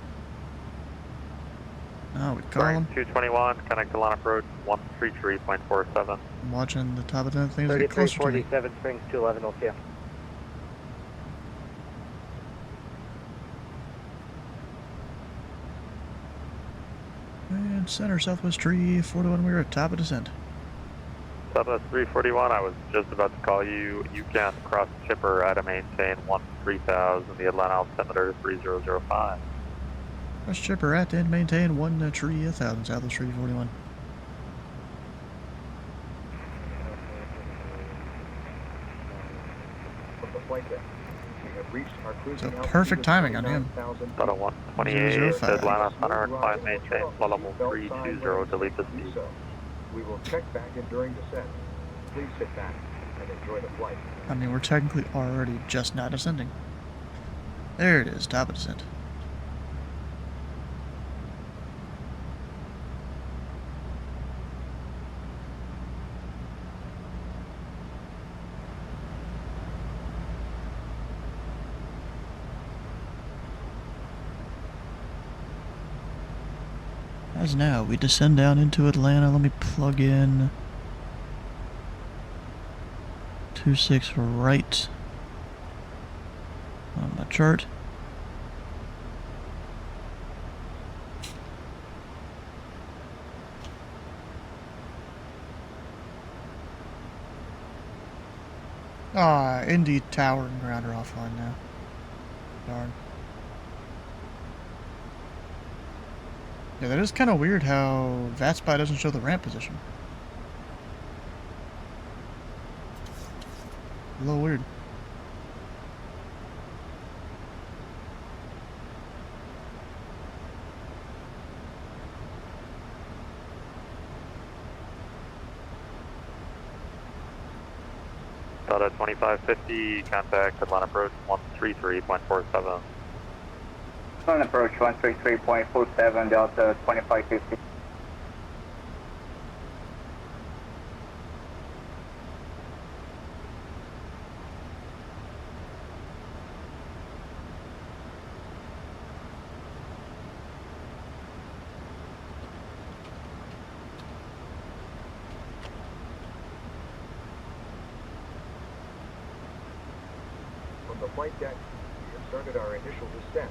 No, we call him. 221, connect Atlanta approach 133.47. I'm watching the top of the things get closer to me. 3347 springs 211 OCF. And center southwest tree, 4 to 1, we were at top of descent. Southwest 341, I was just about to call you. You can cross chipper at a maintain 13000, the Atlanta altimeter 3005. Cross chipper at and maintain 13000, southwest 341. From the flight deck, we have reached our cruising So perfect timing on him. Delta 128, Atlanta center, climb maintain, level 320, delete the speed. We will check back in during descent. Please sit back and enjoy the flight. I mean, we're technically already just not descending. There it is, top of descent. As now, we descend down into Atlanta. Let me plug in 26 right on my chart. Ah, Indy Tower and ground are offline now. Darn. Yeah, that is kind of weird how VATSPY doesn't show the ramp position. A little weird. Delta 2550, contact Atlanta approach 133.47. Atlanta approach 133.47, Delta 2550. From the flight deck, we have started our initial descent.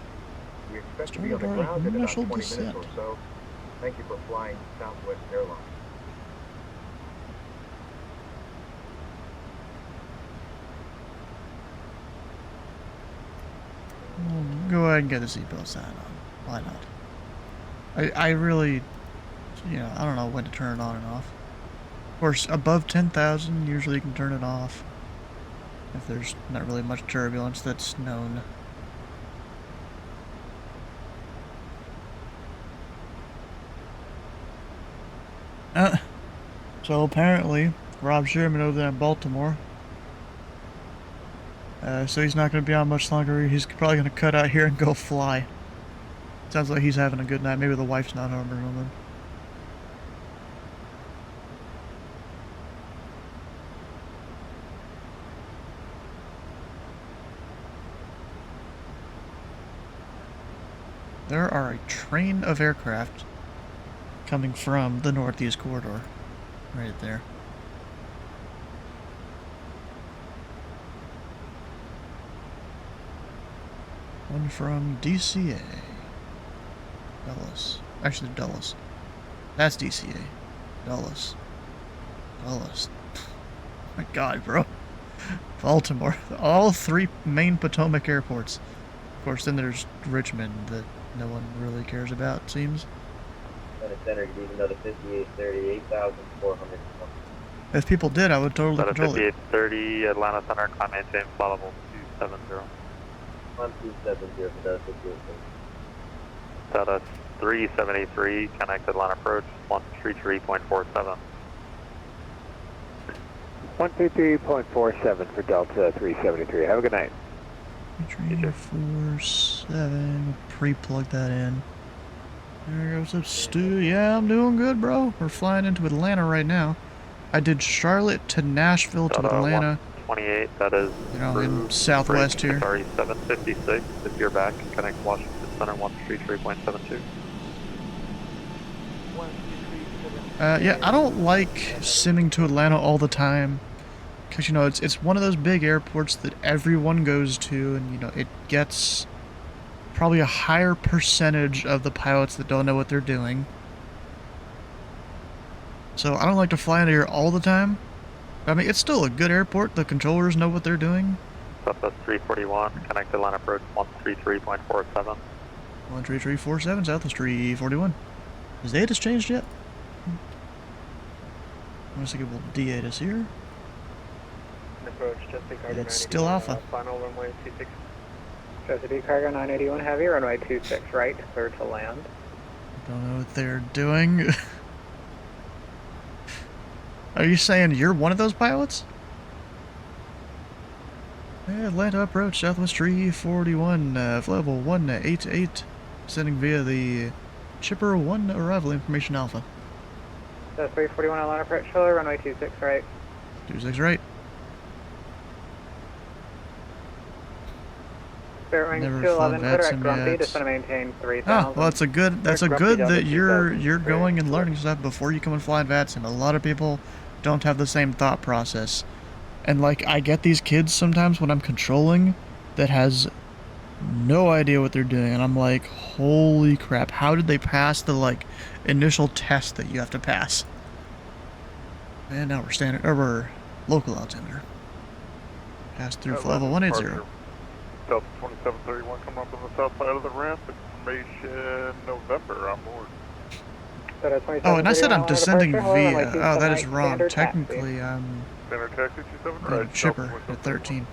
We expect to be on the ground in about 20 minutes or so. Thank you for flying Southwest Airlines. Well, go ahead and get the seatbelt sign on. Why not? I really, I don't know when to turn it on and off. Of course, above 10,000, usually you can turn it off. If there's not really much turbulence that's known. So apparently, Rob Sherman over there in Baltimore. So he's not going to be on much longer. He's probably going to cut out here and go fly. Sounds like he's having a good night. Maybe the wife's not home or something. There are a train of aircraft coming from the Northeast Corridor. Right there. One from DCA. Dulles. Actually, Dulles. That's DCA. Dulles. Dulles. My God, bro. Baltimore. All three main Potomac airports. Of course, then there's Richmond that no one really cares about, it seems. Center, you need another 5830, 8,400. If people did, I would totally control it. 5830, Atlanta Center, climb maintain, flight level 270. 1270 for Delta 5830. Delta 3783, connect Atlanta approach 133.47. 133.47 for Delta 373. Have a good night. 347. Pre-plug that in. There goes up, Stu. Yeah, I'm doing good, bro. We're flying into Atlanta right now. I did Charlotte to Nashville to Atlanta. 28, that is. In Southwest here. Sorry, 756. If you're back, connect Washington Center 133.72. Yeah, I don't like simming to Atlanta all the time. Because, it's one of those big airports that everyone goes to, and, it gets probably a higher percentage of the pilots that don't know what they're doing. So I don't like to fly into here all the time. I mean, it's still a good airport. The controllers know what they're doing. Southwest 341, connect Atlanta approach 133.47. 13347, Southwest 341. Has the ATIS changed yet? Let's see if we'll D8 us here. Approach Chesapeake Cargo It's still Alpha. Final runway 26. Chesapeake Cargo 981 Heavy, runway 26 right, clear to land. Don't know what they're doing. Are you saying you're one of those pilots? Atlanta approach, Southwest 341, level 188, sending via the Chipper 1 arrival information Alpha. 341 Atlanta approach, runway 26 right. 26 right. Never flown VATSIM yet. Just want to maintain 3,000. Oh, well, that's a good that you're going and learning stuff before you come and fly in VATSIM. A lot of people don't have the same thought process. And, I get these kids sometimes when I'm controlling that has no idea what they're doing. And I'm like, holy crap, how did they pass the, initial test that you have to pass? And now we're local altimeter. Pass through level 180. Delta 2731 coming up on the south side of the ramp. Information November on board. Oh, and I said I'm descending via. Oh, that is wrong. Technically, I'm Standard taxi 27 right. Chipper at 13.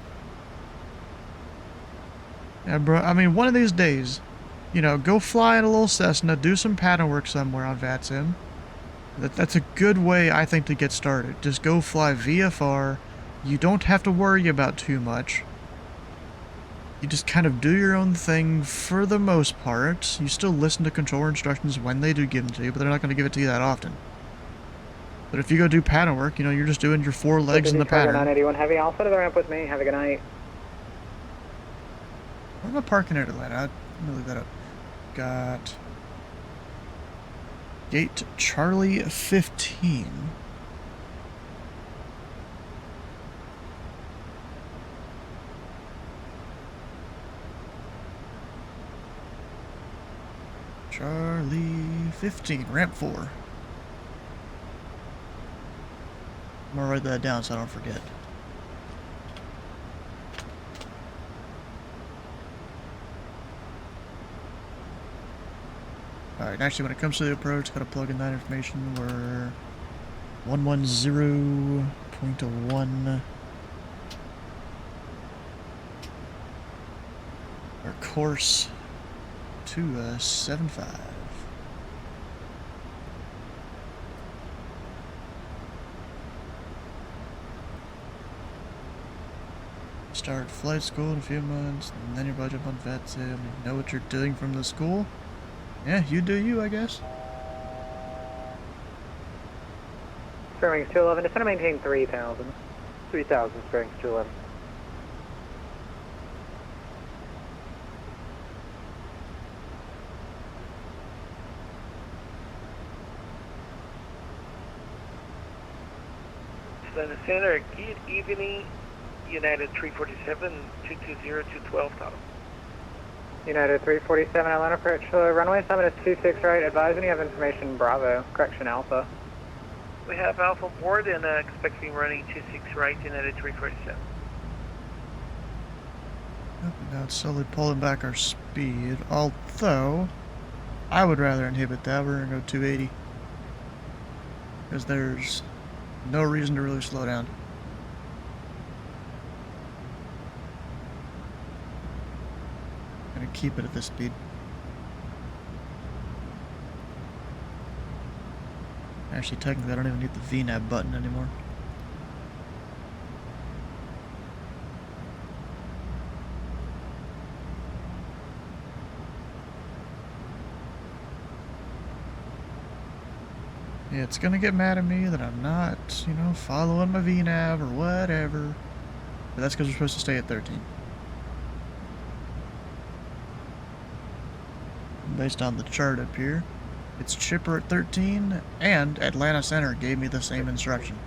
Yeah, bro. I mean, one of these days, go fly in a little Cessna, do some pattern work somewhere on VATSIM. That's a good way, I think, to get started. Just go fly VFR, You don't have to worry about too much. You just kind of do your own thing for the most part. You still listen to controller instructions when they do give them to you, but they're not going to give it to you that often. But if you go do pattern work, you know, you're just doing your 4 legs in the pattern. 981 Heavy, I'll set the ramp with me. Have a good night. Where am I parking at Atlanta? I'm going to leave that up. Got gate Charlie 15. Charlie 15, ramp 4. I'm gonna write that down so I don't forget. Alright, actually when it comes to the approach, gotta plug in that information. We're 110.1. Our course 275. Start flight school in a few months, and then your budget on vet sim. You know what you're doing from the school? Yeah, you do you, I guess. Spare 211, just want to maintain 3,000. 3,000, spare 211. Center, good evening, United 347, 220-212, total. United 347, Atlanta approach, runway 7 is 26 right, advise when you have information, Bravo, correction Alpha. We have Alpha board and expecting running 26 right, United 347. Now it's slowly pulling back our speed, although I would rather inhibit that. We're gonna go 280. Because there's no reason to really slow down. Gonna keep it at this speed. Actually, technically, I don't even need the VNAV button anymore. Yeah, it's gonna get mad at me that I'm not, you know, following my VNAV or whatever. But that's because we're supposed to stay at 13. Based on the chart up here, it's chipper at 13, and Atlanta Center gave me the same instruction.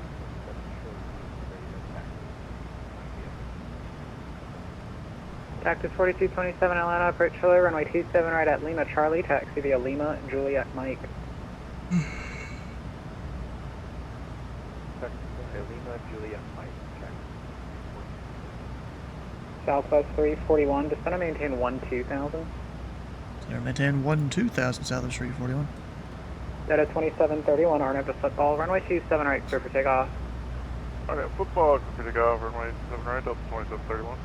Cactus 4227 Atlanta, approach Chile, runway 27 right at Lima Charlie, taxi via Lima, Juliet Mike. Lima, Juliet Mike. Southwest 341, descend and maintain 12,000. Center maintain 12,000 Southwest 341. Delta 2731, RNF to football, runway 27 right, clear for takeoff. Okay, football, clear for takeoff, runway 27 right, Delta 2731.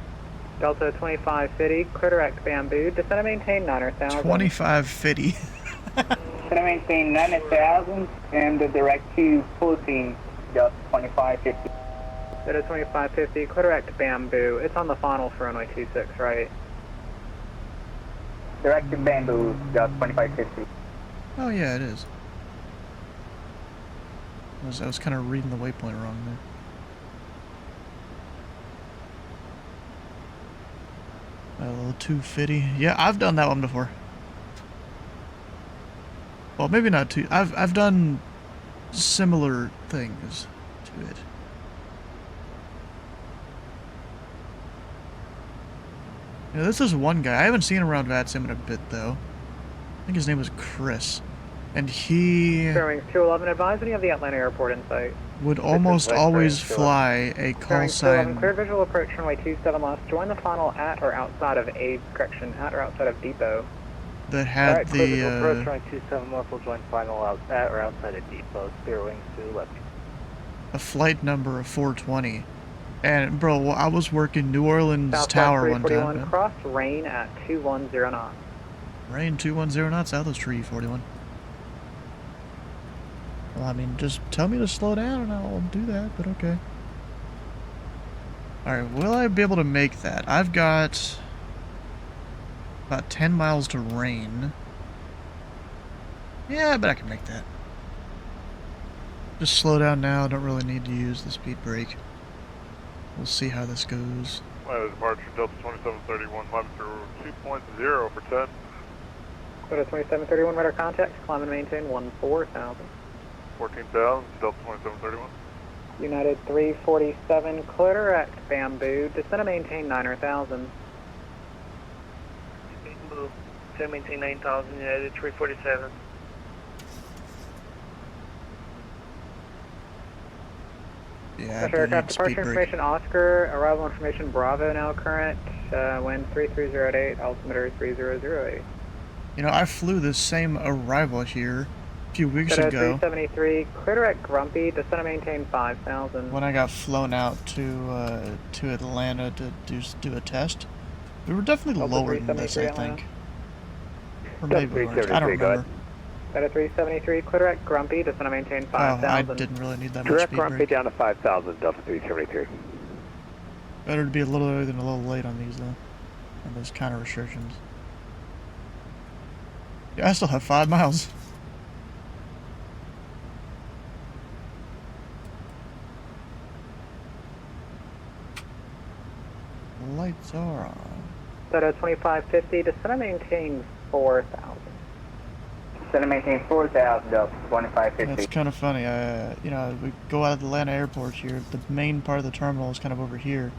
Delta 2550, clear direct bamboo, descend and maintain 9,000. 2550. Descend and maintain 9,000, and the direct to 14, Delta 2550. Delta 2550, clear direct bamboo, it's on the funnel for runway 26 right. Direct to bamboo, Delta 2550. Oh yeah, it is. I was kind of reading the waypoint wrong there. A little 250. Yeah, I've done that one before. Well, maybe not too. I've done similar things to it. You know, this is one guy. I haven't seen him around VATSIM in a bit though. I think his name was Chris. And he... Bearings 211, advise when you have the Atlanta airport in sight. would almost always fly a call sign. Clear visual approach runway 27 left. Join the funnel at or outside of at or outside of depot. That had right, the approach runway 27 left will join final out at or outside of depot. Spear wings to left. a flight number of 420. And bro, I was working New Orleans Southwest Tower one time. Man. Cross rain at 210 knots. Rain 210 knots, Southwest 341. Well, I mean, just tell me to slow down and I'll do that, but okay. Alright, will I be able to make that? I've got about 10 miles to rain. Yeah, I bet I can make that. Just slow down now, don't really need to use the speed brake. We'll see how this goes. Ladder departure, Delta 2731, ladder through 2.0 for 10. Go to 2731, radar contact, climb and maintain 14,000. 14,000, Delta 2731. United 347, clear at Bamboo, descend and maintain 9,000. Bamboo, descend and maintain 9,000, United 347. Yeah, Special aircraft departure information, Oscar, arrival information, Bravo now current, wind 3308, altimeter 3008. You know, I flew this same arrival here a few weeks ago. 373, clear at Grumpy, descend and maintain 5,000. When I got flown out to Atlanta to do a test, we were definitely lower than this, I think. Or maybe we weren't. I don't remember. Delta 373, clear at Grumpy, descend and maintain 5,000. Oh, I didn't really need that much Direct speed Grumpy brake. down to 5,000, Delta 373. Better to be a little early than a little late on these, though. On those kind of restrictions. Yeah, I still have 5 miles. The lights are on. Delta 2550, descend and maintain 4,000. Descend and maintain 4,000, Delta 2550. That's kind of funny. You know, we go out of the Atlanta airport here. The main part of the terminal is kind of over here.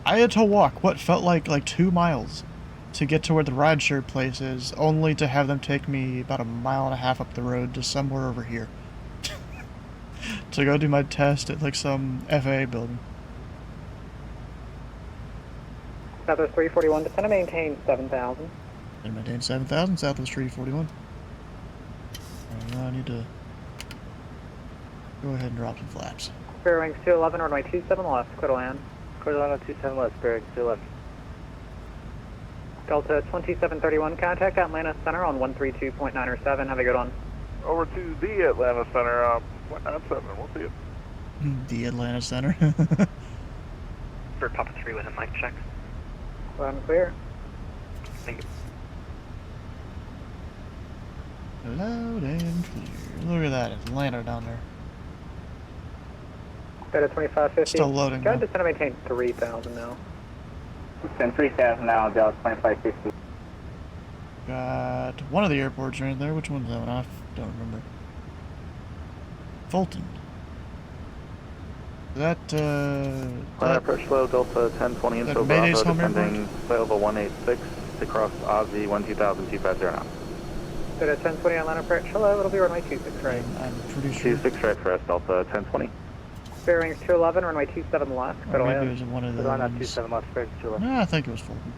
I had to walk what felt like 2 miles to get to where the rideshare place is, only to have them take me about 1.5 miles up the road to somewhere over here to go do my test at like some FAA building. Southwest 341, descend and maintain 7,000. And maintain 7,000, Southwest 341. I need to go ahead and drop some flaps. Fair wings 211, runway 27 left, clear to land. Clear to land on 27 left, bearing 211. Delta 2731, contact Atlanta Center on 132.907. Have a good one. Over to the Atlanta Center, 197, we'll see it. The Atlanta Center. For Papa 3 with a mic check. Loud and clear. Thank you. Loud and clear. Look at that, Atlanta down there. Delta 2550. Still loading. Go ahead, descend and maintain 3,000 now. Descend 3,000 now, Delta 2550. Got one of the airports right there. Which one's that one? I don't remember. Fulton. That, Line approach slow, Delta 1020 info Maydays Bravo, home descending Level 186 across Aussie 120,250 now. Delta 1020 Atlanta approach. Hello, it'll be runway 26 right. I'm pretty sure. 26 right for us, Delta 1020. Fair wings 211, runway 27 left, clear to Maybe it land. was one of those. Line on 27 left, bearing 211. No, I think it was Fulton.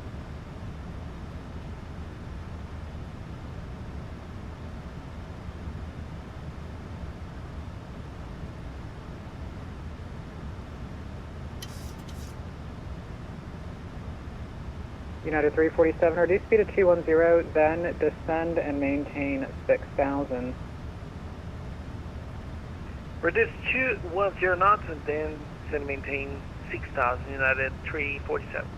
United 347, reduce speed to 210, then descend and maintain 6,000. Reduce 210 knots and then descend and maintain 6,000, United 347.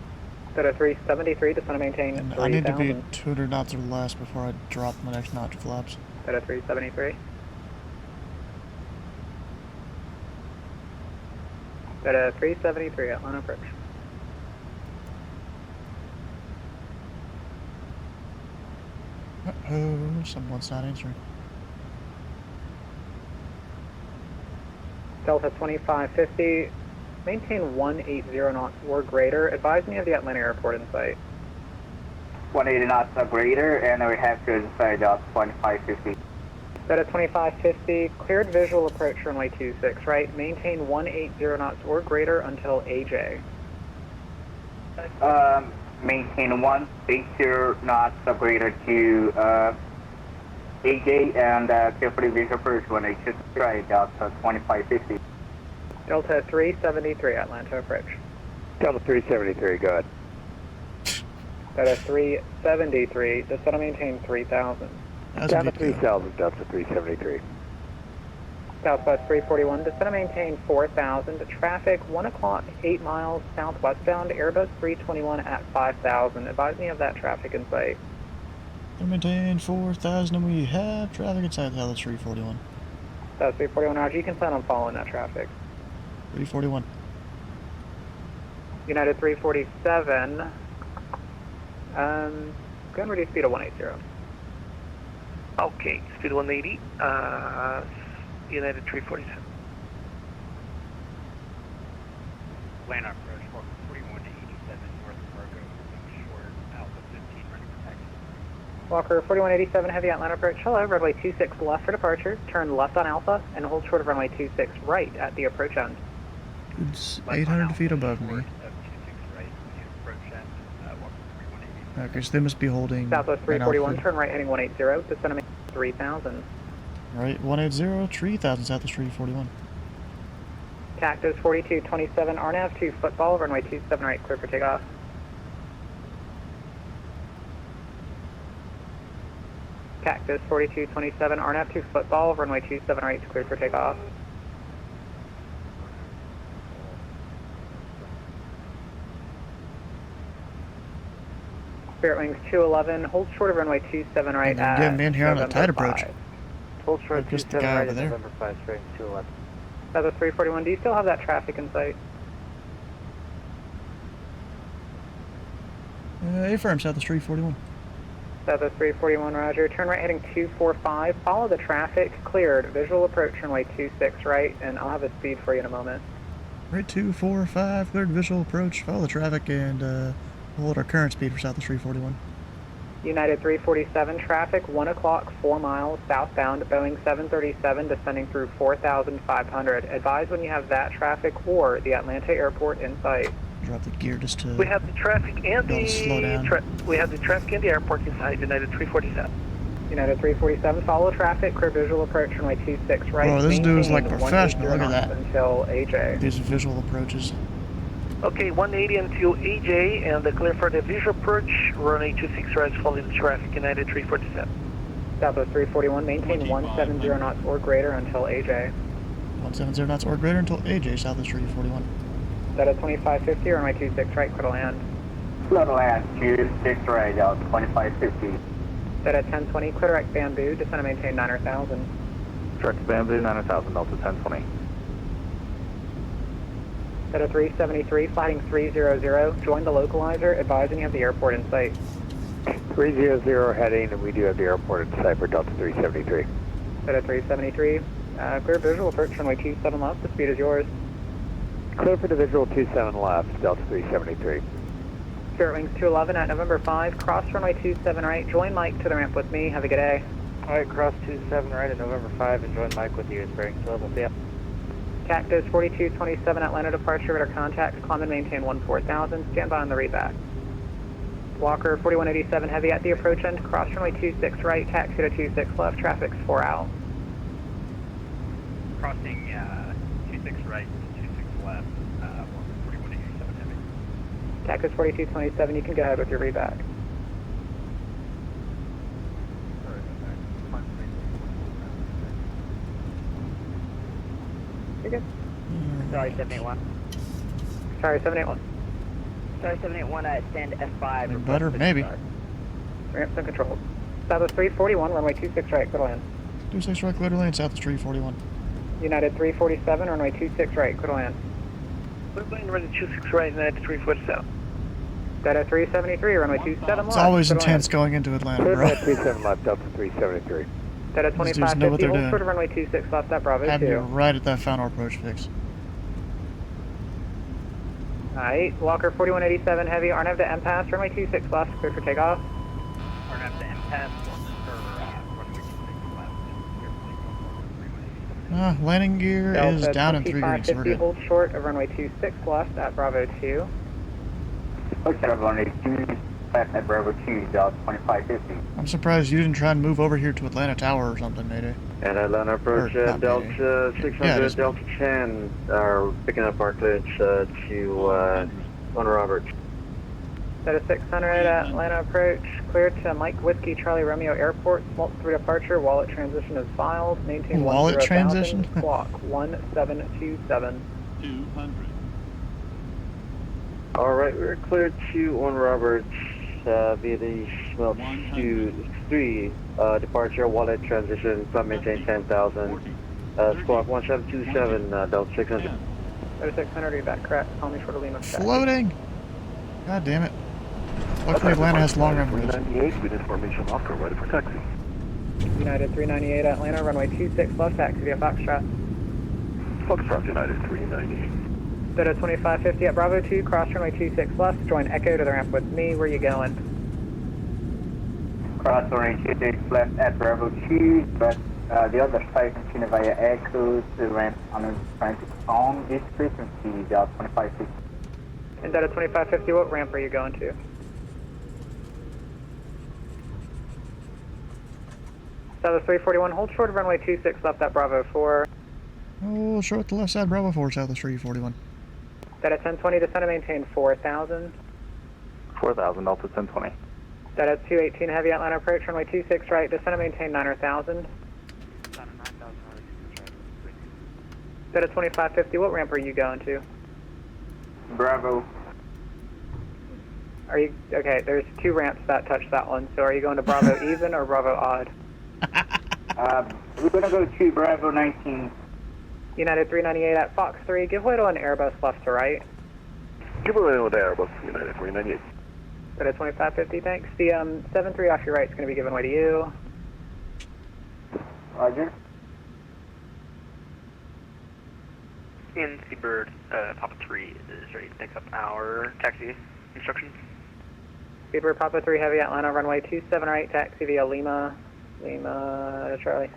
Delta 373, descend and maintain And 3,000. I need to be 200 knots or less before I drop my next notch of flaps. Delta 373. Delta 373, Atlanta approach. Uh-oh, someone's not answering. Delta 2550, maintain 180 knots or greater. Advise me of the Atlanta airport in sight. 180 knots or greater, and we have to inside Delta 2550. Delta 2550, cleared visual approach runway 26, right? Maintain 180 knots or greater until AJ. Maintain 180 knots or greater to AJ, and carefully visual approach when I should try Delta 2550. Delta 373, Atlanta approach. Delta 373, go ahead. Delta 373, descend and maintain 3,000. Down to 3,000, Delta 373. Southwest 341, descend and maintain 4,000. Traffic 1 o'clock, 8 miles southwestbound, Airbus 321 at 5,000. Advise me of that traffic in sight. Maintain 4,000 and we have traffic inside the Southwest 341. Southwest 341, Roger, you can plan on following that traffic. 341. United 347, go ahead and reduce speed to 180. Okay, speed 180, United 347. Land approach, 4187 North Fargo, short, Alpha 15, ready for taxi. Walker 4187, heavy Atlanta approach. Hello, runway 26 left for departure. Turn left on Alpha and hold short of runway 26 right at the approach end. It's 800 feet above me. Okay, so they must be holding... Southwest 341, turn right heading 180, descend and maintain 3,000. Right, 180, 3,000, Southwest 341. Cactus 4227, RNAV to football, runway 27 right, clear for takeoff. Cactus 4227, RNAV to football, runway 27 right, clear for takeoff. Spirit Wings 211, hold short of runway 27 right at getting in here on a tight approach. Hold short just the guy over there. November 5, Spirit 211. Southwest 341, do you still have that traffic in sight? A-firm, Southwest 341. Southwest 341, roger. Turn right heading 245, follow the traffic, cleared, visual approach runway 26 right, and I'll have a speed for you in a moment. Right, 245, cleared visual approach, follow the traffic, and hold our current speed for Southwest 341. United 347, traffic 1 o'clock, 4 miles southbound, Boeing 737 descending through 4,500. Advise when you have that traffic or the Atlanta airport in sight. Drop the gear just to... We have the traffic and slow down. We have the traffic and the airport inside United 347. United 347, follow traffic, clear visual approach runway 26 right. Bro, this dude's like Maintain professional, look at 180 that. Until AJ. These visual approaches. Okay, 180 until AJ, and the clear for the visual approach, runway 26 right, following the traffic, United 347. Southwest 341, maintain 170 knots or greater until AJ. 170 knots or greater until AJ, Southwest 341. That is 2550, runway 26 right, clear to land. Clear to land, 26 right, 2550. That at 1020, clear direct Bamboo, descend and maintain 9,000. Direct Bamboo, 9,000, Delta 1020. That at 373, flighting 300, join the localizer, advising you have the airport in sight. 300 heading, and we do have the airport in sight for Delta 373. That at 373, clear visual approach runway 27 left, the speed is yours. Clear for the visual 27 left, Delta 373. Spirit Wings 211 at November 5, cross runway 27 right, join Mike to the ramp with me, have a good day. Alright, cross 27 right at November 5 and join Mike with you, Spirit Wings 211, yeah. Cactus 4227 Atlanta departure, radar contact, climb and maintain 14,000, stand by on the readback. Walker 4187 heavy at the approach end, cross runway 26 right, taxi to 26 left, traffic's 4 out. Crossing 26 right, 26 left, 4187 heavy. Cactus 4227, you can go ahead with your readback. You're good. Sorry, 781. Sorry, 781. Sorry, 781, stand F5. Better, maybe. Ramps uncontrolled. Southwest 341, runway 26 right, clear to land. 26 right, clear to land, Southwest 341. United 347, runway 26 right, clear to land. We're going runway 26 right, United 347. That at 373, runway 27 left. It's always intense going into Atlanta, Clear bro. for 37 left, Delta 373. That at These dudes know what 2550, they're hold doing. short of runway 26 left at Bravo Have 2. you right at that final approach fix. Alright, Walker 4187 heavy, RNAV to MPass, runway 26 left, clear for takeoff. RNAV to MPass, runway 26 left. Landing gear is Delta down in 3 weeks, so we're 2550, good. hold short of runway 26 left at Bravo 2. Okay, runway 2 left at Bravo 2, Delta 2550. I'm surprised you didn't try and move over here to Atlanta Tower or something, Mayday. And Atlanta approach, Or not Delta Mayday. 600, Yeah, it is Delta 10, are picking up our clearance to 1 Roberts. That is 600 Atlanta approach, clear to Mike Whiskey Charlie Romeo Airport, Smolt 3 departure, wallet transition is filed, maintain Wallet 10,000, transition? clock 1727. 200. Alright, we're clear to 1 Roberts via the Smolt 2-3 departure, wallet transition, climb maintain 10,000, squawk 1727, Delta 600. That is 600, are you back correct? Call me short of Lima. Floating! God damn it. Luckily Atlanta has long runways. 398 with information offer ready for taxi. United 398 Atlanta, runway 26 left, taxi via Foxtrot. Foxtrot United 398. That is 2550 at Bravo 2, cross runway 26 left, join Echo to the ramp with me, where you going? Cross runway 26 left at Bravo 2, but the other side continue via Echo to ramp on this frequency, 2550. And that is 2550, what ramp are you going to? South 341, hold short of runway 26 left at Bravo 4. Oh, short at the left side, Bravo 4, south of 341. That at 1020, descend and maintain 4,000. 4,000, Delta 1020. That at 218, heavy Atlanta approach, runway 26 right, descend and maintain 9,000. That at 2550, what ramp are you going to? Bravo. Are you, okay, there's 2 ramps that touch that one, so are you going to Bravo even or Bravo odd? We're going to go to Bravo 19. United 398 at Fox 3, give way to an Airbus left to right. Give away with Airbus United 398. That at 2550, thanks. The 73 off your right is going to be given way to you. Roger. In Seabird, Papa 3 is ready to pick up our taxi instructions. Seabird Papa 3 heavy Atlanta, runway 27 right, taxi via Lima to Charlie.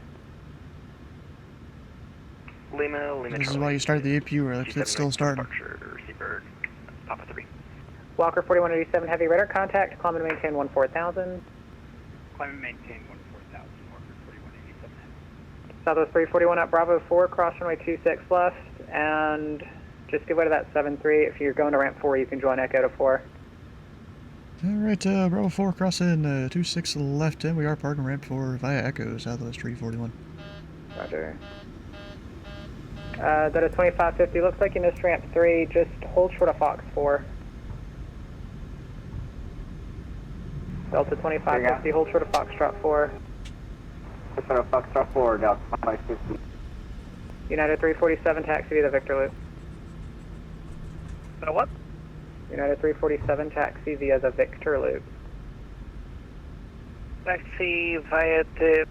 Lima This is why you start the APU early, because it's still starting. Seabird, Papa 3. Walker 4187 heavy radar contact, climb and maintain 14,000. Climb and maintain 14,000, Walker 4187. Southwest 341 at Bravo 4, cross runway 26 left, and just give way to that 73. If you're going to ramp 4, you can join Echo to 4. Alright, Bravo 4 crossing 26 left in. We are parking ramp 4 via Echo, southwest 341. Roger. That is 2550. Looks like you missed ramp 3. Just hold short of Fox 4. Delta 2550, hold short of Foxtrot 4. Short of Foxtrot 4, Delta 2550. United 347, taxi via the Victor Loop. What? United 347, taxi via the Victor Loop. Taxi via the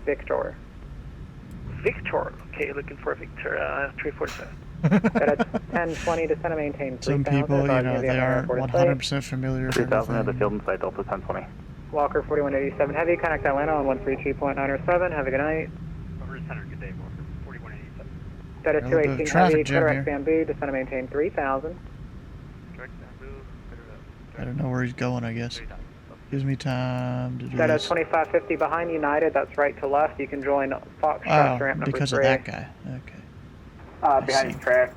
Victor. Victor. Okay, looking for Victor 347. Got a 1020 descend and maintain 3,000. Some people, you know, they aren't 100% familiar with 3,000 at the everything. field and site, Delta 1020. Walker 4187 heavy, contact Atlanta on 132.907. Have a good night. Over to center, good day, Walker 4187. That is A little bit of 218 traffic heavy, jam Cataract here. Bamboo, descend and maintain 3,000. I don't know where he's going, I guess. Gives me time to do That is this. 2550 behind United, that's right to left. You can join Foxtrot ramp number 3. Because of that guy. Okay. Behind the track,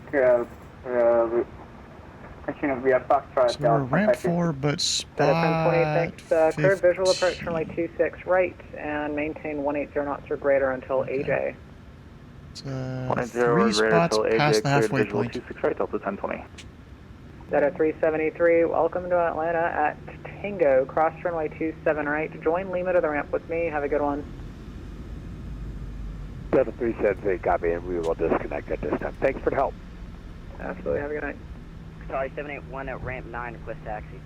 continue via Foxtrot. So we're ramp 4, but That is spot 1020, cleared visual approach runway 26 right and maintain 180 knots or greater until AJ. It's 180 3 spots till AJ, past the cleared halfway visual point. 26 right, Delta 1020. That at 373, welcome to Atlanta at Tango, cross runway 27 right. Join Lima to the ramp with me, have a good one. 7373, copy, and we will disconnect at this time. Thanks for the help. Absolutely, have a good night. Qatari 781 at ramp 9, request taxi.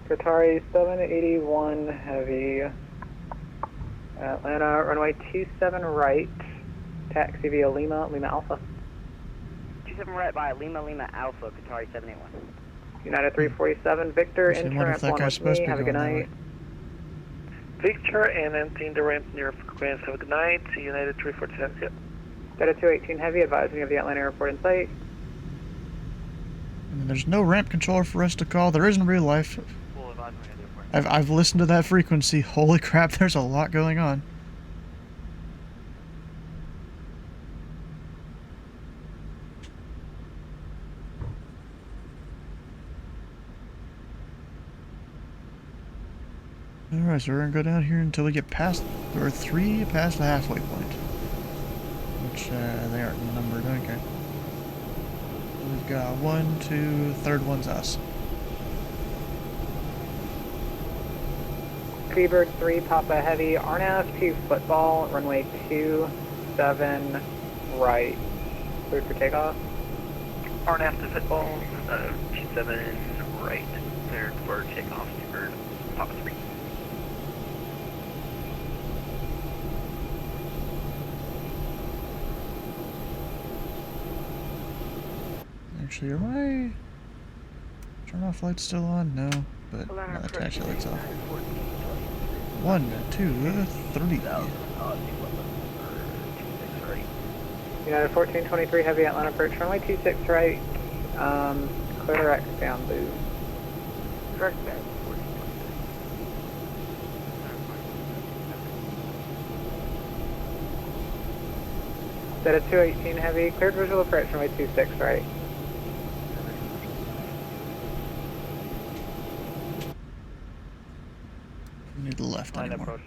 Qatari 781 heavy, Atlanta, runway 27 right, taxi via Lima Alpha. 27 right by Lima Alpha, Qatari 781. United 347, Victor, Actually, enter wonder ramp if that 1 guy's with supposed me, to be have a good going that night. Victor and entering the ramp near frequency. Have a good night. United 347. Yep. Delta 218 heavy, advising of the Atlanta airport in sight. And there's no ramp controller for us to call. There is in real life. I've listened to that frequency. Holy crap, there's a lot going on. Alright, so we're gonna go down here until we get past, or 3 past the halfway point. Which, they aren't numbered, okay. We've got 1, 2, third one's us. Freebird 3, Papa Heavy, RNAV 2 football, runway 27 right. Cleared for takeoff. RNAV to football, 27 right. Cleared for takeoff, Freebird, Papa 3. Actually, are my turn off lights still on? No, but no, the taxi light's off. 1, 2, 3. United 1423 Heavy, Atlanta approach, runway 26 right. Clear direct down, Boo. Direct back. Set at 218 Heavy, cleared visual approach, runway 26 right. Need the left anymore.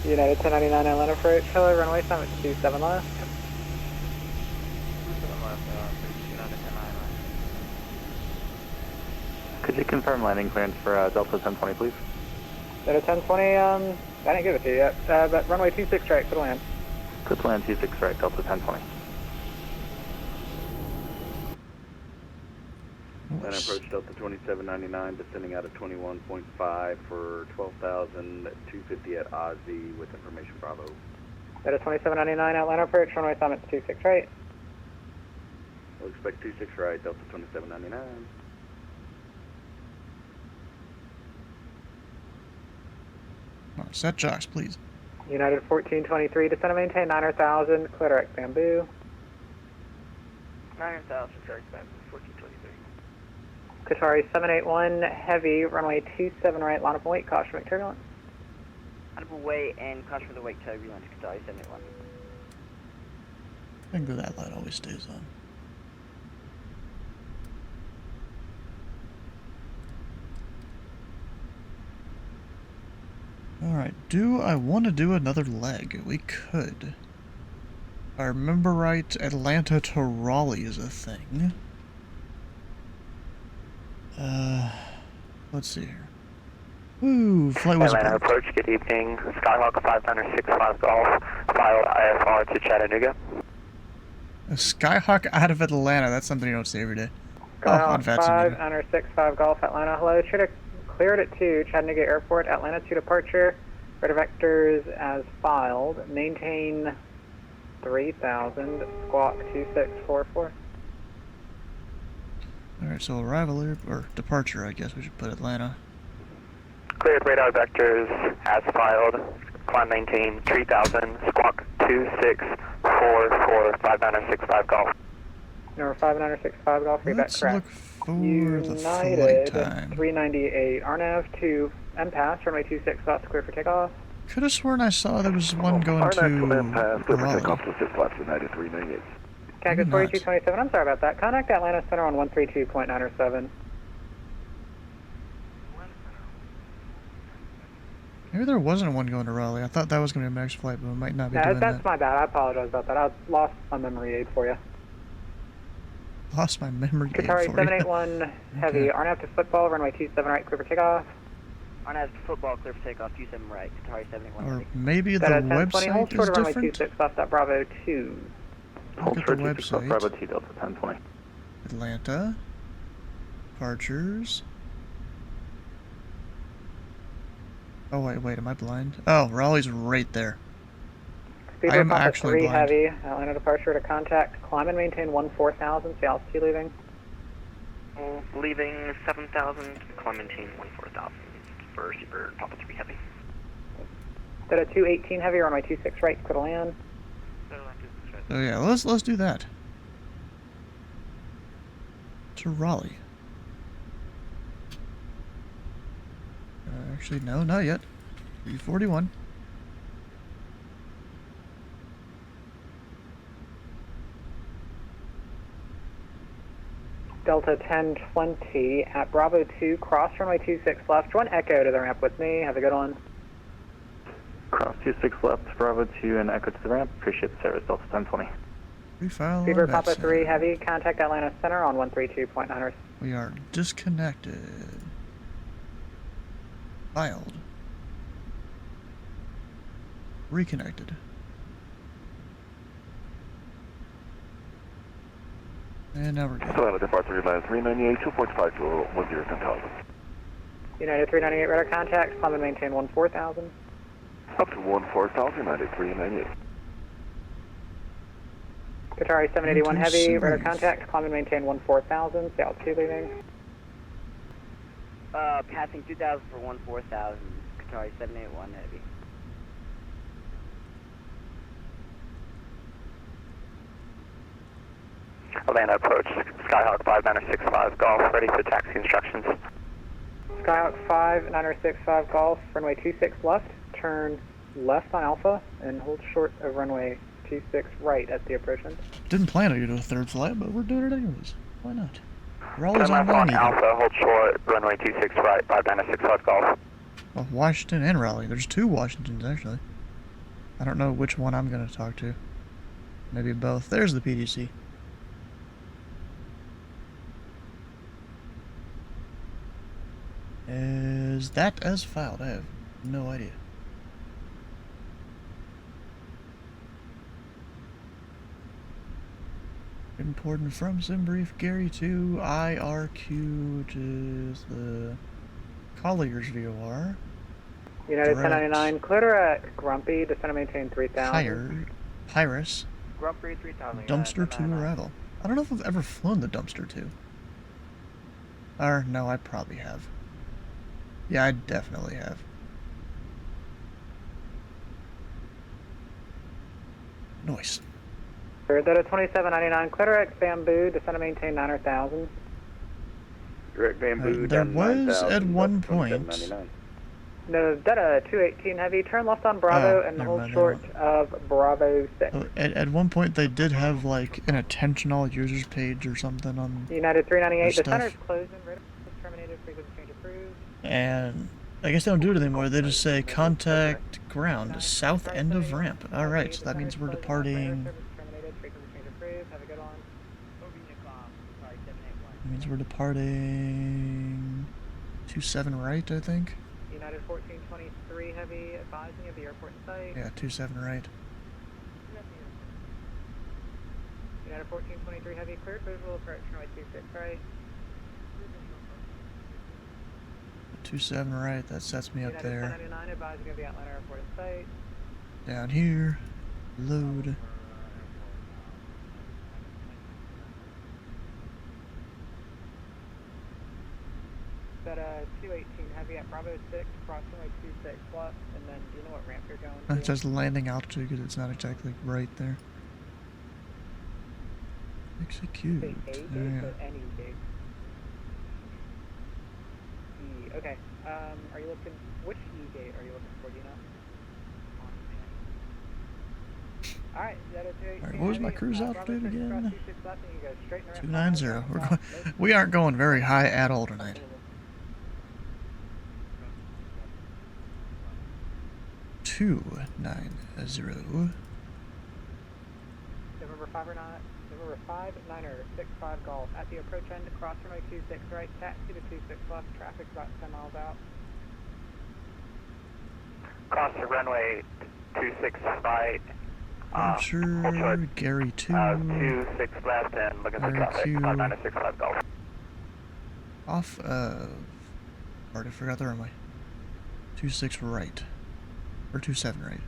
United 1099 Atlanta approach, hello, runway summit 27 left. Could you confirm landing clearance for Delta 1020, please? Delta 1020, I didn't give it to you yet, but runway 26 right, good land. Good land 26 right, Delta 1020. And approach Delta 2799, descending out of 21.5 for 12,250 at Ozzy with information Bravo. Delta 2799 Atlanta approach, runway summit 26 right. We'll expect 26 right, Delta 2799. Set jocks, please. United 1423, descend and maintain 9,000, clear direct bamboo. 9,000, direct bamboo, 1423. Qatari 781, heavy, runway 27 right, line up and wait, caution wake turbulence. Line up and wait and caution for the wake turbulence, Qatari 781. I think that light always stays on. Alright, do I want to do another leg? We could. If I remember right, Atlanta to Raleigh is a thing. Let's see here. Ooh, flight was Atlanta approach, good evening. Skyhawk 5965 Golf, file IFR to Chattanooga. A Skyhawk out of Atlanta, that's something you don't see every day. Skyhawk 5965 Golf, Atlanta, hello, cleared at 2, Chattanooga Airport, Atlanta 2 departure, radar vectors as filed, maintain 3,000, squawk 2644. Alright, so arrival or departure, I guess we should put Atlanta. Cleared radar vectors as filed, climb maintain 3,000, squawk 2644, 5965 Golf. Number 5965 Golf, read Let's back look correct. for United the flight time. 398, RNAV to MPass, runway 26, spots clear for takeoff. Could have sworn I saw there was one going to Raleigh. Cactus 4227, I'm sorry about that. Contact Atlanta Center on 132.907. Maybe there wasn't one going to Raleigh. I thought that was going to be a max flight, but it might not be doing That's that. my bad. I apologize about that. I lost my memory aid for you. Lost my memory aid Qatari for 781 heavy, RNAV to football, runway 27 right, clear for takeoff. RNAV to football, clear for takeoff, 27 right, Qatari 781 Or heavy. maybe the website hold is short of runway different? 26, left stop Bravo 2. Look at the website. Bravo 2 Delta 1020. Atlanta. Departures. Oh, wait, am I blind? Oh, Raleigh's right there. I am actually 3 blind. heavy, Atlanta departure to contact, climb and maintain 14,000, see altitude leaving. Leaving 7,000, climb maintain 14,000 for Seabird, Papa 3 heavy. Set at 218 heavy, runway 26 right, clear to land. Oh yeah, let's do that. To Raleigh. Actually, no, not yet. 341. Delta 1020 at Bravo 2, cross runway 26 left. One Echo to the ramp with me. Have a good one. Cross 26 left, Bravo 2 and Echo to the ramp. Appreciate the service, Delta 1020. Refile Beaver on Papa that 3 side. Heavy, contact Atlanta Center on 132.9. We are disconnected. Filed. Reconnected. And now we're good. Atlanta departure line 398, 245 to 10,000. United 398 radar contact, climb and maintain 14,000. Up to 14,000, United 398. Qatari 781 Into Heavy, radar Smooth. contact, climb and maintain 14,000. Stay altitude leaving. Passing 2,000 for 14,000. Qatari 781 Heavy. Atlanta approach, Skyhawk 5965 Golf, ready for taxi instructions. Skyhawk 5965 Golf, runway 26 left, turn left on Alpha, and hold short of runway 26 right at the approach end. Didn't plan to do a third flight, but we're doing it anyways. Why not? We're Turn always left online on either. Alpha, hold short, runway 26 right, 5965 Golf. Well, Washington and Raleigh. There's two Washingtons, actually. I don't know which one I'm going to talk to. Maybe both. There's the PDC. Is that as filed? I have no idea. Important from SimBrief Gary to IRQ, which is the Collier's VOR. United Direct. 1099, clear direct, Grumpy, descend and maintain 3,000. Pyrus. Grumpy 3,000. Dumpster 2 arrival. I don't know if I've ever flown the Dumpster 2. Or, no, I probably have. Yeah, I definitely have. Nice. Delta 2799, clear direct, Bamboo, descend and maintain 9,000. Direct Bamboo, There down was 9,000, at one Delta point. 2799. No, Delta 218 Heavy, turn left on Bravo and never hold mind, short of Bravo 6. At one point, they did have like an attention all users page or something on. United 398, the stuff. center's closing, radar is terminated, frequency change approved. And I guess they don't do it anymore. They just say contact ground, south end of ramp. All right, so that means we're departing. Terminated, frequency change approved, have a good one. That means we're departing 27 right, I think. United 1423 Heavy, advising of the airport in sight. Yeah, 27 right. United 1423 Heavy, cleared visual approach, runway 26 right. 27 right, that sets me up United there. 1099, advising of the Atlanta airport in sight. Down here, load. Delta 218 Heavy at Bravo 6, cross runway 26 left, and then do you know what ramp you're going to? It says landing altitude because it's not exactly right there. Execute. Say A gate There. or any gate? E, okay. Are you looking, which E gate are you looking for, do you know? Alright, Delta 218 Alright, what was my Heavy, cruise Bravo altitude 6, cross again? 26 left, and you go straight in the ramp. 290. We're going. We aren't going very high at all tonight. $290. November 5 or not, November 5965 Golf at the approach end, cross runway 26 right, taxi to 26 left, traffic's about 10 miles out. Cross the runway 26 right. Sure, Gary 2. 26 left and looking for traffic, RQ. 5965 Golf. Off of. Already forgot the runway. 26 right. Or 27 right.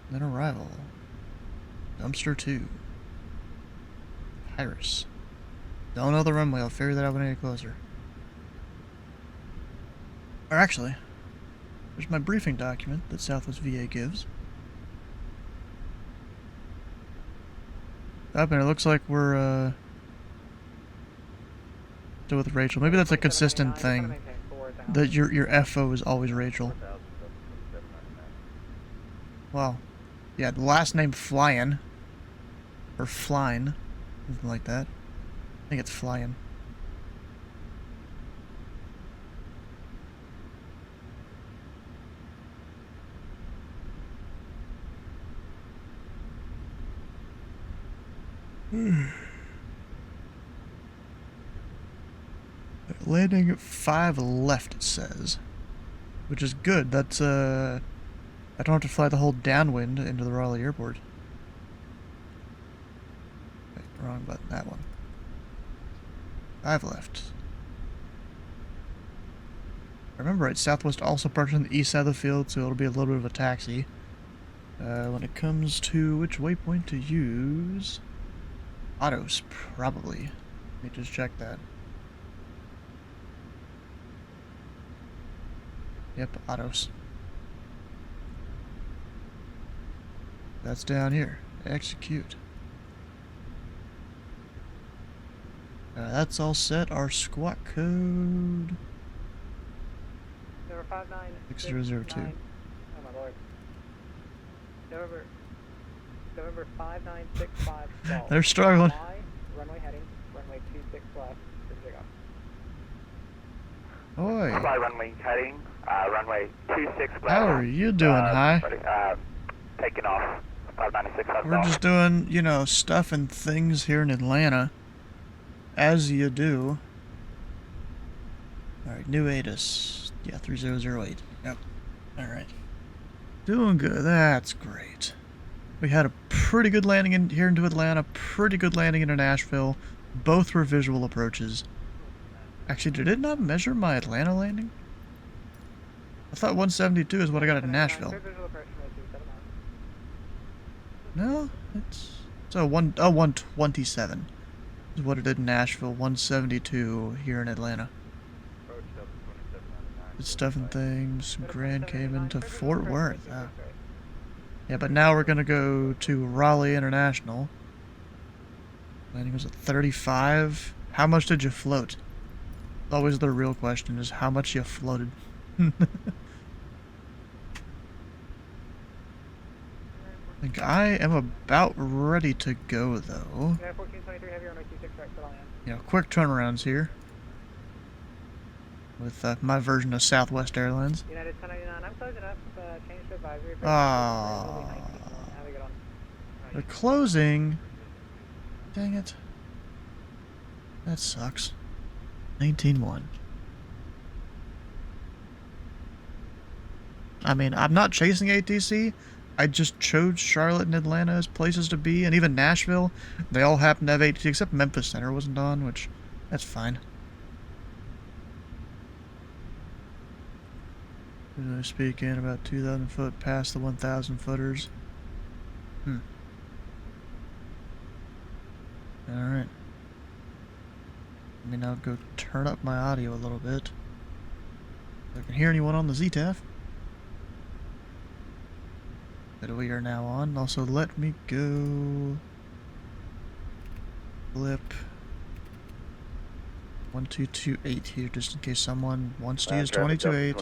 Then arrival. Dumpster 2. Pyrus. Don't know the runway, I'll figure that out when I get closer. Or actually, there's my briefing document that Southwest VA gives. Up and it looks like we're still with Rachel. Maybe that's a consistent thing. That your FO is always Rachel. Wow. Yeah, the last name Flyin. Or Flyn. Something like that. I think it's Flyin. Landing at 5 left, it says. Which is good. That's, I don't have to fly the whole downwind into the Raleigh airport. Wait, wrong button, that one. 5 left. I remember right, Southwest also parks on the east side of the field, so it'll be a little bit of a taxi. When it comes to which waypoint to use... Autos, probably. Let me just check that. Yep, autos. That's down here. Execute. That's all set. Our squawk code... Number 6002. Oh my lord. November 5965. They're struggling. Runway heading, runway 26 left, Oi. Fly runway heading, runway 26 left. How are you doing, hi? Taking off, 596 southbound. We're just doing, you know, stuff and things here in Atlanta. As you do. Alright, new ATIS. Yeah, 3008. Yep. Alright. Doing good, that's great. We had a pretty good landing in here into Atlanta, pretty good landing into Nashville. Both were visual approaches. Actually, did it not measure my Atlanta landing? I thought 172 is what I got at Nashville. No, it's a 127 is what it did in Nashville. 172 here in Atlanta. Good stuff and things. Grand Cayman to Fort Worth. Oh. Yeah, but now we're gonna go to Raleigh International. Landing was at 35. How much did you float? Always the real question is how much you floated. I think I am about ready to go though. You know, quick turnarounds here. With my version of Southwest Airlines. United 1099, I'm closing up. Change to advisory. They're closing. Dang it. That sucks. 19-1. I mean, I'm not chasing ATC. I just chose Charlotte and Atlanta as places to be, and even Nashville. They all happen to have ATC, except Memphis Center wasn't on, which, that's fine. As I speak in about 2,000 foot past the 1,000 footers. Alright. Let me now go turn up my audio a little bit. If I can hear anyone on the ZTAF. That we are now on. Also, let me go. Flip 1228 here, just in case someone wants to use 228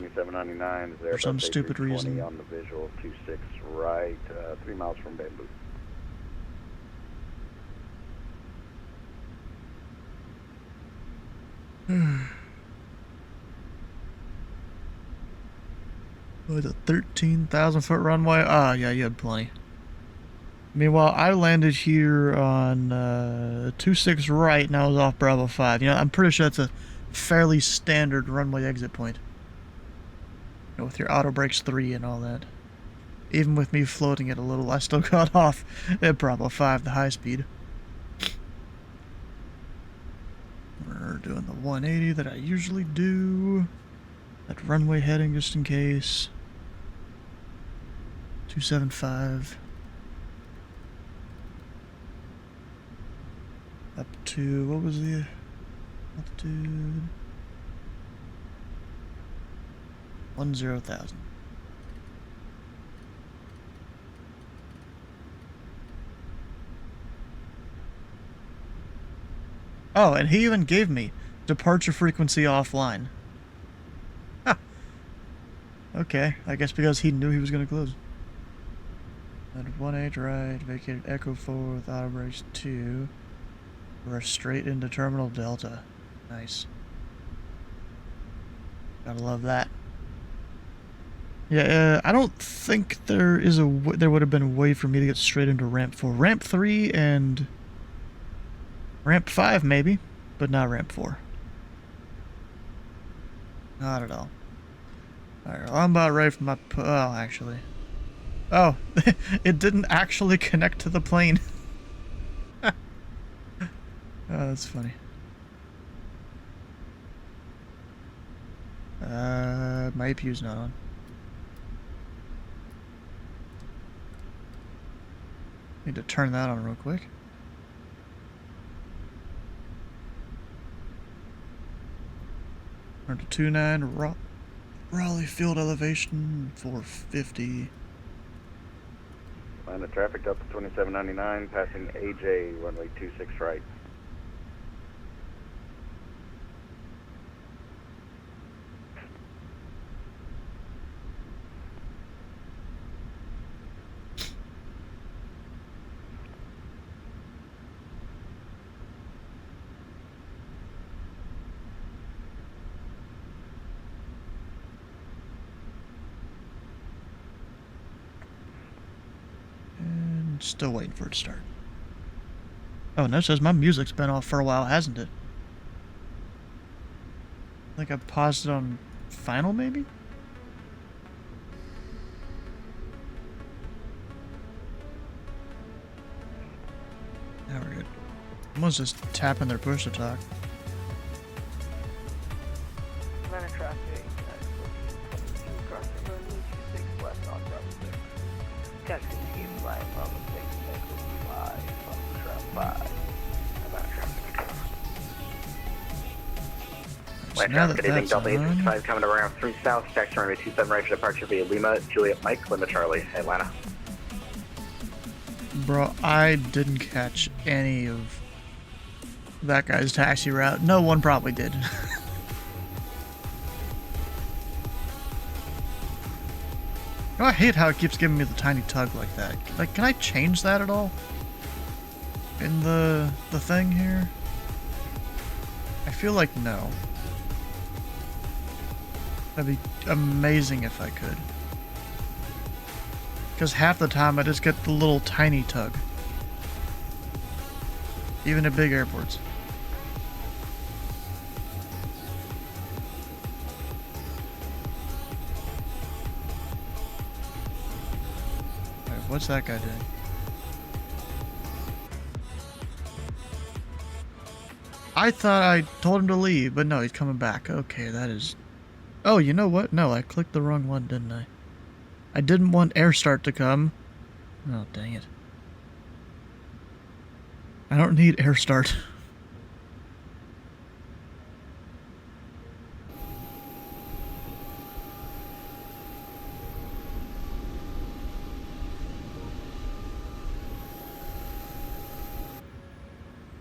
for some stupid reason. On the visual 26 right, 3 miles from Bamboo. What, a 13,000 foot runway? Ah, yeah, you had plenty. Meanwhile, I landed here on 26 right, and I was off Bravo 5. You know, I'm pretty sure that's a fairly standard runway exit point. You know, with your auto brakes 3 and all that. Even with me floating it a little, I still got off at Bravo 5, the high speed. We're doing the 180 that I usually do. That runway heading just in case. 275. Up to, what was the altitude? 10,000. Oh, and he even gave me departure frequency offline. Huh. Okay, I guess because he knew he was going to close. At 1H right, vacated Echo 4 with auto brakes 2. We're straight into Terminal Delta. Nice. Gotta love that. Yeah, I don't think there would have been a way for me to get straight into Ramp 4. Ramp 3 and Ramp 5 maybe, but not Ramp 4. Not at all. Alright, well, I'm about ready for my... Oh, actually. Oh, it didn't actually connect to the plane. Oh, that's funny. My APU's not on. Need to turn that on real quick. Turn to 29 Raleigh field elevation 450. Line of traffic up to 2799, passing AJ, runway 26 right. Still waiting for it to start. Oh, no, it says my music's been off for a while, hasn't it? I think I paused it on final, maybe? Now we're good. Someone's just tapping their push to talk. Good evening, Delta 865 coming to round 3 south, taxi runway 27 right for departure via Lima, Juliet Mike, Lima Charlie, Atlanta. Bro, I didn't catch any of that guy's taxi route. No one probably did. Oh, I hate how it keeps giving me the tiny tug like that. Like, can I change that at all? In the thing here? I feel like no. That'd be amazing if I could. Because half the time I just get the little tiny tug. Even at big airports. Alright, what's that guy doing? I thought I told him to leave, but no, he's coming back. Okay, that is... Oh, you know what? No, I clicked the wrong one, didn't I? I didn't want air start to come. Oh, dang it. I don't need air start.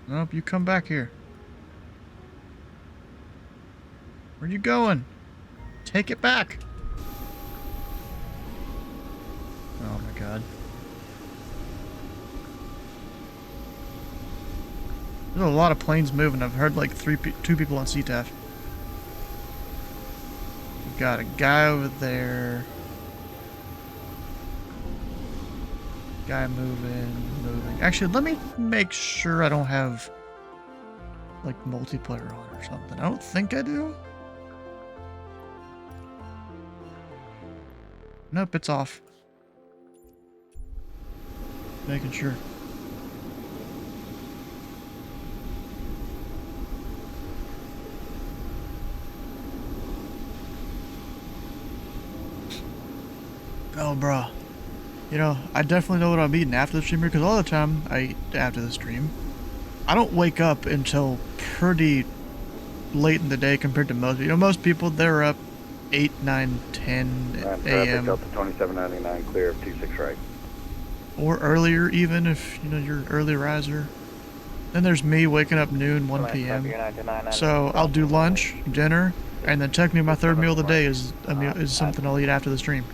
Nope, you come back here. Where you going? Take it back. Oh my god. There's a lot of planes moving. I've heard like two people on CTAF. We've got a guy over there. Guy moving. Actually, let me make sure I don't have like multiplayer on or something. I don't think I do. Nope, it's off. Making sure. Oh, bro. You know, I definitely know what I'm eating after the stream here, because all the time I eat after the stream. I don't wake up until pretty late in the day compared to most. You know, most people, they're up 8, 9, 10 a.m. Delta 2799, clear of 26 right. Or earlier even, if, you know, you're an early riser. Then there's me waking up noon, 1 p.m. So I'll do lunch, dinner, and then technically my third meal of the day is something I'll eat after the stream.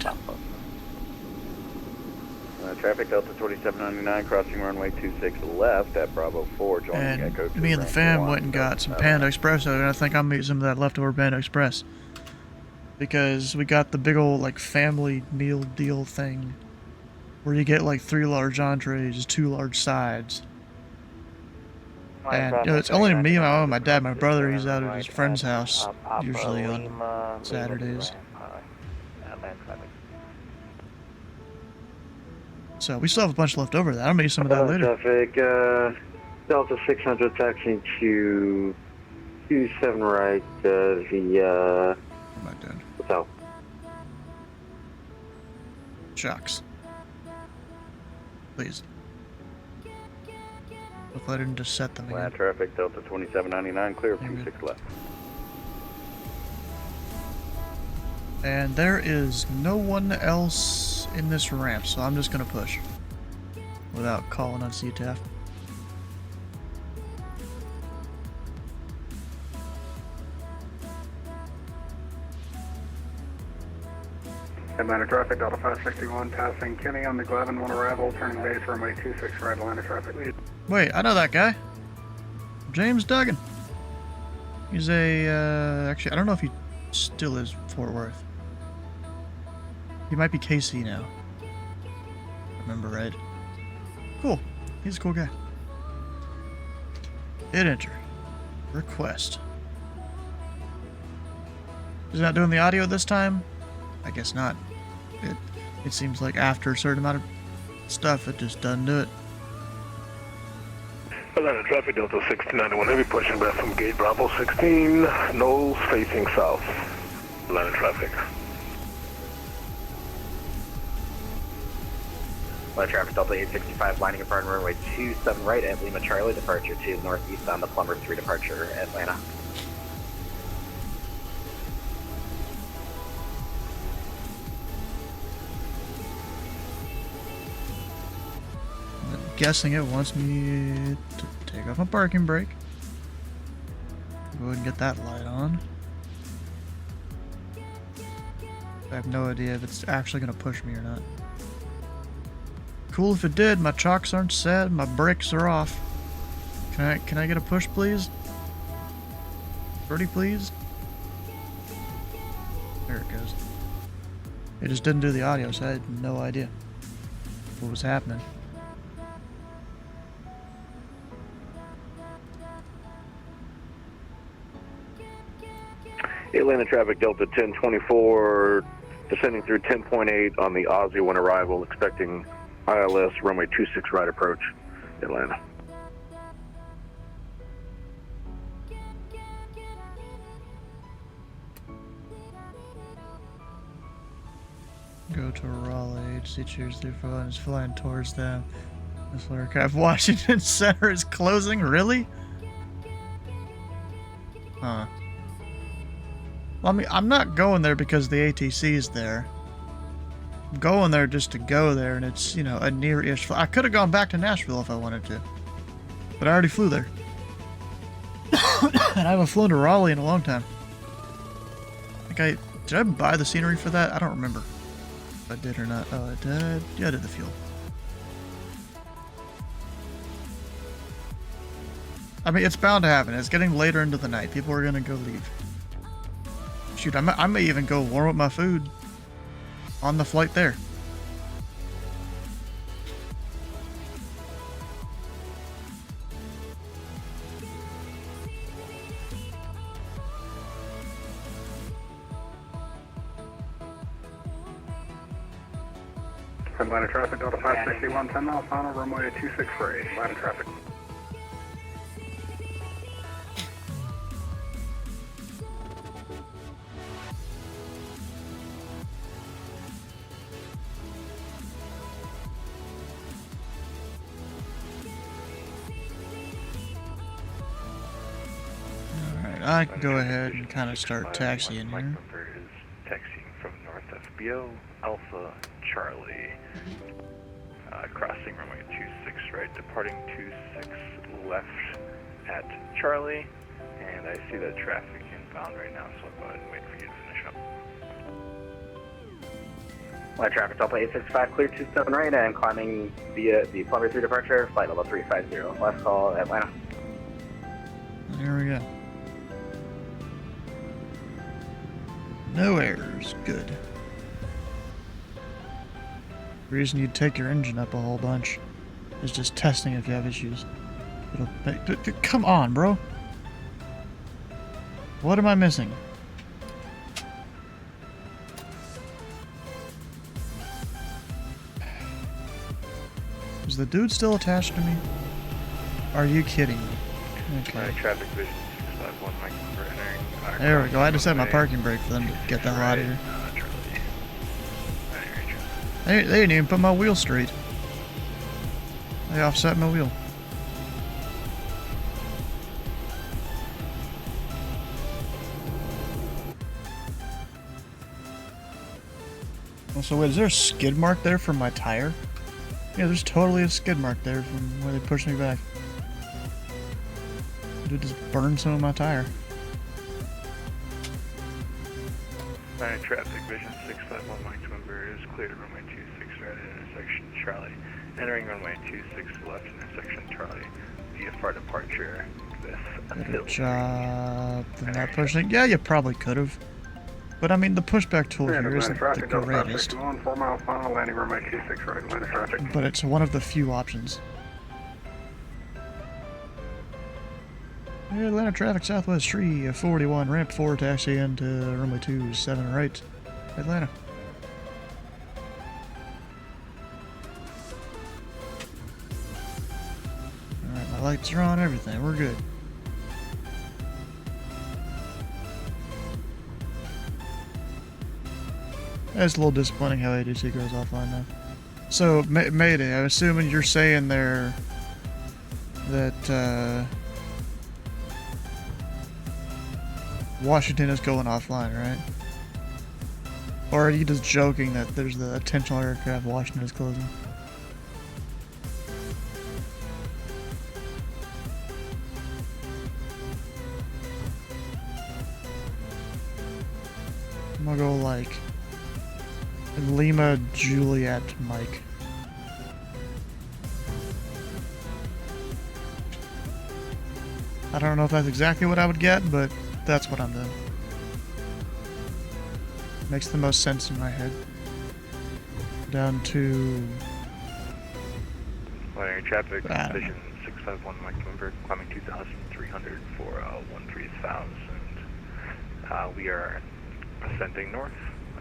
traffic, Delta 2799, crossing runway 26 left at Bravo 4, joining And Echo 2. me and the fam went and got some Panda Espresso, and I think I'm gonna eat some of that leftover Panda Express. Because we got the big old, like, family meal deal thing. Where you get, like, 3 large entrees, 2 large sides. And, you know, it's only me, my mom, and my dad. My brother, he's out at his friend's house, usually on Saturdays. So we still have a bunch left over. That I'm gonna eat some of that later. Traffic, Delta 600 taxiing to 27 right, the hotel. Shucks. Please. If I didn't just set them again. Land traffic, Delta 2799, clear of 26 left. And there is no one else in this ramp, so I'm just gonna push. Without calling on CTAF. Atlanta traffic, Delta 561, passing Kenny on the Glavin 1 arrival, turning base runway 26 right, Atlanta traffic lead. Wait, I know that guy. James Duggan. He's a, actually, I don't know if he still is Fort Worth. He might be KC now. Remember right? Cool. He's a cool guy. Hit enter. Request. He's not doing the audio this time? I guess not. It seems like after a certain amount of stuff, it just doesn't do it. Atlanta traffic, Delta 691 heavy pushing back from gate Bravo 16, nose facing south. Atlanta traffic. Atlanta traffic, Delta 865 lining in front of runway 27 right at Lima Charlie, departure to northeast on the Plumber 3 departure, Atlanta. Guessing it wants me to take off my parking brake. Go ahead and get that light on. I have no idea if it's actually going to push me or not. Cool if it did. My chocks aren't set. My brakes are off. Can I get a push, please? Pretty please? There it goes. It just didn't do the audio, so I had no idea what was happening. Atlanta traffic, Delta 1024, descending through 10.8 on the Aussie when arrival, expecting ILS runway 26 right approach, Atlanta. Go to Raleigh, HC Cheers 34 and is flying towards them. This aircraft, Washington Center is closing? Really? Huh. Well, I mean, I'm not going there because the ATC is there. I'm going there just to go there, and it's, you know, a near-ish... I could have gone back to Nashville if I wanted to. But I already flew there. And I haven't flown to Raleigh in a long time. Did I buy the scenery for that? I don't remember if I did or not. Oh, I did. Yeah, I did the fuel. I mean, it's bound to happen. It's getting later into the night. People are going to go leave. Shoot, I may even go warm up my food on the flight there. Atlanta traffic, Delta 561, 10 miles final, runway 26 for Atlanta traffic. I can go ahead and kind of start taxiing here. Taxiing from North FBO, Alpha Charlie. Crossing runway 26 right, departing 26 left at Charlie. And I see that traffic inbound right now, so I'll go ahead and wait for you to finish up. Atlanta traffic Delta 865, clear 27 right and climbing via the Columbia 3 departure, flight level 350. Last call, Atlanta. There we go. No errors. Good. The reason you'd take your engine up a whole bunch is just testing if you have issues. Come on, bro. What am I missing? Is the dude still attached to me? Are you kidding me? Okay. Traffic vision 651, Mike, we're entering. There we go. I had to set my parking brake for them to get the hell out of here. They didn't even put my wheel straight. They offset my wheel. So wait, is there a skid mark there from my tire? Yeah, there's totally a skid mark there from where they pushed me back. Dude just burned some of my tire. Traffic vision 651, Mike, Twinbird is clear to runway 26 right at intersection Charlie. Entering runway 26 left intersection Charlie. VFR departure with Good job. They're not pushing. Yeah, you probably could have. But I mean, the pushback tool here isn't the greatest. 4 mile final, landing runway 26 right, Atlanta traffic. But it's one of the few options. Atlanta traffic southwest tree 41 ramp 4 taxi into runway 27 right, Atlanta. Alright, my lights are on, everything, we're good. It's a little disappointing how ADC goes offline now. So, Mayday, I'm assuming you're saying there that Washington is going offline, right? Or are you just joking that there's the attentional aircraft Washington is closing? I'm gonna go like Lima Juliet Mike. I don't know if that's exactly what I would get, but that's what I'm doing. Makes the most sense in my head. Down to... traffic vision 651, Mike, Twinbird, climbing 2,300 for 13,000. We are ascending north,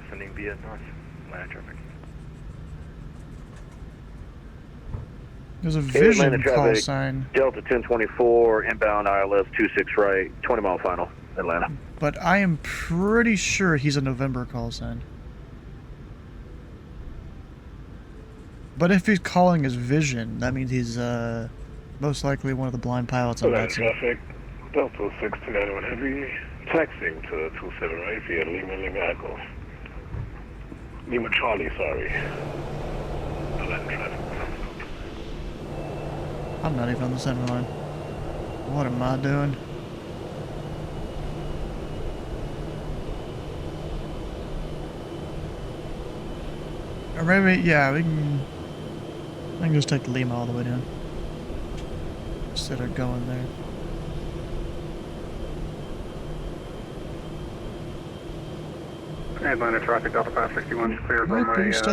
ascending via north, Atlanta traffic. There's a vision call sign. Delta 1024, inbound ILS 26 right, 20 mile final, Atlanta. But I am pretty sure he's a November call sign. But if he's calling his vision, that means he's most likely one of the blind pilots on that scene. Traffic, Delta 691 heavy, taxiing to 27 right via Lima Echo. Lima Charlie, sorry. Atlanta traffic. I'm not even on the center line. What am I doing? Or maybe, yeah, I can just take Lima all the way down. Instead of going there. Atlanta traffic, Delta 561 is clear runway 26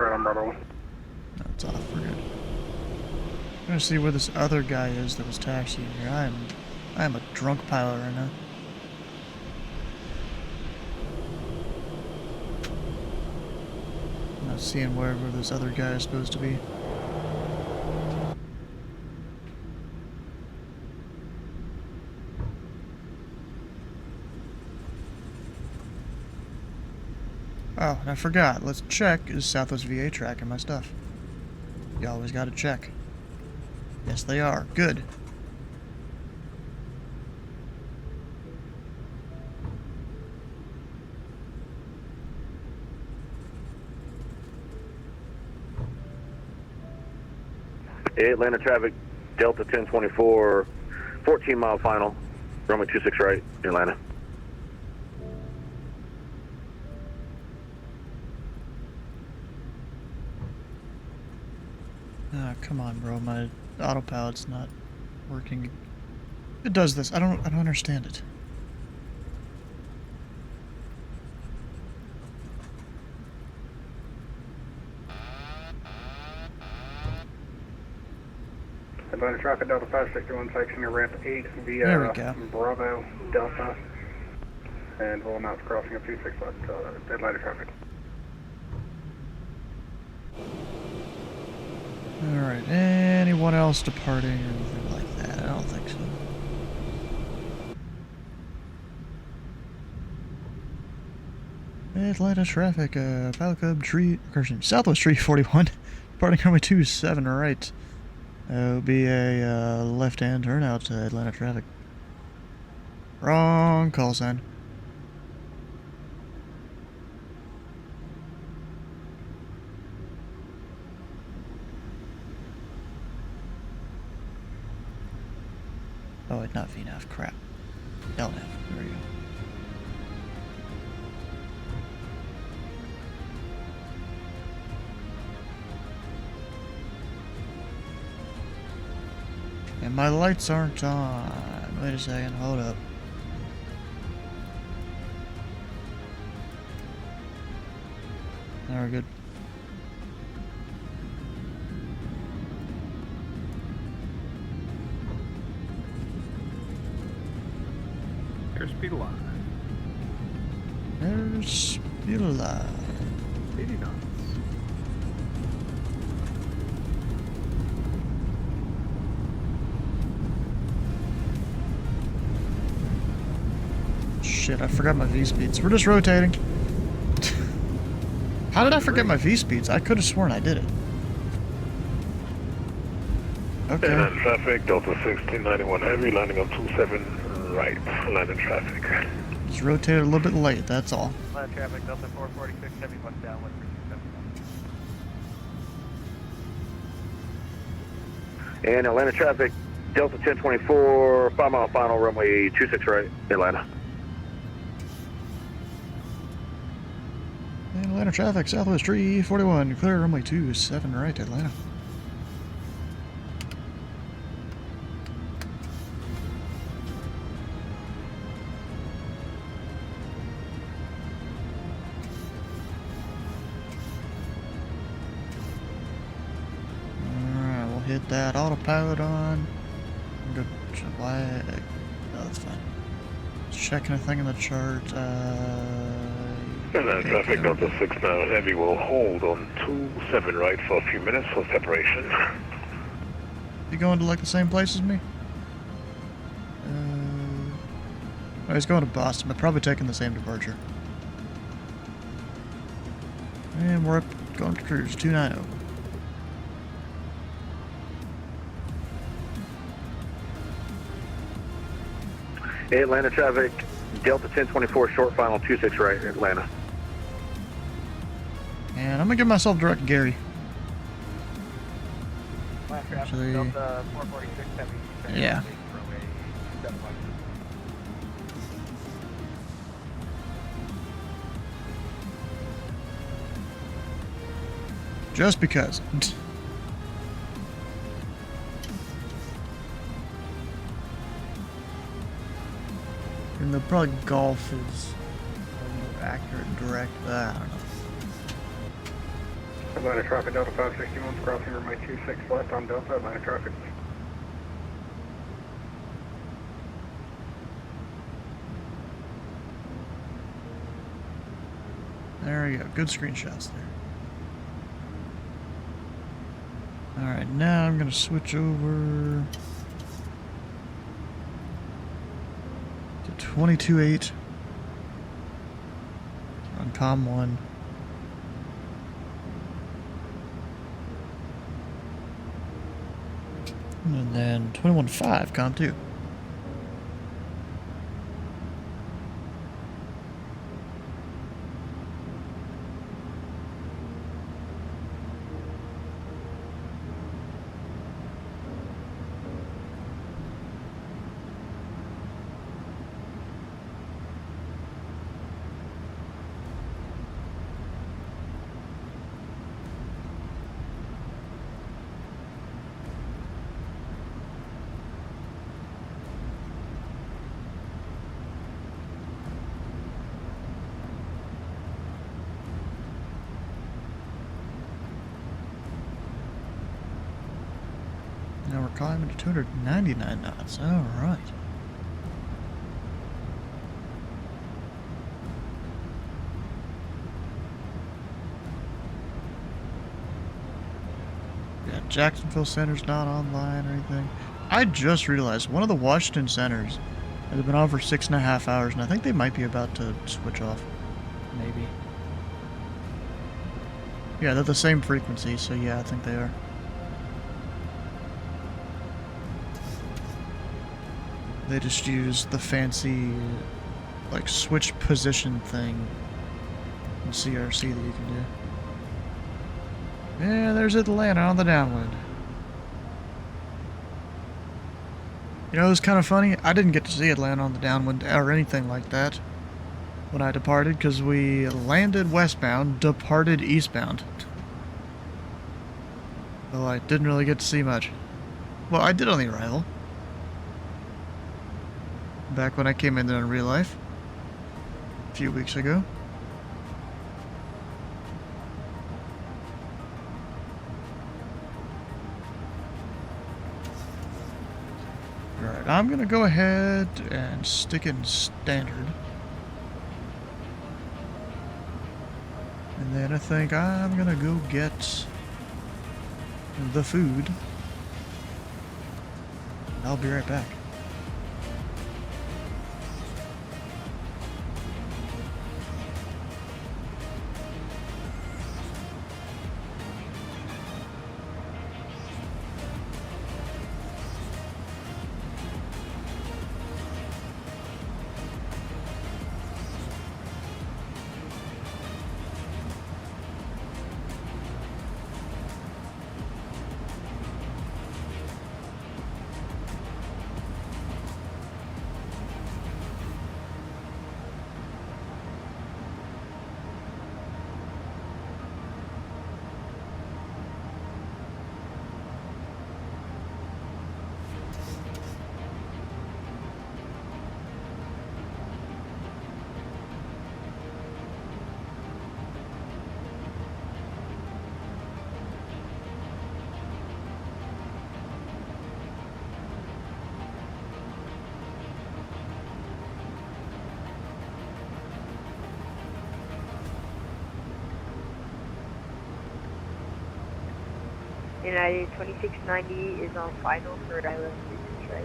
right on Bravo. No, it's off, we're good. I'm gonna see where this other guy is that was taxiing here. I am a drunk pilot right now. I'm not seeing wherever this other guy is supposed to be. Oh, and I forgot. Let's check, is Southwest VA tracking my stuff? You always gotta check. Yes, they are. Good. Atlanta traffic, Delta 1024, 14 mile final, runway 26 right, Atlanta. Ah, come on, bro. My autopilot's not working. It does this. I don't understand it. Atlanta traffic, Delta 561, taking a ramp 8 There we via go. Bravo, Delta, and we'll announce crossing of 26 left, Atlanta traffic. Alright, anyone else departing or anything like that? I don't think so. Atlanta traffic, Pilot Club Tree, Southwest Tree 41, departing runway 27 right. It'll be a left-hand turnout to Atlanta traffic. Wrong call sign. Oh, wait, not VNAV, crap. LNAV, there we go. And my lights aren't on. Wait a second, hold up. Now we're good. Airspeed alive. Airspeed alive. 80 knots. Shit, I forgot my V-speeds. We're just rotating. How did I forget my V-speeds? I could have sworn I did it. Okay. And traffic, Delta 1691 heavy, landing on 27 right, landing traffic. Just rotated a little bit late, that's all. Land traffic, Delta 446 heavy, west downwind. And Atlanta traffic, Delta 1024, 5 mile final, runway 26 right, Atlanta. And Atlanta traffic, Southwest Tree 41, clear runway 27 right, Atlanta. Alright, we'll hit that autopilot on. Good. Why? No, that's fine. Checking a thing in the chart. And traffic, Delta 69 heavy will hold on 27 right for a few minutes for separation. You going to like the same place as me? Oh, he's going to Boston, but probably taking the same departure. And we're up, going to cruise 290. Atlanta traffic, Delta 1024, short final 26 right, Atlanta. And I'm gonna give myself direct Gary. Land traffic, Actually, Delta 446 heavy. yeah. Runway 71. Just because. And the probably golf is more accurate and direct, but I don't know. Atlanta traffic, Delta 561, crossing runway 26 left on Delta, Atlanta traffic. There we go. Good screenshots there. Alright, now I'm going to switch over to 22.8 on COM 1. And then 21.5 COM 2. climbing to 299 knots. Alright. Yeah, Jacksonville Center's not online or anything. I just realized one of the Washington Centers has been on for 6.5 hours, and I think they might be about to switch off. Maybe. Yeah, they're the same frequency, so yeah, I think they are. They just use the fancy, like, switch position thing in CRC that you can do. Yeah, there's Atlanta on the downwind. You know, it was kind of funny. I didn't get to see Atlanta on the downwind or anything like that when I departed, because we landed westbound, departed eastbound. So I didn't really get to see much. Well, I did on the arrival. Back when I came in there in real life. A few weeks ago. Alright, I'm gonna go ahead and stick in standard. And then I think I'm gonna go get the food. I'll be right back. United 2690 is on final for Island 36 right.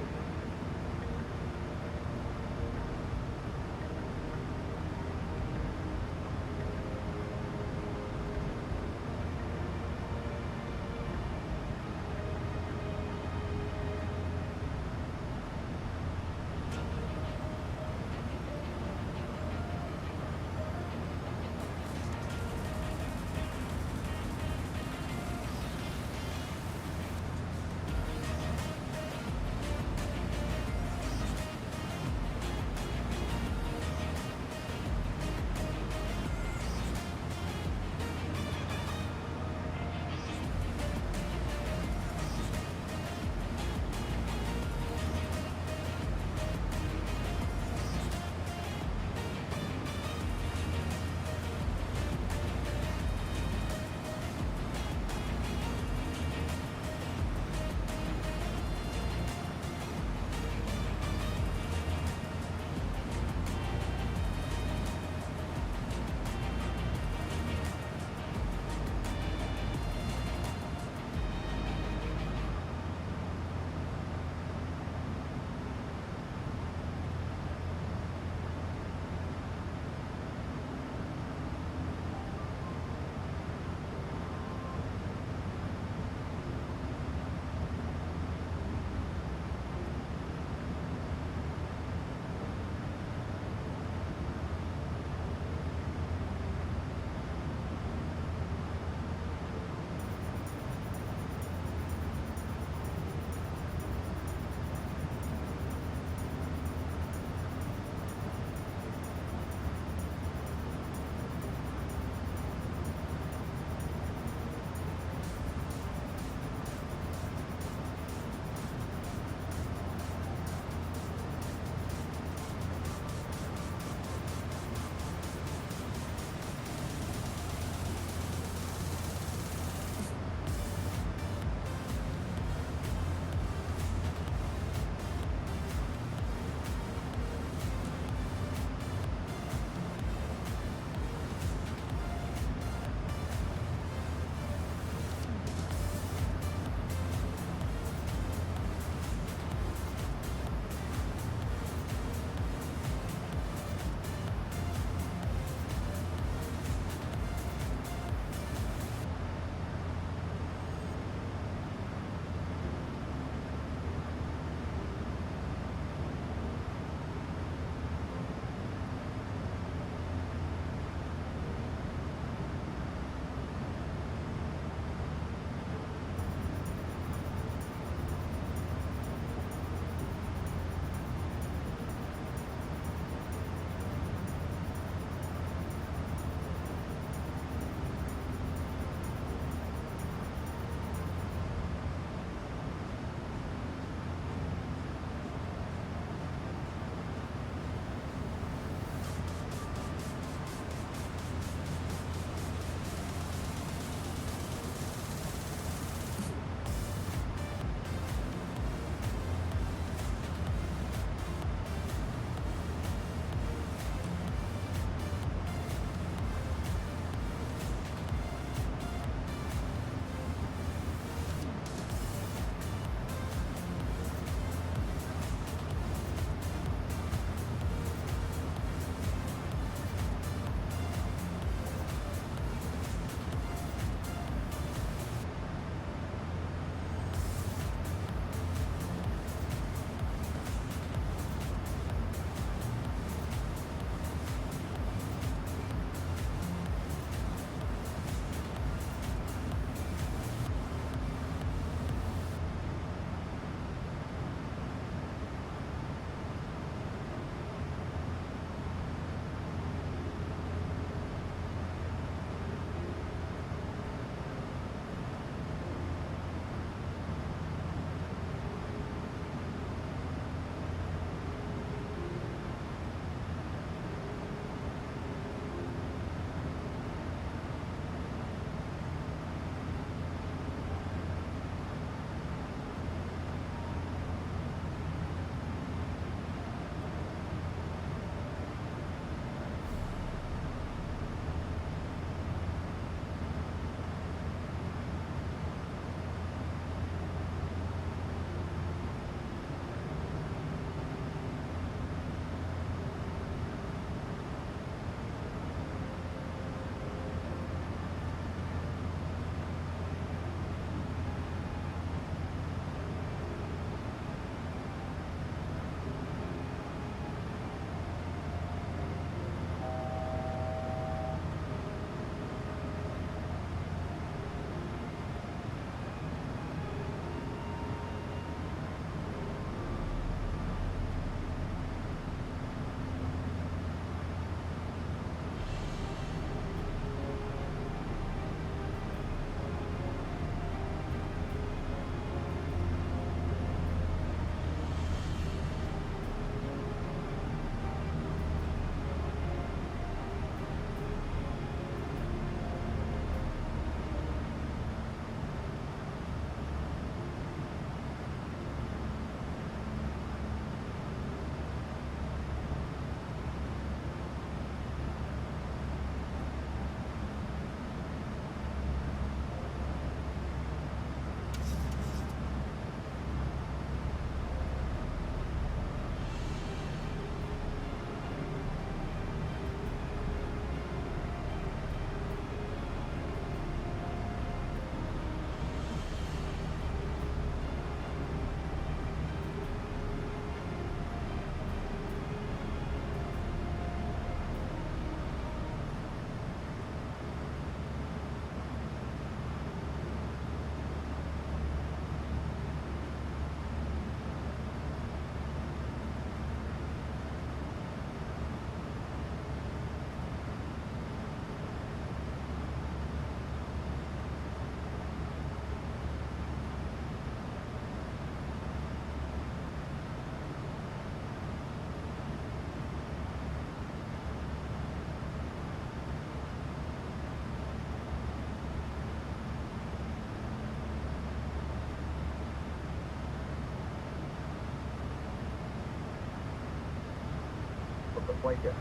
flight deck.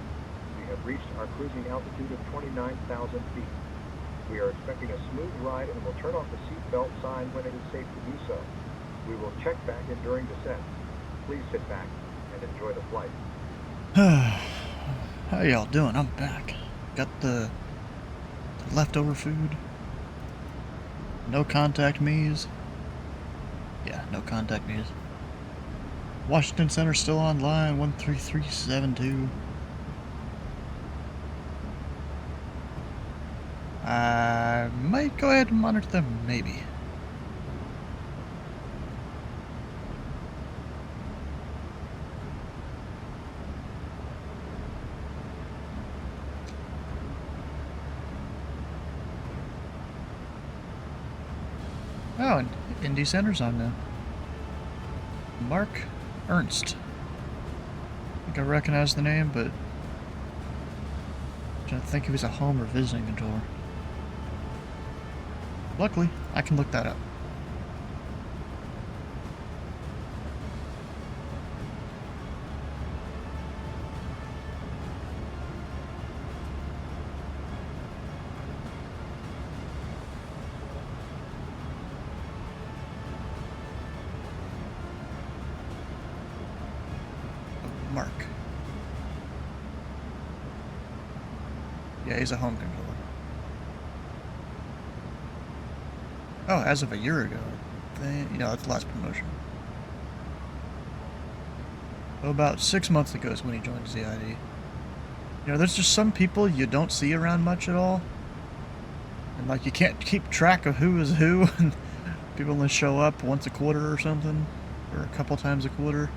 We have reached our cruising altitude of 29,000 feet. We are expecting a smooth ride and will turn off the seatbelt sign when it is safe to do so. We will check back in during descent. Please sit back and enjoy the flight. How y'all doing? I'm back. Got the leftover food. No contact me's. Yeah, no contact me's. Washington Center still online, 13372. I might go ahead and monitor them, maybe. Oh, and Indy Center's on now. Mark Ernst. I think I recognize the name, but I don't think he was a home or visiting controller. Luckily, I can look that up. Mark. Yeah, he's a home controller. Oh, as of a year ago. You know, that's the last promotion. So about 6 months ago is when he joined ZID. You know, there's just some people you don't see around much at all. And, like, you can't keep track of who is who. And people only show up once a quarter or something. Or a couple times a quarter.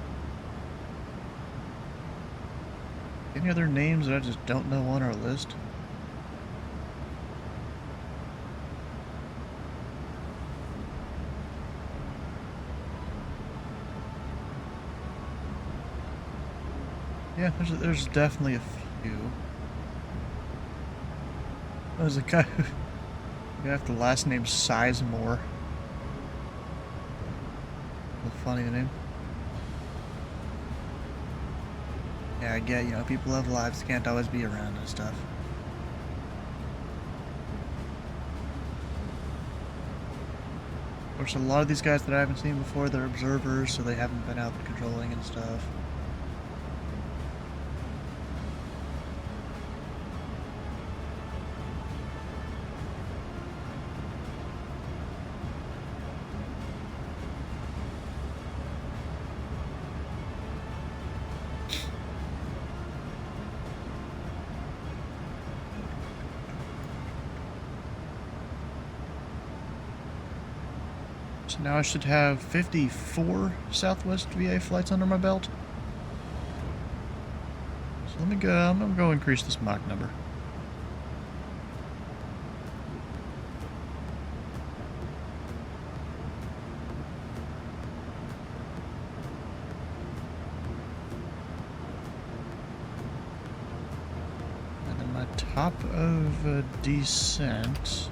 Any other names that I just don't know on our list? Yeah, there's definitely a few. There's a guy who got the last name Sizemore. A funny name. Yeah, I get, you know, people have lives, can't always be around and stuff. Of course, a lot of these guys that I haven't seen before, they're observers, so they haven't been out controlling and stuff. So now I should have 54 Southwest VA flights under my belt. So let me go, I'm gonna go increase this Mach number. And then my top of descent.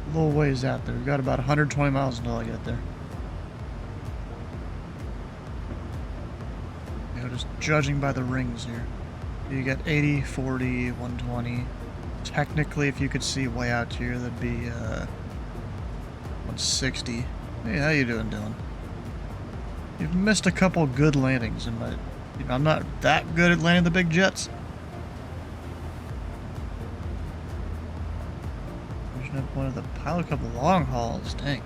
A little ways out there. We've got about 120 miles until I get there. You know, just judging by the rings here. You get 80, 40, 120. Technically, if you could see way out here, that'd be 160. Hey, how you doing, Dylan? You've missed a couple good landings, but you know, I'm not that good at landing the big jets. Up one of the pilot couple long hauls, dang.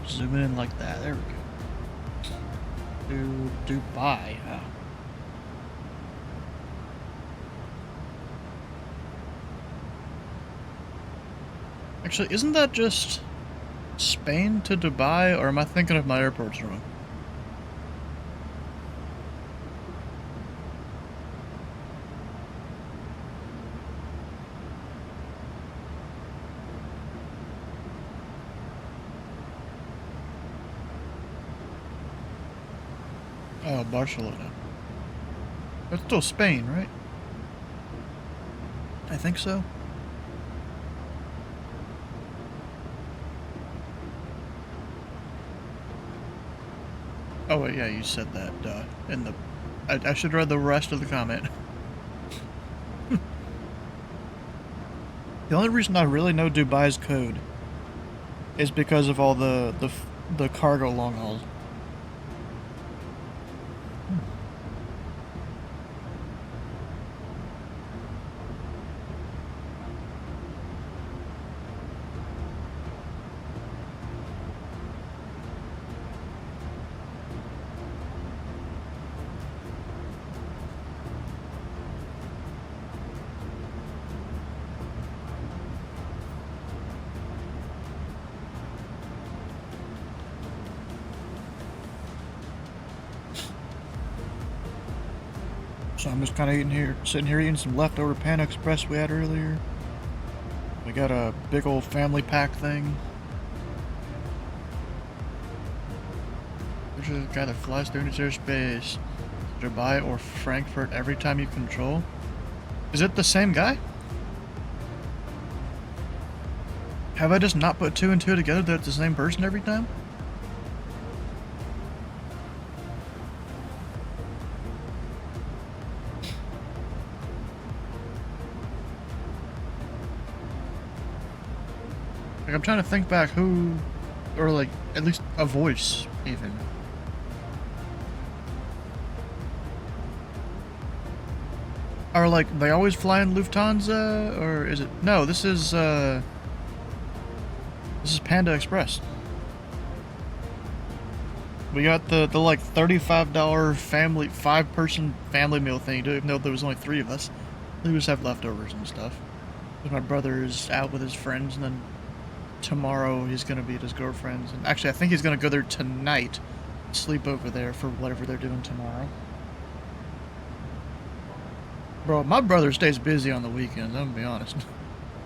Zoom in like that, there we go. Dubai, huh? Actually, isn't that just Spain to Dubai, or am I thinking of my airports wrong? Oh, Barcelona. That's still Spain, right? I think so. Oh, wait, yeah, you said that in the... I should read the rest of the comment. The only reason I really know Dubai's code is because of all the cargo long hauls. So I'm just kind of sitting here eating some leftover Panda Express we had earlier. We got a big old family pack thing. There's a guy that flies through into airspace, Dubai or Frankfurt every time you control. Is it the same guy? Have I just not put two and two together that it's the same person every time? Like, I'm trying to think back who, or like, at least a voice, even. Or like, they always fly in Lufthansa, or is it, no, this is Panda Express. We got the like $35 family, 5-person family meal thing, even though there was only 3 of us. We just have leftovers and stuff. My brother is out with his friends, and then tomorrow he's gonna be at his girlfriend's, and actually I think he's gonna go there tonight, sleep over there for whatever they're doing tomorrow. Bro, my brother stays busy on the weekends, I'm gonna be honest.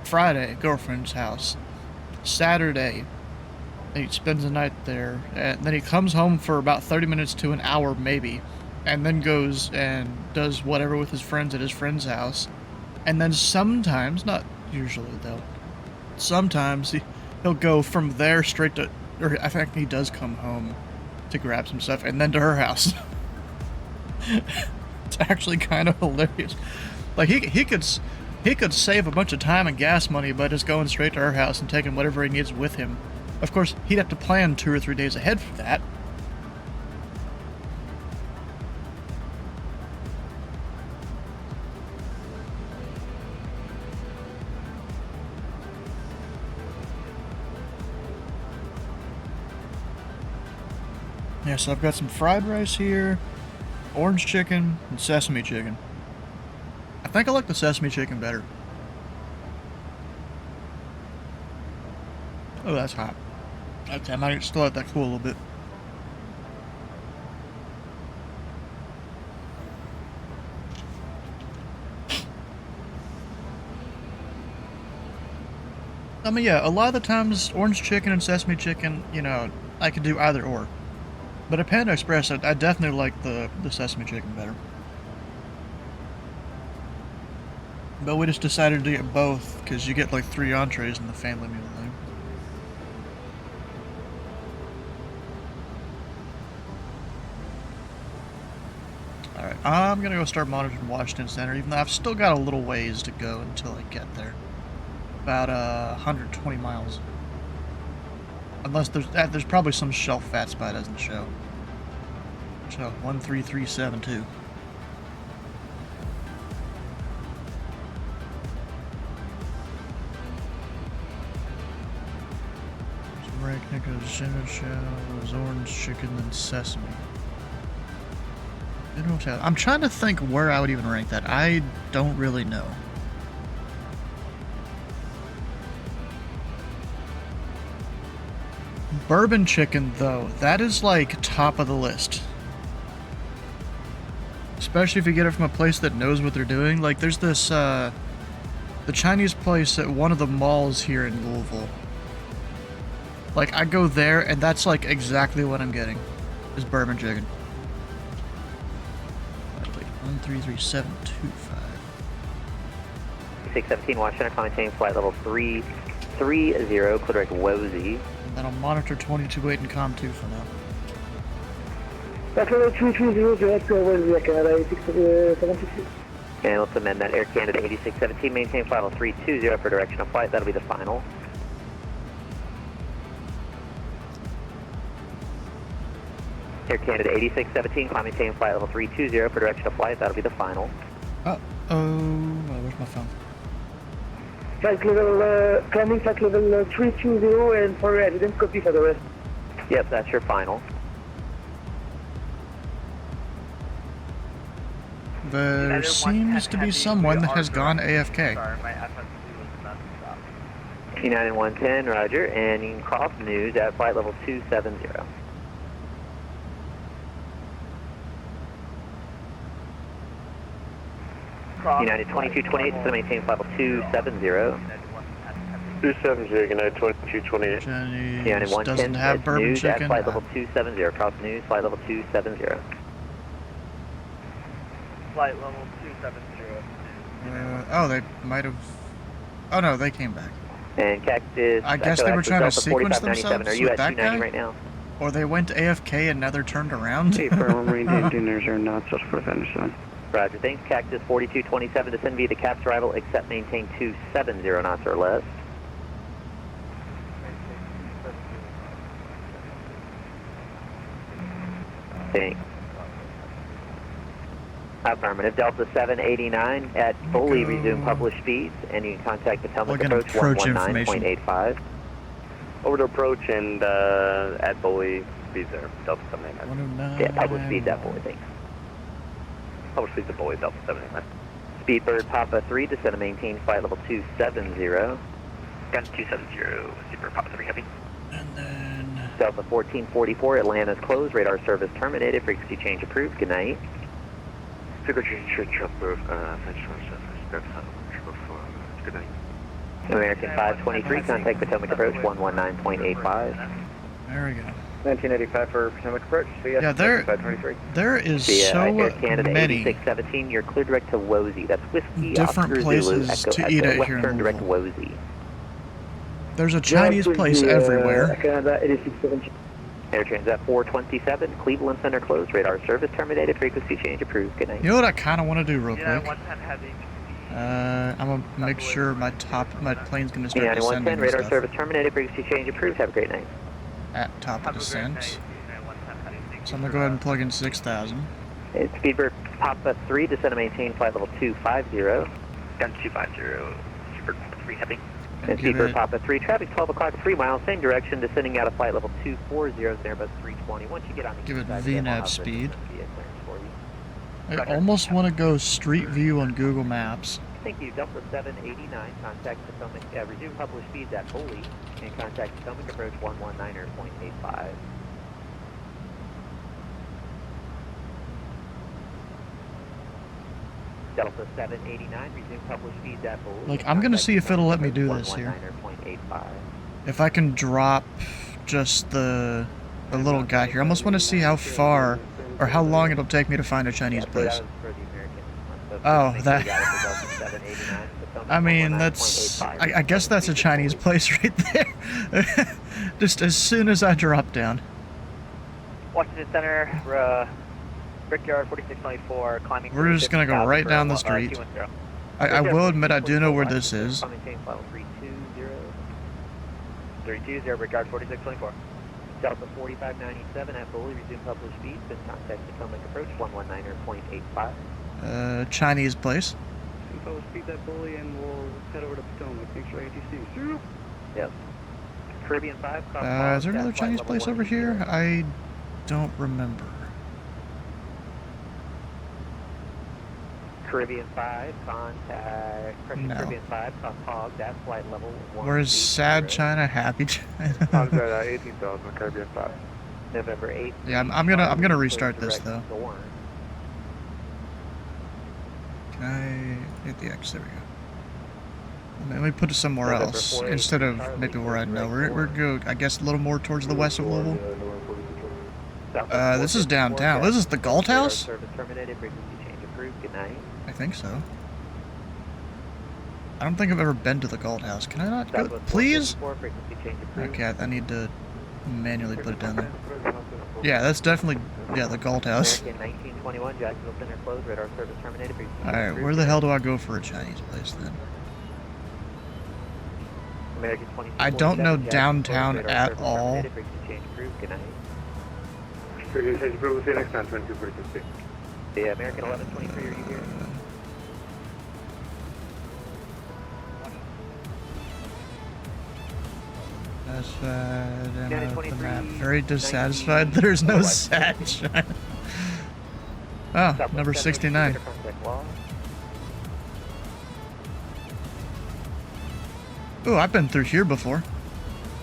Friday, girlfriend's house. Saturday, he spends the night there, and then he comes home for about 30 minutes to an hour maybe, and then goes and does whatever with his friends at his friend's house. And then sometimes, not usually though, sometimes he'll go from there straight to, or I think he does come home to grab some stuff, and then to her house. It's actually kind of hilarious. Like, he could save a bunch of time and gas money by just going straight to her house and taking whatever he needs with him. Of course, he'd have to plan 2 or 3 days ahead for that. Yeah, so I've got some fried rice here, orange chicken, and sesame chicken. I think I like the sesame chicken better. Oh, that's hot. Okay, I might still let that cool a little bit. I mean, yeah, a lot of the times, orange chicken and sesame chicken, you know, I could do either or. But at Panda Express, I definitely like the sesame chicken better. But we just decided to get both, because you get like 3 entrees in the family meal thing. Alright, I'm gonna go start monitoring Washington Center, even though I've still got a little ways to go until I get there. About 120 miles. Unless there's probably some shelf fat spot that doesn't show. So 13372. Rank Nickers, orange chicken, and sesame. I'm trying to think where I would even rank that. I don't really know. Bourbon chicken, though, that is like top of the list. Especially if you get it from a place that knows what they're doing. Like, there's this, the Chinese place at one of the malls here in Louisville. Like, I go there, and that's like exactly what I'm getting, is bourbon chicken. 133725. 617 Washington, maintain flight level 330, clear direct Wozy. And then I'll monitor 228 and COM 2 for now. Flight level 330, direct Wozy, Canada 8676. And let's amend that. Air Canada 8617, maintain flight level 320 for direction of flight. That'll be the final. Air Canada 8617, maintain flight level 320 for direction of flight. That'll be the final. Well, where's my phone? Flight level, climbing flight level 320, and for I didn't copy for the rest. Yep, that's your final. There seems to be someone that has gone AFK. United 110, roger, and you can cross news at flight level 270. United 2228, so maintain flight level 270. 270, United 2228. United 110, doesn't have bourbon news chicken. at flight level 270, cross news, flight level 270. Flight level 270. Oh, they might have... Oh no, they came back. And Cactus... I guess they were trying to sequence 4597. themselves Are you with at that 290 guy? right now? Or they went AFK and now they're turned around? Hey, for Marine 18, knots, just for Henderson. Roger, thanks. Cactus 4227, descend via the CAPS arrival, except maintain 270 knots or less. Thanks. Affirmative. Delta 789 at fully resume published speeds, and you can contact Potomac approach 119.85. Over to approach and at Bully, speeds there, Delta 789. Yeah, published speeds at Bully, thanks. Published speeds at Bully, Delta 789. Speedbird Papa 3, descend and maintain flight level 270. Gun 270, Speedbird Papa 3 heavy. And then... Delta 1444, Atlanta's closed, radar service terminated, frequency change approved, good night. Frequency change approved, good night. American 523, contact Potomac approach 119.85. There we go. 1985 for Potomac approach. Yeah, there is so Air Canada many 8617, you're clear direct to Wozy. That's Whiskey, different Oscar, places Zulu, to Echo, eat Echo, at here in Western the direct world. Wozy. There's a Chinese place everywhere. Canada 8617. Air Transat 427, Cleveland Center closed, radar service terminated, frequency change approved, good night. You know what I kind of want to do real Yeah, quick? 110 heavy. I'm gonna make sure my plane's gonna start United descending 110, and radar stuff service terminated, frequency change approved, have a great night. at top of descent. So I'm gonna go ahead and plug in 6,000. It's Speedbird Papa 3, descend and maintain flight level 250. Gun 250, Speedbird Papa 3 heavy. And Speedbird Papa 3, traffic 12 o'clock, 3 miles, same direction, descending out of flight level 240, Airbus 320. Once you get on the Give it side, VNAV I'll speed. be a clearance for you. I almost want to go Street View on Google Maps. Thank you, Delta 789, contact Potomac, resume published speeds at Foley, and contact Potomac approach 119.85. Delta 789, resume published speeds at Foley. Like, I'm gonna see if it'll let me do this here. 119.85. If I can drop just the little guy here. I almost want to see how far or how long it'll take me to find a Chinese place. Oh, that... I mean, that's... I guess that's a Chinese place right there. Just as soon as I drop down. Washington Center, Brickyard 4694, climbing. We're just gonna go right down the street. I will admit I do know where this is. 320, Brickyard 4624. Delta 4597 at Foley, resume published speeds, and contact Potomac approach 119.85. Chinese place. Info speed that Bully and we'll head over to Potomac. Thanks for ATC. Yep. Caribbean 5. Is there another Chinese place over here? I don't remember. Caribbean 5, contact No. Caribbean 5, Hog, that's flight level 1. Where's sad China, happy China? I'm sorry, 18,000, Caribbean 5. November 8th. Yeah, I'm gonna restart this though. Can I hit the X? There we go. Let me put it somewhere else instead of maybe where I know. We're go, I guess, a little more towards the west of Louisville. This is downtown. This is the Galt House? approved. Good night. I think so. I don't think I've ever been to the Gold House. Can I not go? Please? Okay, I need to manually put it down there. Yeah, that's definitely, yeah, the Gold House. American 1921, Jacksonville Center closed, radar service terminated. Alright, where the hell do I go for a Chinese place then? American 22, I don't know downtown at all. Yeah, American 1123, are you here? Satisfied, I'm off the map. Very dissatisfied. There's no sunshine. Oh, number 69. Ooh, I've been through here before.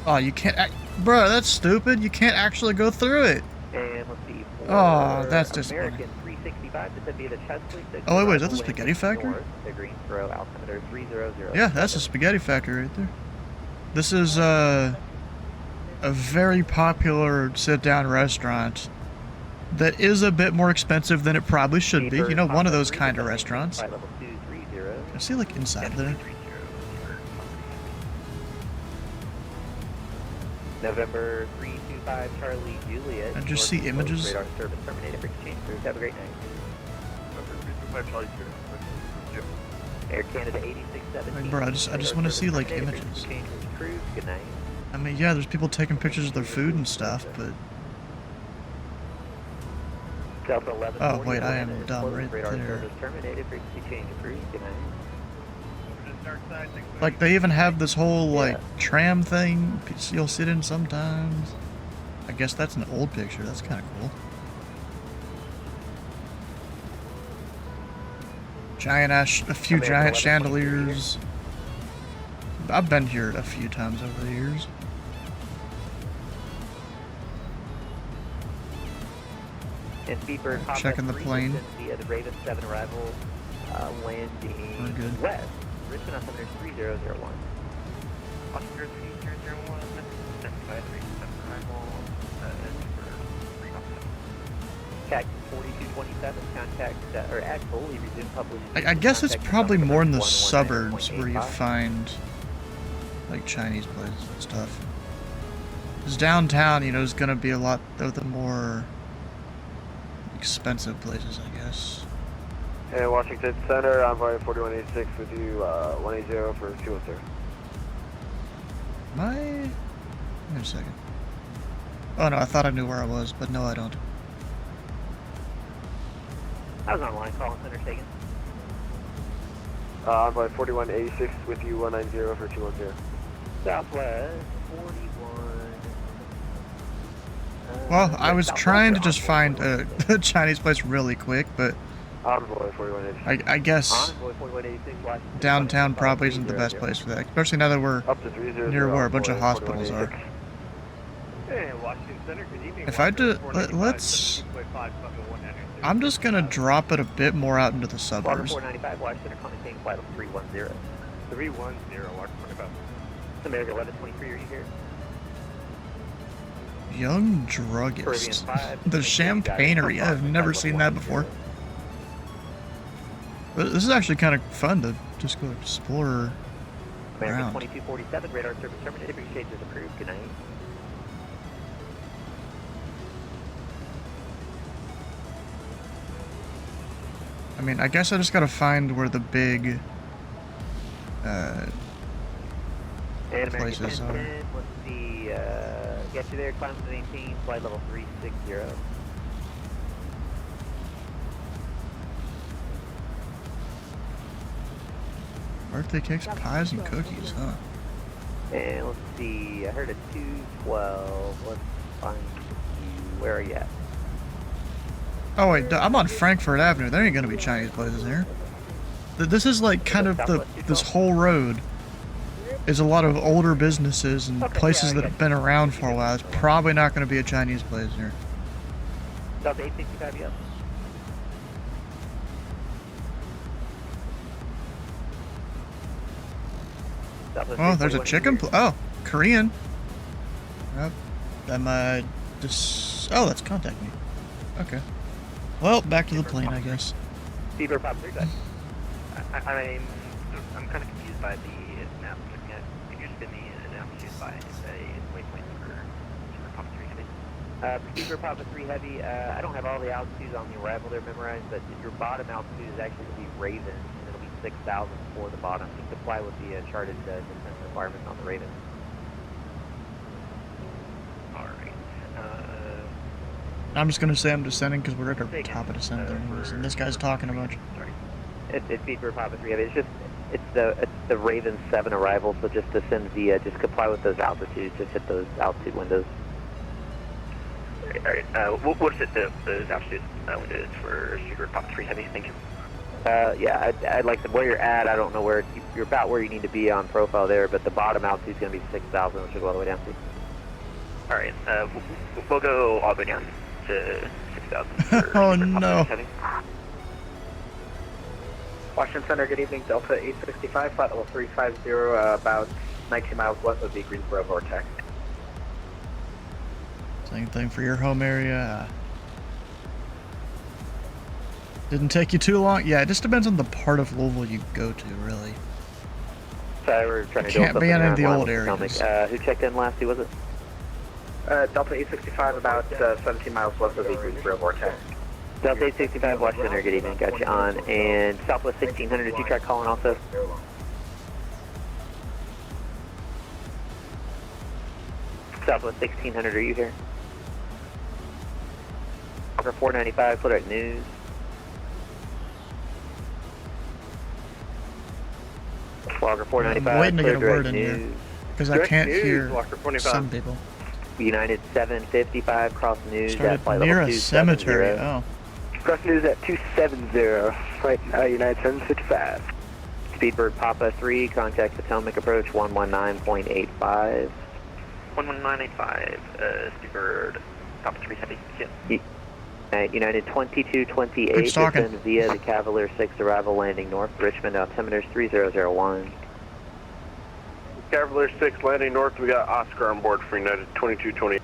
Oh, you can't. Bro, that's stupid. You can't actually go through it. And let's see. Oh, that's disappointing. American 365 to via the Chesley. Oh, wait, is that the spaghetti factory? The Greensboro altimeter 300. Yeah, that's the spaghetti factory right there. This is a very popular sit-down restaurant that is a bit more expensive than it probably should be. You know, one of those kind of restaurants. I see, like, inside there. November 325 Charlie Juliet. I just see images. Radar service terminated for exchange crews. Have a great night. November 325 Charlie Juliet. Air Canada 8617. Like, bro, I just want to see, like, images. Crews. Good night. I mean, yeah, there's people taking pictures of their food and stuff, but... Oh, wait, I am dumb right there. Like, they even have this whole, like, tram thing you'll sit in sometimes. I guess that's an old picture. That's kind of cool. A few giant chandeliers. I've been here a few times over the years. And Beeper, checking the plane. Via the Raven 7 arrival, landing We're good. west. Richmond altimeter 3001. Altimeter 3001, identified 37 arrival, CAC 4227, contact, or at Foley, resume publishing. I guess it's probably more in the suburbs where you find, like, Chinese places and stuff. Because downtown, you know, is going to be a lot of the more expensive places, I guess. Hey, Washington Center, Envoy 4186 with you, 180 for 210. Wait a second. Oh no, I thought I knew where I was, but no, I don't. I was on line calling center taken. Envoy 4186 with you, 190 for 210. Southwest 41. Well, I was trying to just find a Chinese place really quick, but Envoy 4186. I guess Envoy 4186, downtown probably isn't the best place for that, especially now that we're near where a bunch of hospitals are. Hey, Washington Center, good evening. If I do, let's... I'm just gonna drop it a bit more out into the suburbs. 495, Washington Center, contact flight 310. 310, Washington 25. American 1123, are you here? Young druggist. The Champagnery. I've never seen that before. This is actually kind of fun to just go explore American around. 2247, radar service terminated. Appreciate this approved. Good night. I mean, I guess I just gotta find where the big places are. Let's see, get you there, climb to 18, flight level 360. Birthday cakes, pies, and cookies, huh? And let's see, I heard a 212. Let's find you. Where are you at? Oh wait, I'm on Frankfurt Avenue. There ain't gonna be Chinese places here. This is like kind of this whole road is a lot of older businesses and places that have been around for a while. It's probably not gonna be a Chinese place here. South 865, yep. Oh, there's a chicken oh, Korean. Yep. That oh, that's contact me. Okay. Well, back to the plane, I guess. Speedbird Papa 3, guys. I'm kind of confused by the map I'm looking at. Could you just give me an altitude by, say, waypoint for Papa 3 Heavy? Speedbird Papa 3 Heavy, I don't have all the altitudes on the arrival there memorized, but your bottom altitude is actually going to be Raven, and it'll be 6,000 for the bottom to comply with the charted descent requirements on the Raven. I'm just gonna say I'm descending because we're at our top of descent there anyways, and this guy's talking a bunch. It's Speedbird Papa 3 Heavy. It's the Raven 7 arrival, so just descend via, just comply with those altitudes, just hit those altitude windows. Alright, what's it, those altitude windows for Speedbird Papa 3 Heavy? Thank you. Yeah, I'd like to, where you're at, I don't know where, you're about where you need to be on profile there, but the bottom altitude's going to be 6,000, which will go all the way down to. Alright, we'll go all the way down to 6,000. Oh no. Washington Center, good evening. Delta 865, flight level 350, about 19 miles west of the Greensboro vortex. Same thing for your home area. Didn't take you too long. Yeah, it just depends on the part of Louisville you go to, really. Sorry, we're trying to do Can't be in the old areas. Who checked in last? Who was it? Delta 865, about 17 miles west of the Greensboro vortex. Delta 865, Washington Center, good evening. Got you on. And Southwest 1600, did you try calling also? Southwest 1600, are you here? Walker 495, FlatRat News. Walker 495, I'm waiting to get a word in News. here because I can't hear some people. United 755, cross news at Started flight near level a cemetery. Oh. Cross news at 270, flight United 755. Speedbird Papa 3, contact Potomac approach 119.85. 11985, Speedbird Papa 3 Heavy. United 2228, descend via the Cavalier 6 arrival landing north, Richmond, altimeters 3001. Cavalier 6 landing north, we got Oscar on board for United 2228.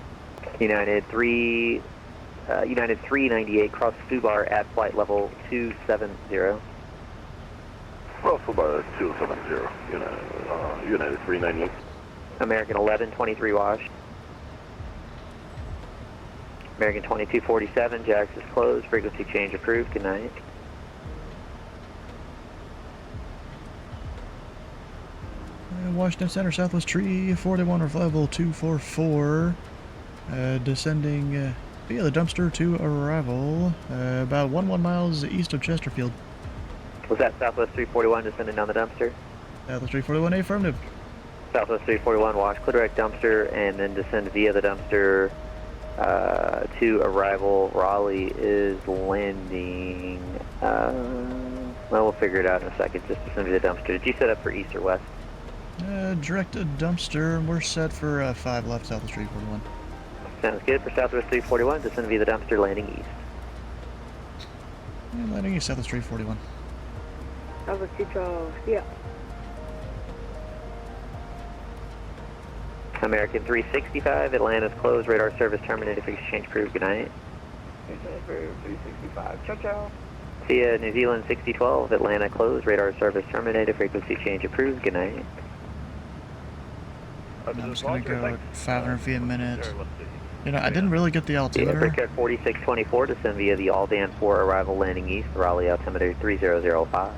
United 398, cross Fubar at flight level 270. Cross Fubar 270, United 398. American 1123 wash. American 2247, Jax is closed, frequency change approved, good night. Washington Center, Southwest Tree, 41, level 244. Descending via the dumpster to arrival, about 11 miles east of Chesterfield. Was that Southwest 341 descending down the dumpster? Southwest 341, affirmative. Southwest 341, wash, clear direct dumpster, and then descend via the dumpster to arrival. Raleigh is landing. Well, we'll figure it out in a second. Just descend via the dumpster. Did you set up for east or west? Direct a dumpster, and we're set for 5 left, Southwest 341. Sounds good. For Southwest 341, descend via the dumpster, landing east. And landing east, Southwest 341. Southwest 212, yeah. American 365, Atlanta's closed, radar service terminated, frequency change approved, good night. 365, ciao ciao. See ya, New Zealand 6012, Atlanta closed, radar service terminated, frequency change approved, good night. I'm just gonna go at 500 feet a minute. You know, I didn't really get the altimeter. Brickyard 4624, descend via the Aldan 4 arrival landing east, Raleigh altimeter 3005.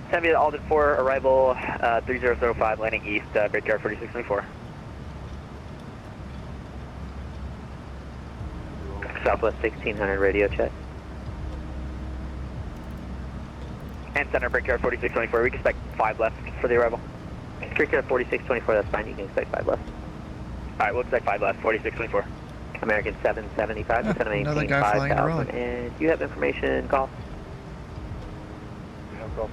Descend via Aldan 4 arrival 3005 landing east, Brickyard 4624. Southwest 1600 radio check. And center Brickyard 4624, we can expect 5 left for the arrival. Brickyard 4624, that's fine, you can expect 5 left. Alright, we'll expect 5 left, 4624. American 775, descend to Another maintain guy flying 5,000, and do you have information, call? We have Golf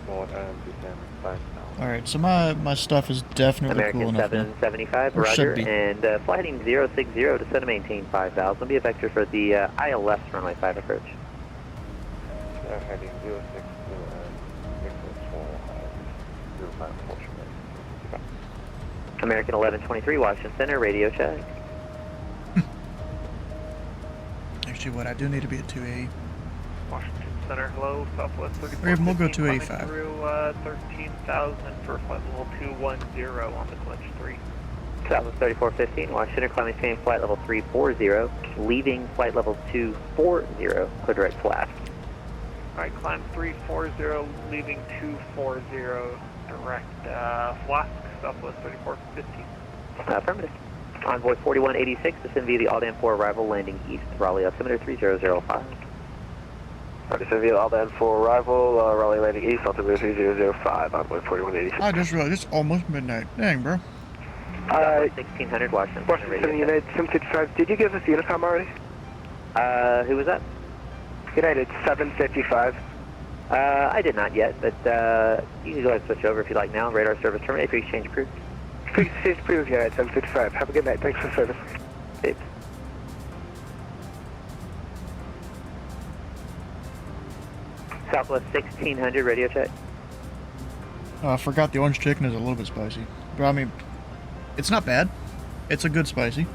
forward and descend 5,000. Alright, so my stuff is definitely American cool enough now. 775, Or roger, should be. and flight heading 060, descend to maintain 5,000, be a vector for the ILS runway 5 approach. Heading 060 and Victor 05 approach. American 1123, Washington Center, radio check. Actually, Actually, what I do need to be at 280. Washington Center, hello, Southwest 34. Or even we'll go 15, 285. Through 13,000 for flight level 210 on the Clinch 3. Southwest 3415, Washington climbing maintaining flight level 340, leaving flight level 240, clear direct flask. Alright, climb 340, leaving 240, direct flask, Southwest 3415. Affirmative. Envoy 4186, descend via the Aldan 4 arrival, landing east, Raleigh, altimeter 3005. Descend via the Aldan 4 arrival, Raleigh landing east, altimeter 3005, Envoy 4186. I just realized it's almost midnight. Dang, bro. 1600 Washington. Washington United 755, did you give us the Unicom already? Who was that? United 755. I did not yet, but you can go ahead and switch over if you like now. Radar service terminated for exchange approved. Exchange approved, United 755. Have a good night. Thanks for the service. Thanks. Southwest 1600 radio check. I forgot the orange chicken is a little bit spicy. But I mean, it's not bad. It's a good spicy.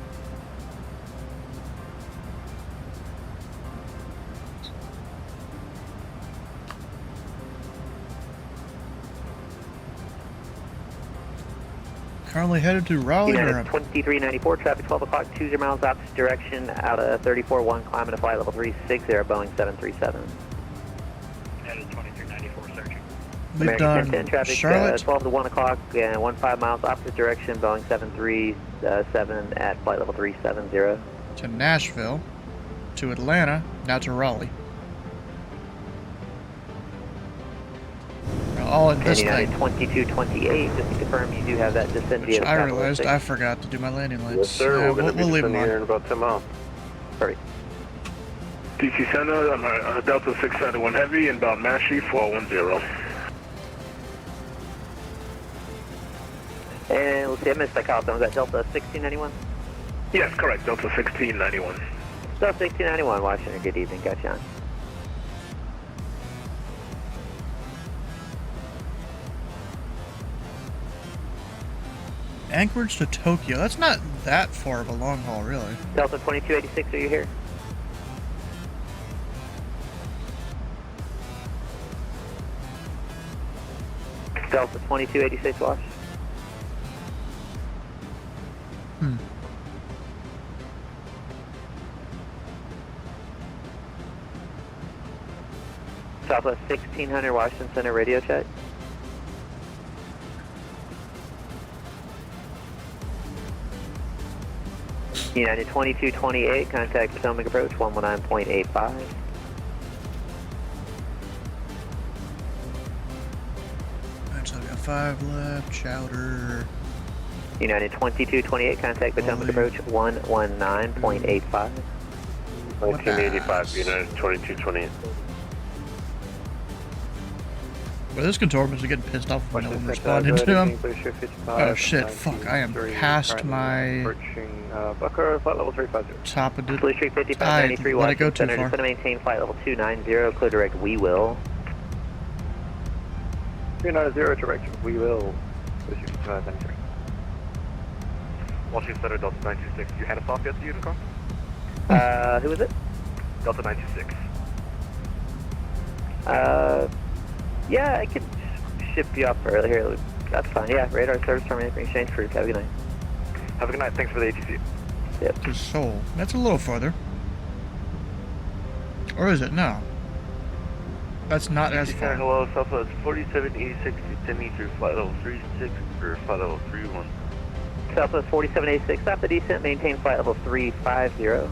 Currently headed to Raleigh-Durham. 2394, traffic 12 o'clock, 20 miles opposite direction, out of 34-1, climbing to flight level 360, Boeing 737. Headed 2394, searching. We've American done 10, traffic Charlotte. 12 to 1 o'clock, and 15 miles opposite direction, Boeing 737 at flight level 370. To Nashville. To Atlanta. Now to Raleigh. All in this thing. 2228, just to confirm you do have that descend via the I realized I forgot to do my landing lights. Yes, sir. We're going to be leave them descending on. here in about 10 miles. Perfect. DC Center, I'm Delta 691 Heavy, inbound Mashi 410. And let's see, I missed that call. Was that Delta 1691? Yes, correct. Delta 1691. Delta 1691, Washington, good evening. Got you on. Anchorage to Tokyo. That's not that far of a long haul, really. Delta 2286, are you here? Delta 2286, Wash. Southwest 1600 Washington Center radio check. United 2228, contact Potomac approach 119.85. Alright, so we got 5 left. Chowder. United 2228, contact Potomac approach 119.85. 1985, United 2228. Well, this control room is getting pissed off when no one responded to him. Oh shit, fuck, I am past my Bucker, flight level 350. top of the Blue Street 5593, let it go Washington too Center, far. descend to maintain flight level 290, clear direct, we will. 290, direction, we will. Blue Street 5593. Washington Center, Delta 926. You had us off yet, the Unicom? Who was it? Delta 926. Yeah, I could ship you off early here. That's fine. Yeah, radar service terminated for exchange for have a good night. Have a good night. Thanks for the ATC. Yep. To Seoul. That's a little farther. Or is it? No. That's not as far. Hello, Southwest 4786, descending through flight level 36 or flight level 31. Southwest 4786, stop the descent, maintain flight level 350.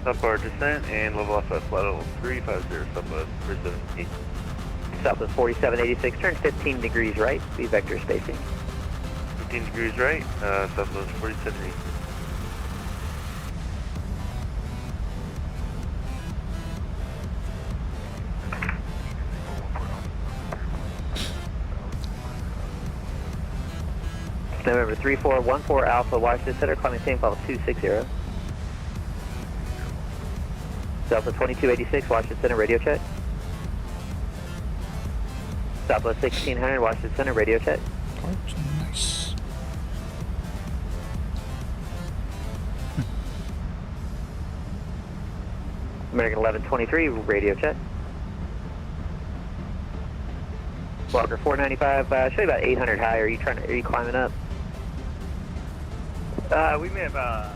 Stop our descent and level off at flight level 350, Southwest 378. Southwest 4786, turn 15 degrees right, be vector spacing. 15 degrees right, Southwest 4780. November 3414 Alpha, Washington Center, climbing same level 260. Delta 2286, Washington Center, radio check. Southwest 1600, Washington Center, radio check. Nice. American 1123, radio check. Walker 495, show you about 800 high. Are you climbing up? We may have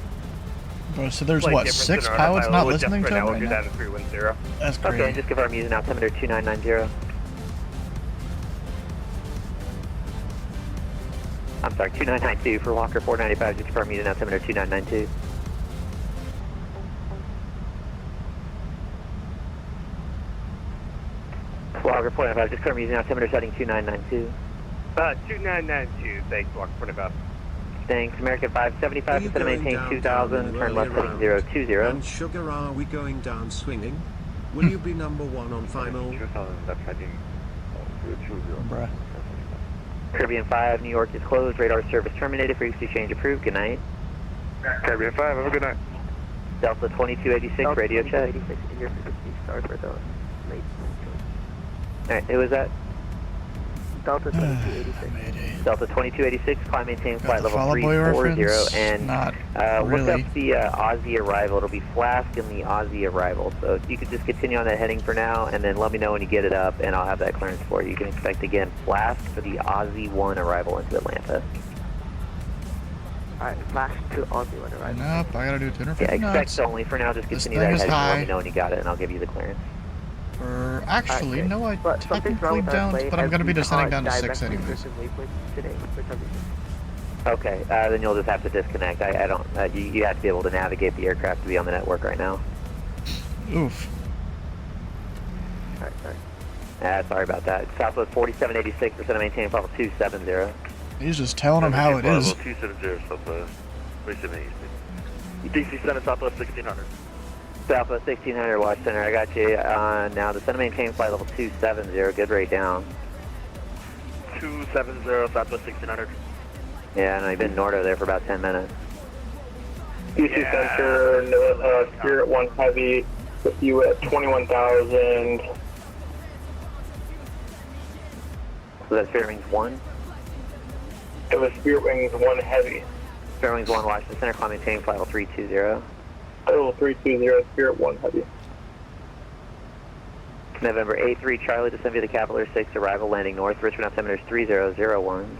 Bro, so there's slight what, difference 6 in our pilots not we'll listening adjust to right him now. right We'll now? do that at 310. That's crazy. Okay, just confirm using altimeter 2990. I'm sorry, 2992 for Walker 495, just confirm using altimeter 2992. Walker 495, just confirm using altimeter setting 2992. 2992, thanks, Walker 45. Thanks, American 575, descend to maintain 2000, turn left heading 020. And Sugar, are we going down swinging? Will you be number 1 on final? Bruh. Caribbean 5, New York is closed, radar service terminated, frequency change approved, good night. Caribbean 5, have a good night. Delta 2286, radio check. Alright, who was that? Delta 2286. Delta 2286, climb maintain flight level follow boy 340, reference? and Not look really. up the Aussie arrival. It'll be Flask in the Aussie arrival. So if you could just continue on that heading for now, and then let me know when you get it up, and I'll have that clearance for you. You can expect, again, Flask for the Aussie 1 arrival into Atlanta. Alright, Flash to Aussie 1 arrival. Nope, I gotta do 250 Yeah, expect knots. only for now. Just This continue thing that is heading, and let high. me know when you got it, and I'll give you the clearance. Or actually, no, I But something's wrong technically with our don't, plane but I'm as gonna be we descending caught down to 6 directly anyways. within waypoint today for some reason. Okay, then you'll just have to disconnect. I don't. You have to be able to navigate the aircraft to be on the network right now. Oof. Alright, sorry about that. Southwest 4786, descend to maintain level 270. He's just telling them how it is. 270, Southwest 4786. DC 7, Southwest 1600. Southwest 1600, watch center. I got you. Now descend to maintain flight level 270. Good rate down. 270, Southwest 1600. Yeah, I know you've been Nordo there for about 10 minutes. DC Center, Spirit 1 Heavy, with you at 21,000. So that's Spirit Wings 1? It was Spirit Wings 1 Heavy. Spirit Wings 1, watch the center. Climb maintain flight level 320. Level 320, Spirit 1 Heavy. November 83, Charlie, descend via the Cavalier 6, arrival landing north. Richmond altimeter is 3001.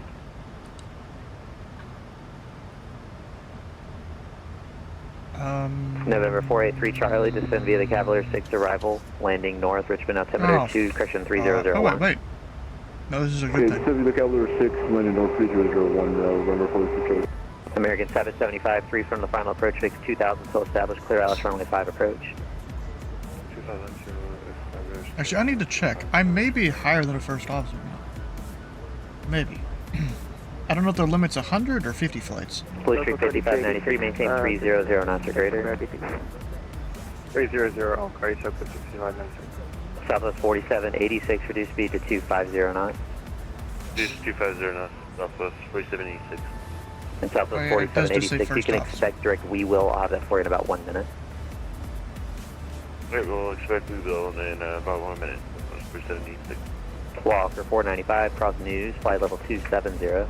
November 483, Charlie, descend via the Cavalier 6, arrival landing north. Richmond altimeter 2, correction 3001. Oh, wait. No, this is a good thing. Descend via the Cavalier 6, landing north 3001, November 483. American 775, 3 from the final approach, fix 2000, still established, clear Alice runway 5 approach. 2002, established. Actually, I need to check. I may be higher than a first officer now. Maybe. I don't know if their limit's 100 or 50 flights. Police Street 5593, maintain 300 knots or greater. 300, okay, so 6596. Southwest 4786, reduce speed to 250 knots. Reduce 250 knots, Southwest 4786. And Southwest Oh, yeah, it does just say 4786, you can first expect direct we will. I'll have that for you in about 1 minute. Alright, we'll expect we will in about 1 minute. 4786. Walker 495, cross news, flight level 270.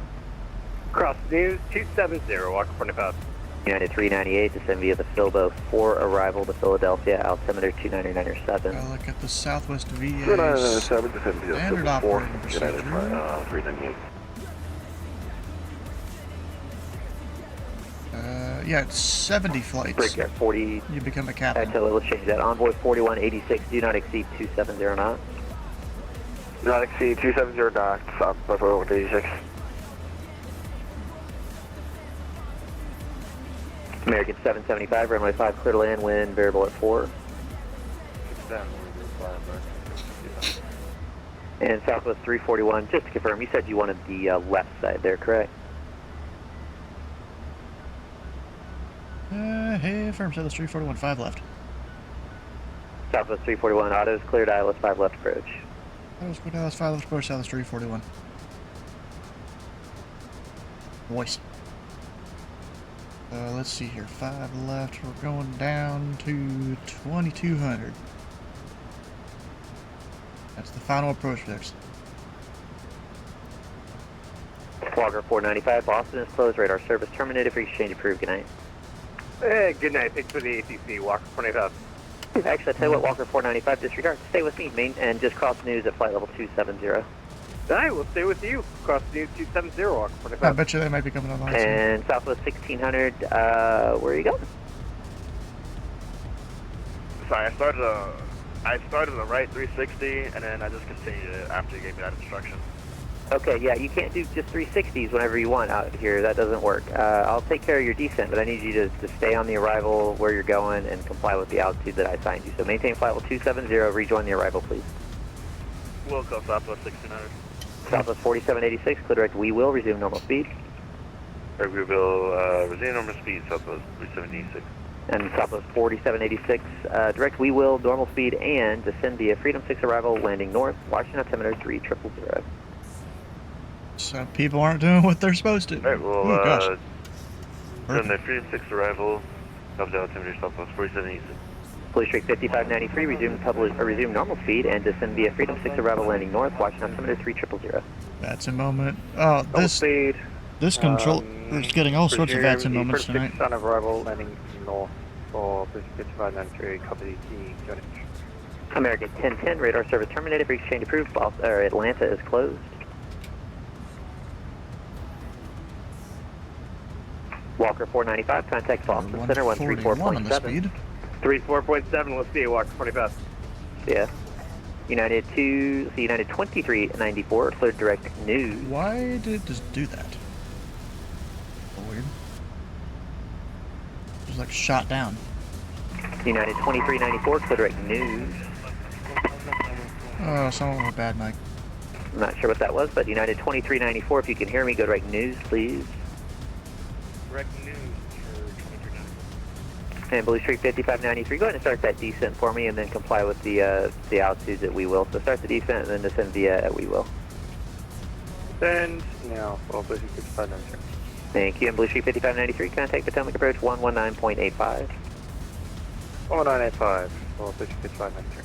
Cross news 270, Walker 45. United 398, descend via the Philbo 4, arrival to Philadelphia, altimeter 2997. I'll look at the Southwest VA 2997, descend via standard Philbo 4, operating United procedure. 398. Yeah, it's 70 flights. Break at 40. You become a captain. KATL, we'll change that. Envoy 4186, do not exceed 270 knots. Do not exceed 270 knots, Southwest 4186. American 775, runway 5, clear to land, wind variable at 4. And Southwest 341, just to confirm, you said you wanted the left side there, correct? Hey, firm, Southwest 341, 5 left. Southwest 341, autos cleared, ILS 5 left approach. Let's go down, that's 5 left approach, Southwest 341. Voice. Let's see here, 5 left, we're going down to 2200. That's the final approach fix. Walker 495, Boston is closed, radar service terminated, for exchange approved, good night. Hey, good night, thanks for the ACC, Walker 25. Actually, I tell you what, Walker 495, disregard. Stay with me, main, and just cross news at flight level 270. I will stay with you. Cross news 270, Walker 45. I bet you they might be coming online soon. And Southwest 1600, where are you going? Sorry, I started the right 360, and then I just continued it after you gave me that instruction. Okay, yeah, you can't do just 360s whenever you want out here. That doesn't work. I'll take care of your descent, but I need you to stay on the arrival where you're going and comply with the altitude that I assigned you. So maintain flight level 270, rejoin the arrival, please. Wilco, Southwest 1600. Southwest 4786, clear direct, we will resume normal speed. We will resume normal speed, Southwest 376. And Southwest 4786, direct, we will, normal speed, and descend via Freedom 6 arrival, landing north, Washington altimeter 3000. So people aren't doing what they're supposed to. Alright, well, oh, gosh. From the Freedom 6 arrival, of the altimeter Southwest 4786. Police Street 5593, resume normal speed, and descend via Freedom 6 arrival, landing north, Washington altimeter 3000. That's a moment. Oh, this control is getting all sorts of that's in moments tonight. On arrival, landing north for Police 5593, copy the journey. American 1010, radar service terminated, for exchange approved, Atlanta is closed. Walker 495, contact Boston Center 134.7. 34.7, let's see, Walker 45. Yeah. United 2394, cleared direct news. Why did it just do that? Weird. It was like shot down. United 2394, cleared direct news. Oh, someone with a bad mic. I'm not sure what that was, but United 2394, if you can hear me, go direct news, please. Direct news for 2394. And Blue Street 5593, go ahead and start that descent for me, and then comply with the altitudes at we will. So start the descent, and then descend via at we will. Send now, well, Blue Street 5593. Thank you, and Blue Street 5593, contact Potomac approach 119.85. 1985, well, Blue Street 5593.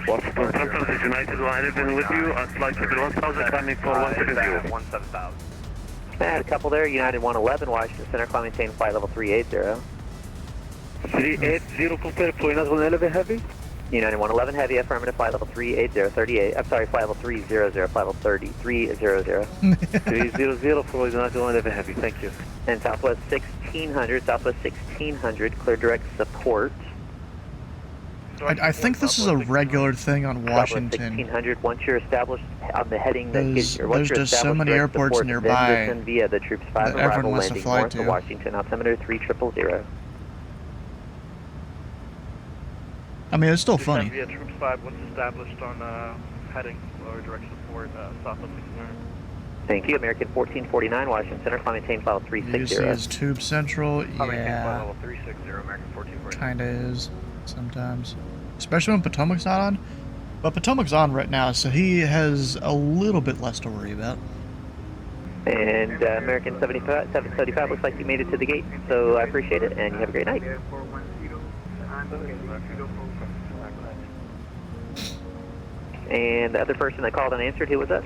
Washington Central is United Line, I've been with you on flight ticket 1000, climbing for 170. 17000. I had a couple there, United 111, Washington Center, climb maintain flight level 380. 380, compare, flying out 111 heavy. United 111 heavy, affirmative, flight level 380, 38, I'm sorry, flight level 300, flight level 30, 300. 300, flying out 111 heavy, thank you. And Southwest 1600, clear direct support. I think this is a regular thing on Washington. 1600. Once you're established on the heading, there's just so many airports nearby then via the Troops 5 that arrival everyone wants to landing fly north to. to Washington altimeter 3000. I mean, it's still funny. Via Troops 5, once established on heading or direct support, Southwest 1600. Thank you. American 1449, Washington Center, climb maintain file 360. This is Tube Central, Flight yeah. level 360, American 1449. Kinda is, sometimes. Especially when Potomac's not on. But Potomac's on right now, so he has a little bit less to worry about. And American 775, looks like you made it to the gate, so I appreciate it, and you have a great night. And the other person that called and answered, who was that?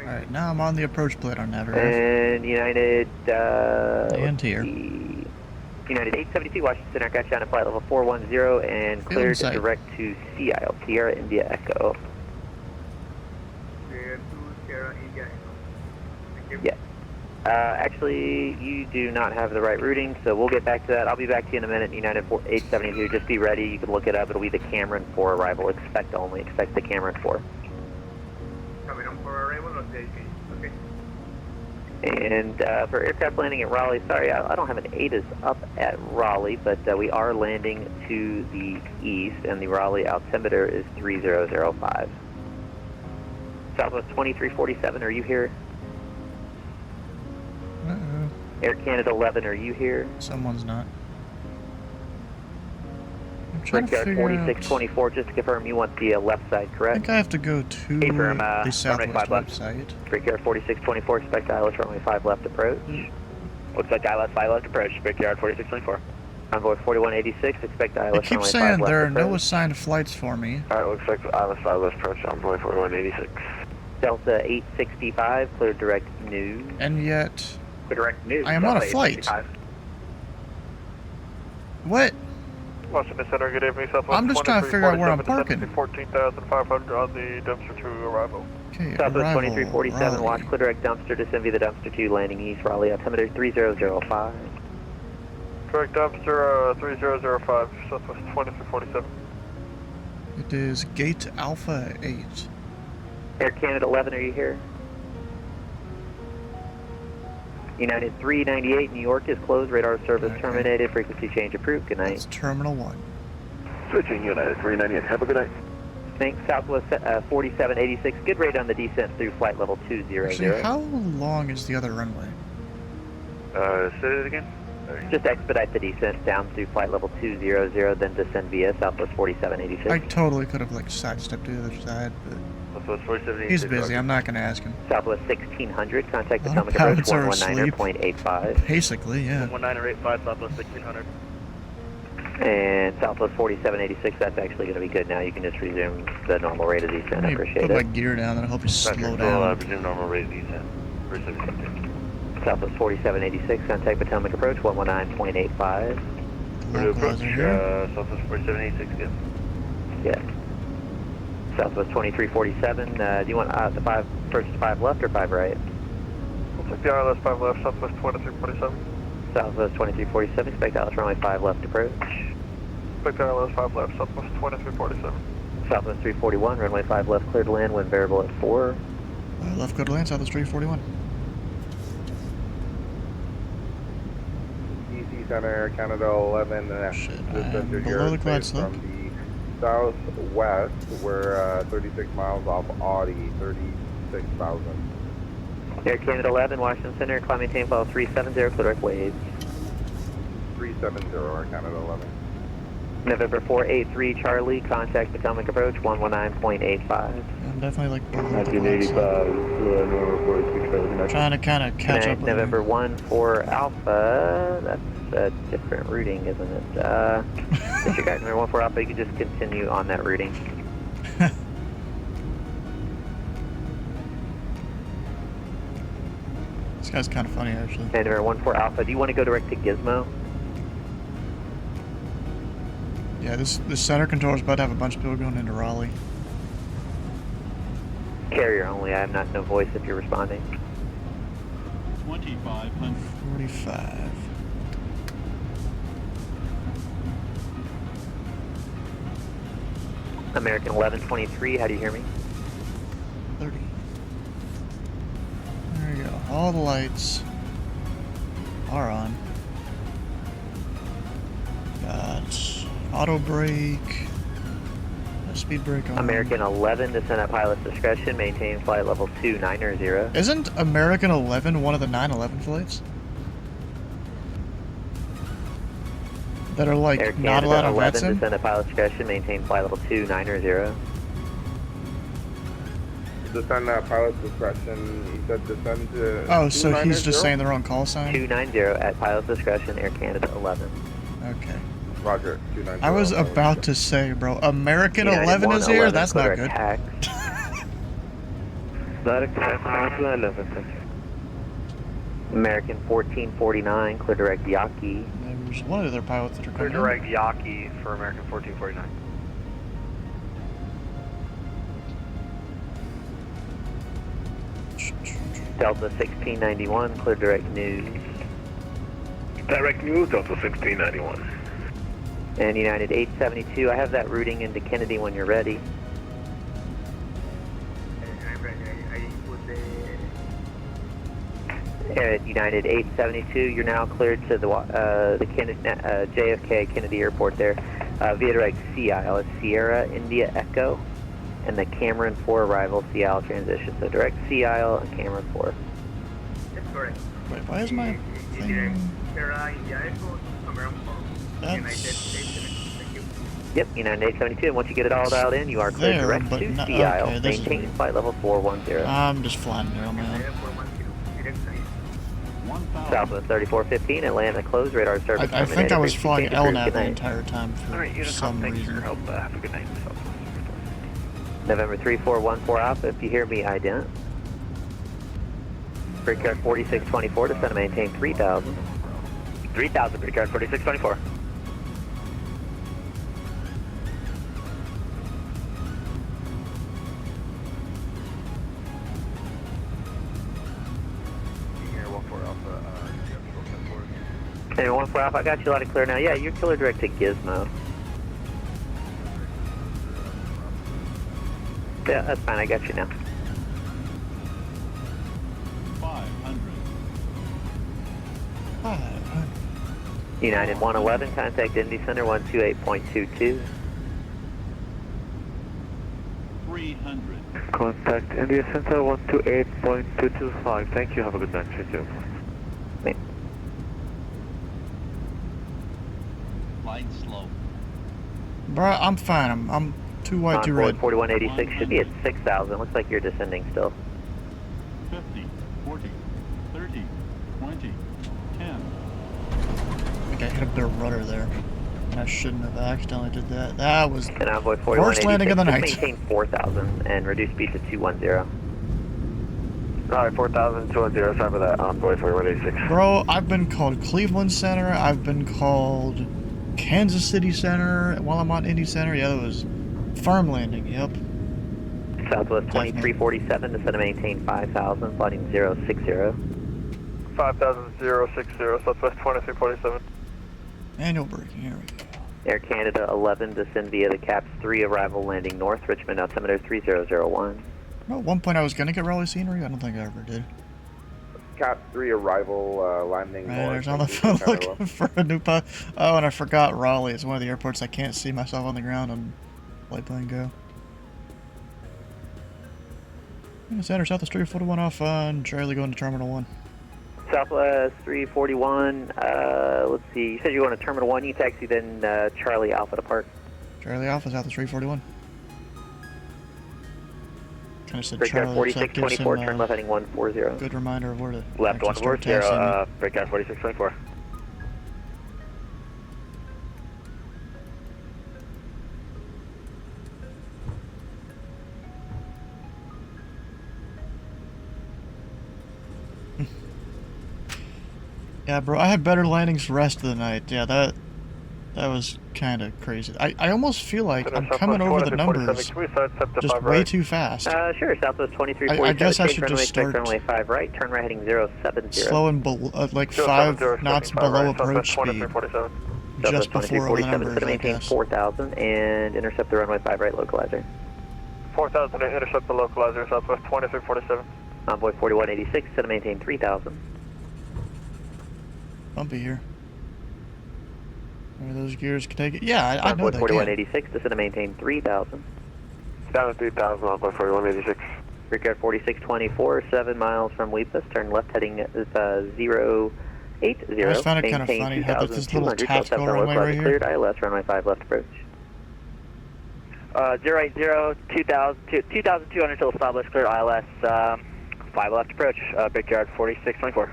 Alright, now I'm on the approach plate on Navigator. And United, and here. United 872, Washington Center, got you on a flight level 410 and cleared direct to CIL, Sierra India Echo. Yeah. Actually, you do not have the right routing, so we'll get back to that. I'll be back to you in a minute, United 872. Just be ready. You can look it up. It'll be the Cameron 4 arrival. Expect the Cameron 4. And for aircraft landing at Raleigh, sorry, I don't have an ATIS up at Raleigh, but we are landing to the east, and the Raleigh altimeter is 3005. Southwest 2347, are you here? Uh-oh. Air Canada 11, are you here? Someone's not. I'm trying to Brickyard figure 4624, just to confirm you want the left side, I correct? think I have to go to the Southwest website. Brickyard 4624, expect ILS runway 5 left approach. Looks like ILS 5 left approach, Brickyard 4624. Convoy 4186, expect ILS runway 5 left approach. It keeps saying there are no assigned flights for me. Alright, looks like ILS 5 left approach, Envoy 4186. Delta 865, cleared direct news. And yet, Direct news. I am on a flight. What? Washington Center, good evening. Southwest I'm just trying to figure out where I'm parking. 14,500 on the dumpster to arrival. Okay, Southwest arrival, 2347, Raleigh. watch clear direct dumpster, descend via the dumpster 2, landing east, Raleigh, altimeter 3005. Direct dumpster 3005, Southwest 2347. It is Gate Alpha 8. Air Canada 11, are you here? United 398, New York is closed, radar service terminated, frequency change approved, good night. That's Terminal 1. Switching United 398. Have a good night. Thanks, Southwest 4786, good rate on the descent through flight level 200. Actually, how long is the other runway? Say it again? Just expedite the descent down through flight level 200, then descend via Southwest 4786. I totally could have like sidestepped to the other side, but Southwest 4786. he's busy. I'm not gonna ask him. Southwest 1600, contact A lot of Potomac approach pilots are asleep. 119.85. Basically, yeah. 119.85, Southwest 1600. And Southwest 4786, that's actually going to be good now. You can just resume the normal rate of descent. I Let me appreciate put it. my gear down and I hope you slow Control, down. resume normal rate of descent. 4786. Southwest 4786, contact Potomac approach 119.85. Localizer here. Southwest 4786, good. Yeah. Southwest 2347, do you want the first 5 left or 5 right? We'll take the ILS 5 left, Southwest 2347. Southwest 2347, expect ILS runway 5 left approach. Expect ILS 5 left, Southwest 2347. Southwest 341, runway 5 left, clear to land, wind variable at 4. Left go to land, Southwest 341. DC Center, Canada 11, below the cloud slope. from the southwest. We're 36 miles off Audi, 36,000. Air Canada 11, Washington Center, climb maintain file 370, clear direct waves. 370, Air Canada 11. November 483, Charlie, contact Potomac approach 119.85. I'm definitely like below the cloud slope. Trying to kind of catch up with November 14 Alpha, that's a different routing, isn't it? Disregard November 14 Alpha, you can just continue on that routing. This guy's kind of funny, actually. And November 14 Alpha, do you want to go direct to Gizmo? Yeah, this center control is about to have a bunch of people going into Raleigh. Carrier only, I have no voice if you're responding. 2500. 45. American 1123, how do you hear me? 30. There you go. All the lights are on. Got auto brake. Speed brake on. American 11, descend at pilot's discretion, maintain flight level 290. Isn't American 11 one of the 9/11 flights? That are like Air not allowed Canada on 11, VETSIM? descend at pilot's discretion, maintain flight level 290. Descend at pilot's discretion. He said descend to. Oh, so he's just saying the wrong call sign? 290 at pilot's discretion, Air Canada 11. Okay. Roger, 290. I was about to say, bro, American 11 is here? That's not good. American 1449, clear direct Yaki. There's one of their pilots that are Clear coming direct Yaki for American 1449. Delta 1691, clear direct news. Direct news, Delta 1691. And United 872, I have that routing into Kennedy when you're ready. At United 872, you're now cleared to the JFK Kennedy Airport there. Via direct CIL, it's Sierra India Echo, and the Cameron 4 arrival CIL transition. So direct CIL and Cameron 4. That's correct. Wait, why is my thing... Sierra India Echo, Cameron 4. Yep, United 872, and once you get it all dialed in, you are cleared direct to CIL. Okay, maintain flight level 410. I'm just flying there, man. Southwest 3415, Atlanta closed, radar service I think I was flying LNAV the night. entire time for some reason. Have a good night. November 3414 Alpha, if you hear me, ident. Brickyard 4624, descend and maintain 3000. 3000, Brickyard 4624. Hey, 14 Alpha, I got you loud and clear now. Yeah, you're killer direct to Gizmo. Yeah, that's fine, I got you now. 500. United 111, contact Indy Center 128.22. 300. Contact India Center 128.225. Thank you. Have a good night. Thank you. Flight slow. Bruh, I'm fine. I'm too white, too red. 4186 should be at 6,000. Looks like you're descending still. 50, 40, 30, 20, 10. I think I hit a bit of rudder there. I shouldn't have accidentally did that. That was And Envoy the worst landing of the night. Maintain 4,000 and reduce speed to 210. Alright, 4,000, 210, sorry for that, Envoy 4186. Bro, I've been called Cleveland Center, I've been called Kansas City Center while I'm on Indy Center. Yeah, it was firm landing, yep. Southwest 2347, descend and maintain 5,000, flighting 060. 5,060, Southwest 2347. Manual braking, here we go. Air Canada 11, descend via the CAPS 3, arrival landing north, Richmond altimeter 3001. Well, at one point I was gonna get Raleigh scenery, I don't think I ever did. Cap 3 arrival, landing Right, north. there's on the phone looking for a new pod. Oh, and I forgot Raleigh is one of the airports I can't see myself on the ground on flight plan go. Center, Southwest 341 off on Charlie going to Terminal 1. Southwest 341, let's see, you said you're going to Terminal 1, you taxi then Charlie Alpha to park. Charlie Alpha, Southwest 341. Kind of said Breakout Charlie, so that gives 4624, him, turn left heading 140. good reminder of where to Left actually start 140, taxiing. Breakout 4624. Yeah, bro, I had better landings the rest of the night. Yeah, that was kind of crazy. I almost feel like I'm coming over the numbers just way too fast. Sure, Southwest 2347, I guess I change should runway just 6, start runway 5 right, turn right heading 070. slowing like 5 knots below approach speed. Just before all the numbers, I maintain guess. 4,000 and intercept the runway 5 right localizer. 4,000 and intercept the localizer, Southwest 2347. Envoy 4186, set to maintain 3,000. Bumpy here. Where those gears can take it. Yeah, I know Envoy they 4186, descend to maintain 3,000. Down to 3,000, Envoy 4186. Brickyard 4624, 7 miles from Weepus, turn left heading 080. I always found it kind of funny how there's this little tactical runway right here. Cleared ILS, runway 5 left approach. 080, 2,200 till established, cleared ILS, 5 left approach, Brickyard 4624.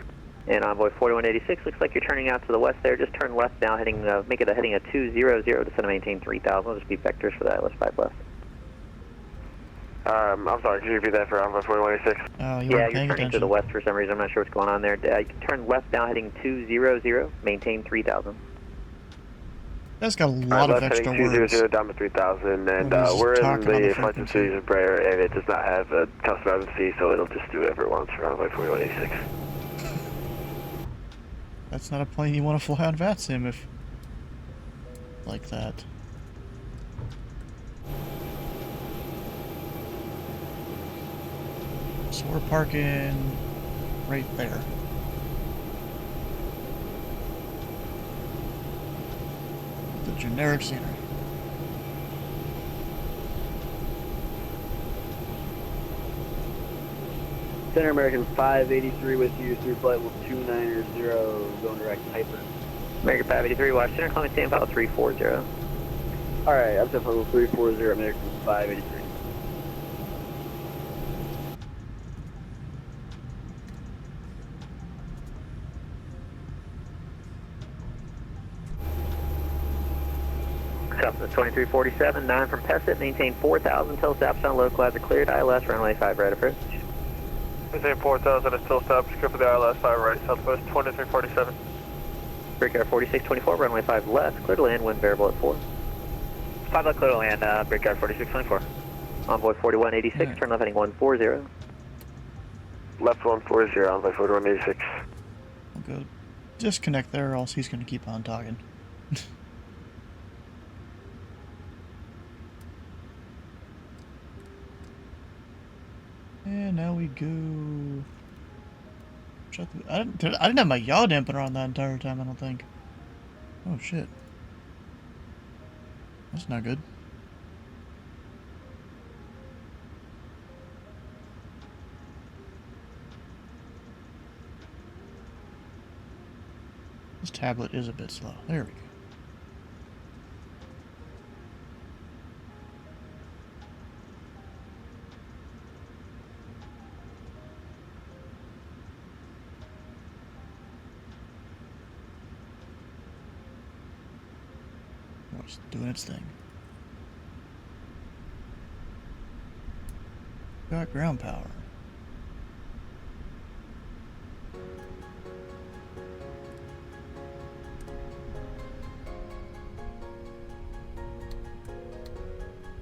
And Envoy 4186, looks like you're turning out to the west there. Just turn left now, heading, make it a heading of 200, descend to maintain 3,000. We'll just be vectors for that, ILS 5 left. I'm sorry, could you repeat that for Envoy 4186? Oh, you Yeah, weren't you're paying turning to the west for some reason. I'm not sure what's going on there. You can turn left now, heading 200, maintain 3,000. That's got a lot of extra words. 200 down to 3,000, and we're in the flight of cities of Brer, and it does not have a custom RFC, so it'll just do whatever it wants for Envoy 4186. That's not a plane you want to fly on VATSIM if like that. So we're parking right there. The generic scenery. Center American 583 with you through flight level 290, going direct to Hyper. American 583, watch center, calling stand file 340. Alright, up to level 340, American 583. Southwest 2347, 9 from Pessit, maintain 4,000 till stop sign localizer cleared, ILS runway 5 right approach. Within 4,000 is still established, clear for the ILS 5 right, southwest 2347. Breakout 4624, runway 5 left, clear to land, wind variable at 4. 5 left, clear to land, breakout 4624. Envoy 4186, turn left heading 140. Left 140, envoy 4186. We'll go disconnect there, or else he's going to keep on talking. And now we go. Shut the. I didn't have my yaw dampener on that entire time. I don't think. Oh shit. That's not good. This tablet is a bit slow. There we go. It's doing its thing. Got ground power.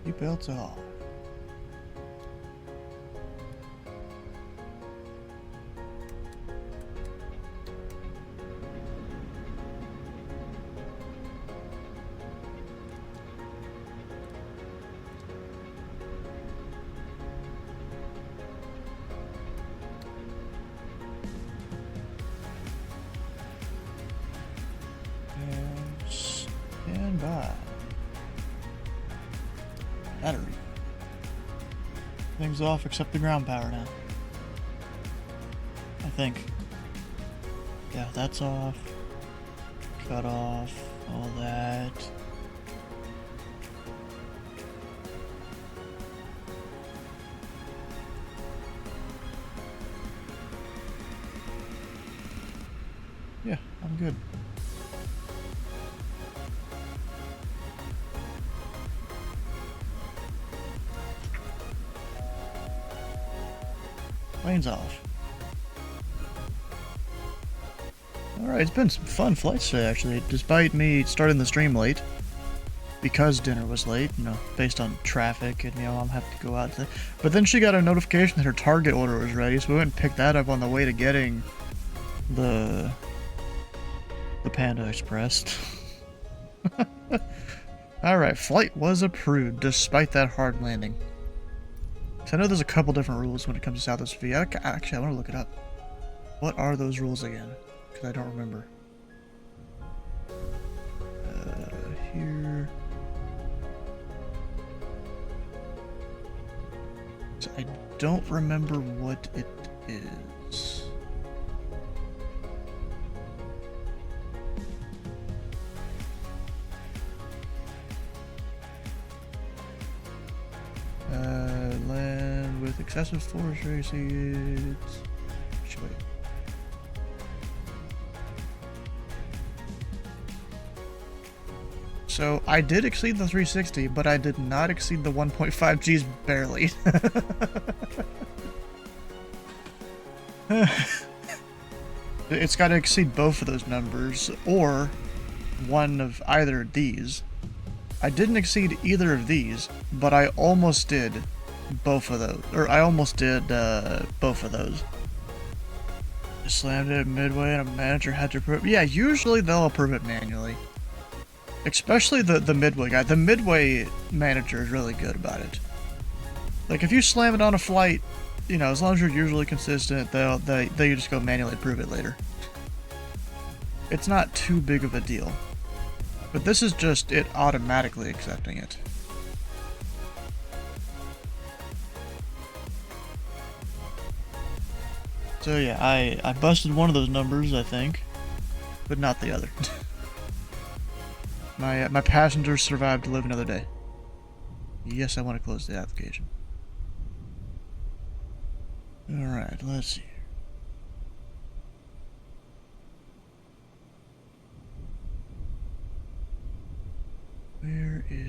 Seatbelts off. Stand by. Battery. Things off except the ground power now. I think. Yeah, that's off. Cut off. All that. Yeah, I'm good. Plane's off. Alright, it's been some fun flights today, actually, despite me starting the stream late. Because dinner was late, you know, based on traffic, and, you know, I'm having to go out to... But then she got a notification that her Target order was ready, so we went and picked that up on the way to getting the Panda Express. Alright, flight was approved, despite that hard landing. I know there's a couple different rules when it comes to Southwest V. Actually, I want to look it up. What are those rules again? Because I don't remember. Here. So I don't remember what it is. Land with excessive force races. Wait. So I did exceed the 360, but I did not exceed the 1.5 Gs barely. It's got to exceed both of those numbers, or one of either of these. I didn't exceed either of these, but I almost did both of those. Or I almost did both of those. I slammed it midway and a manager had to approve it. Yeah, usually they'll approve it manually. Especially the midway guy. The midway manager is really good about it. Like, if you slam it on a flight, you know, as long as you're usually consistent, they just go manually approve it later. It's not too big of a deal. But this is just it automatically accepting it. So yeah, I busted one of those numbers, I think, but not the other. My passengers survived to live another day. Yes, I want to close the application. Alright, let's see. Where is...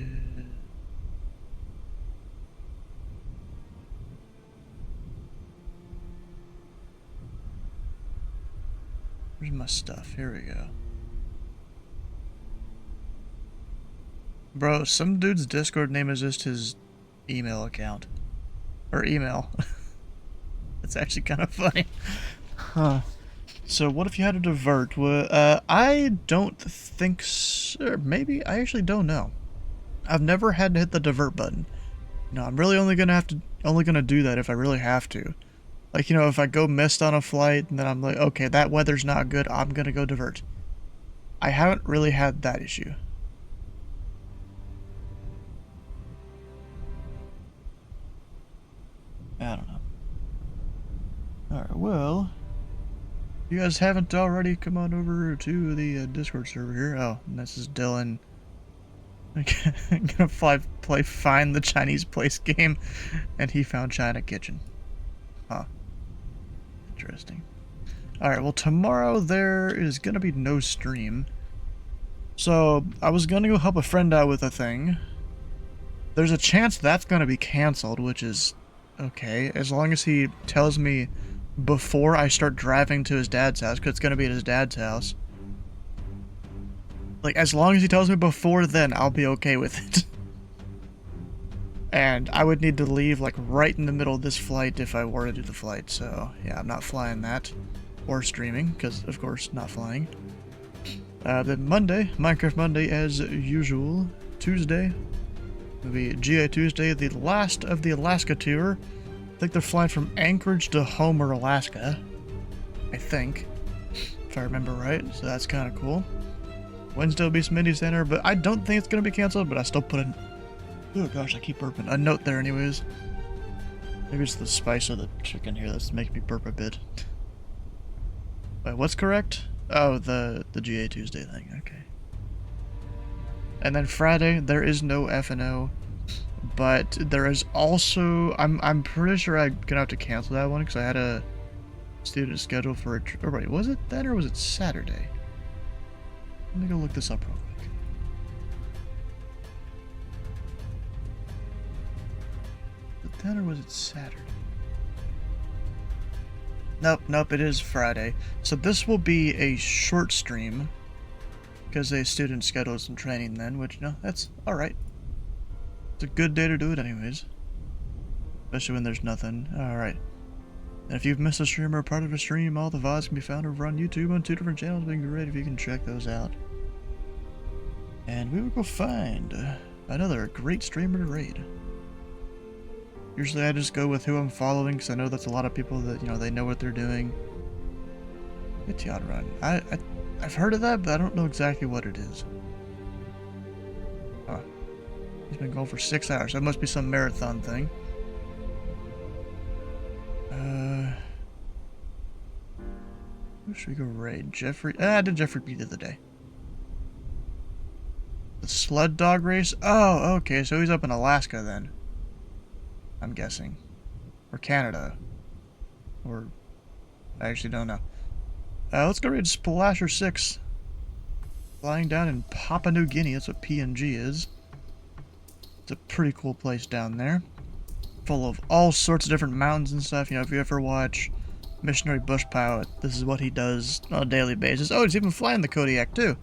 Where's my stuff? Here we go. Bro, some dude's Discord name is just his email account. Or email. That's actually kind of funny. Huh. So what if you had to divert? Well, I don't think so. Maybe? I actually don't know. I've never had to hit the divert button. No, I'm really only gonna do that if I really have to. Like, you know, if I go missed on a flight and then I'm like, okay, that weather's not good, I'm gonna go divert. I haven't really had that issue. I don't know. Alright, well, if you guys haven't already, come on over to the Discord server here. Oh, and this is Dylan. I'm gonna play Find the Chinese Place game, and he found China Kitchen. Huh. Interesting. Alright, well, tomorrow there is gonna be no stream. So, I was gonna go help a friend out with a thing. There's a chance that's gonna be cancelled, which is okay, as long as he tells me before I start driving to his dad's house, because it's going to be at his dad's house. Like, as long as he tells me before then, I'll be okay with it. And I would need to leave, like, right in the middle of this flight if I were to do the flight, so yeah, I'm not flying that. Or streaming, because, of course, not flying. Then Monday, Minecraft Monday as usual. Tuesday, it'll be GA Tuesday, the last of the Alaska tour. I think they're flying from Anchorage to Homer, Alaska. I think. If I remember right, so that's kind of cool. Wednesday will be some Indie Center, but I don't think it's going to be canceled, but I still put in... Oh gosh, I keep burping. A note there anyways. Maybe it's the spice of the chicken here that's making me burp a bit. Wait, what's correct? Oh, the GA Tuesday thing, okay. And then Friday, there is no F&O, but there is also, I'm pretty sure I'm gonna have to cancel that one because I had a student schedule for a, oh wait, was it then or was it Saturday? Let me go look this up real quick. Was it then or was it Saturday? Nope, it is Friday. So this will be a short stream because a student scheduled some training then, which, no, that's alright. It's a good day to do it anyways. Especially when there's nothing. Alright. And if you've missed a stream or part of a stream, all the VODs can be found over on YouTube on 2 different channels. It'd be great if you can check those out. And we will go find another great streamer to raid. Usually I just go with who I'm following because I know that's a lot of people that, you know, they know what they're doing. It's Yacht Run. I've heard of that, but I don't know exactly what it is. Huh. He's been going for 6 hours. That must be some marathon thing. Who should we go raid? Jeffrey? I did Jeffrey B the other day. The sled dog race? Oh, okay, so he's up in Alaska then. I'm guessing. Or Canada. Or... I actually don't know. Let's go raid Splasher 6. Flying down in Papua New Guinea, that's what PNG is. It's a pretty cool place down there. Full of all sorts of different mountains and stuff. You know, if you ever watch Missionary Bush Pilot, this is what he does on a daily basis. Oh, he's even flying the Kodiak too.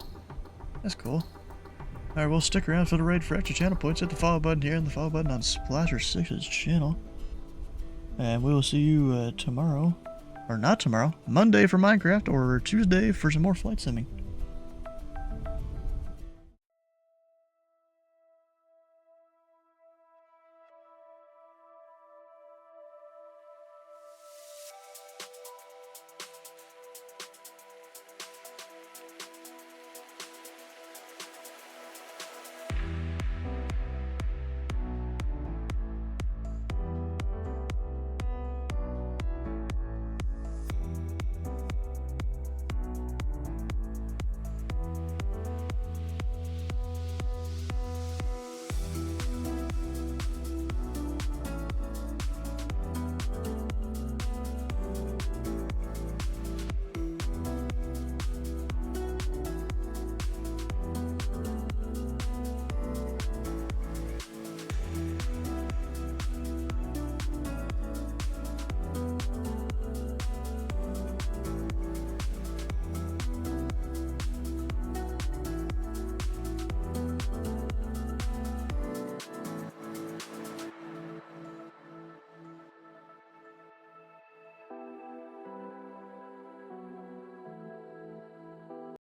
That's cool. Alright, we'll stick around for the raid for extra channel points. Hit the follow button here and the follow button on Splasher 6's channel. And we will see you tomorrow. Or not tomorrow. Monday for Minecraft, or Tuesday for some more flight simming.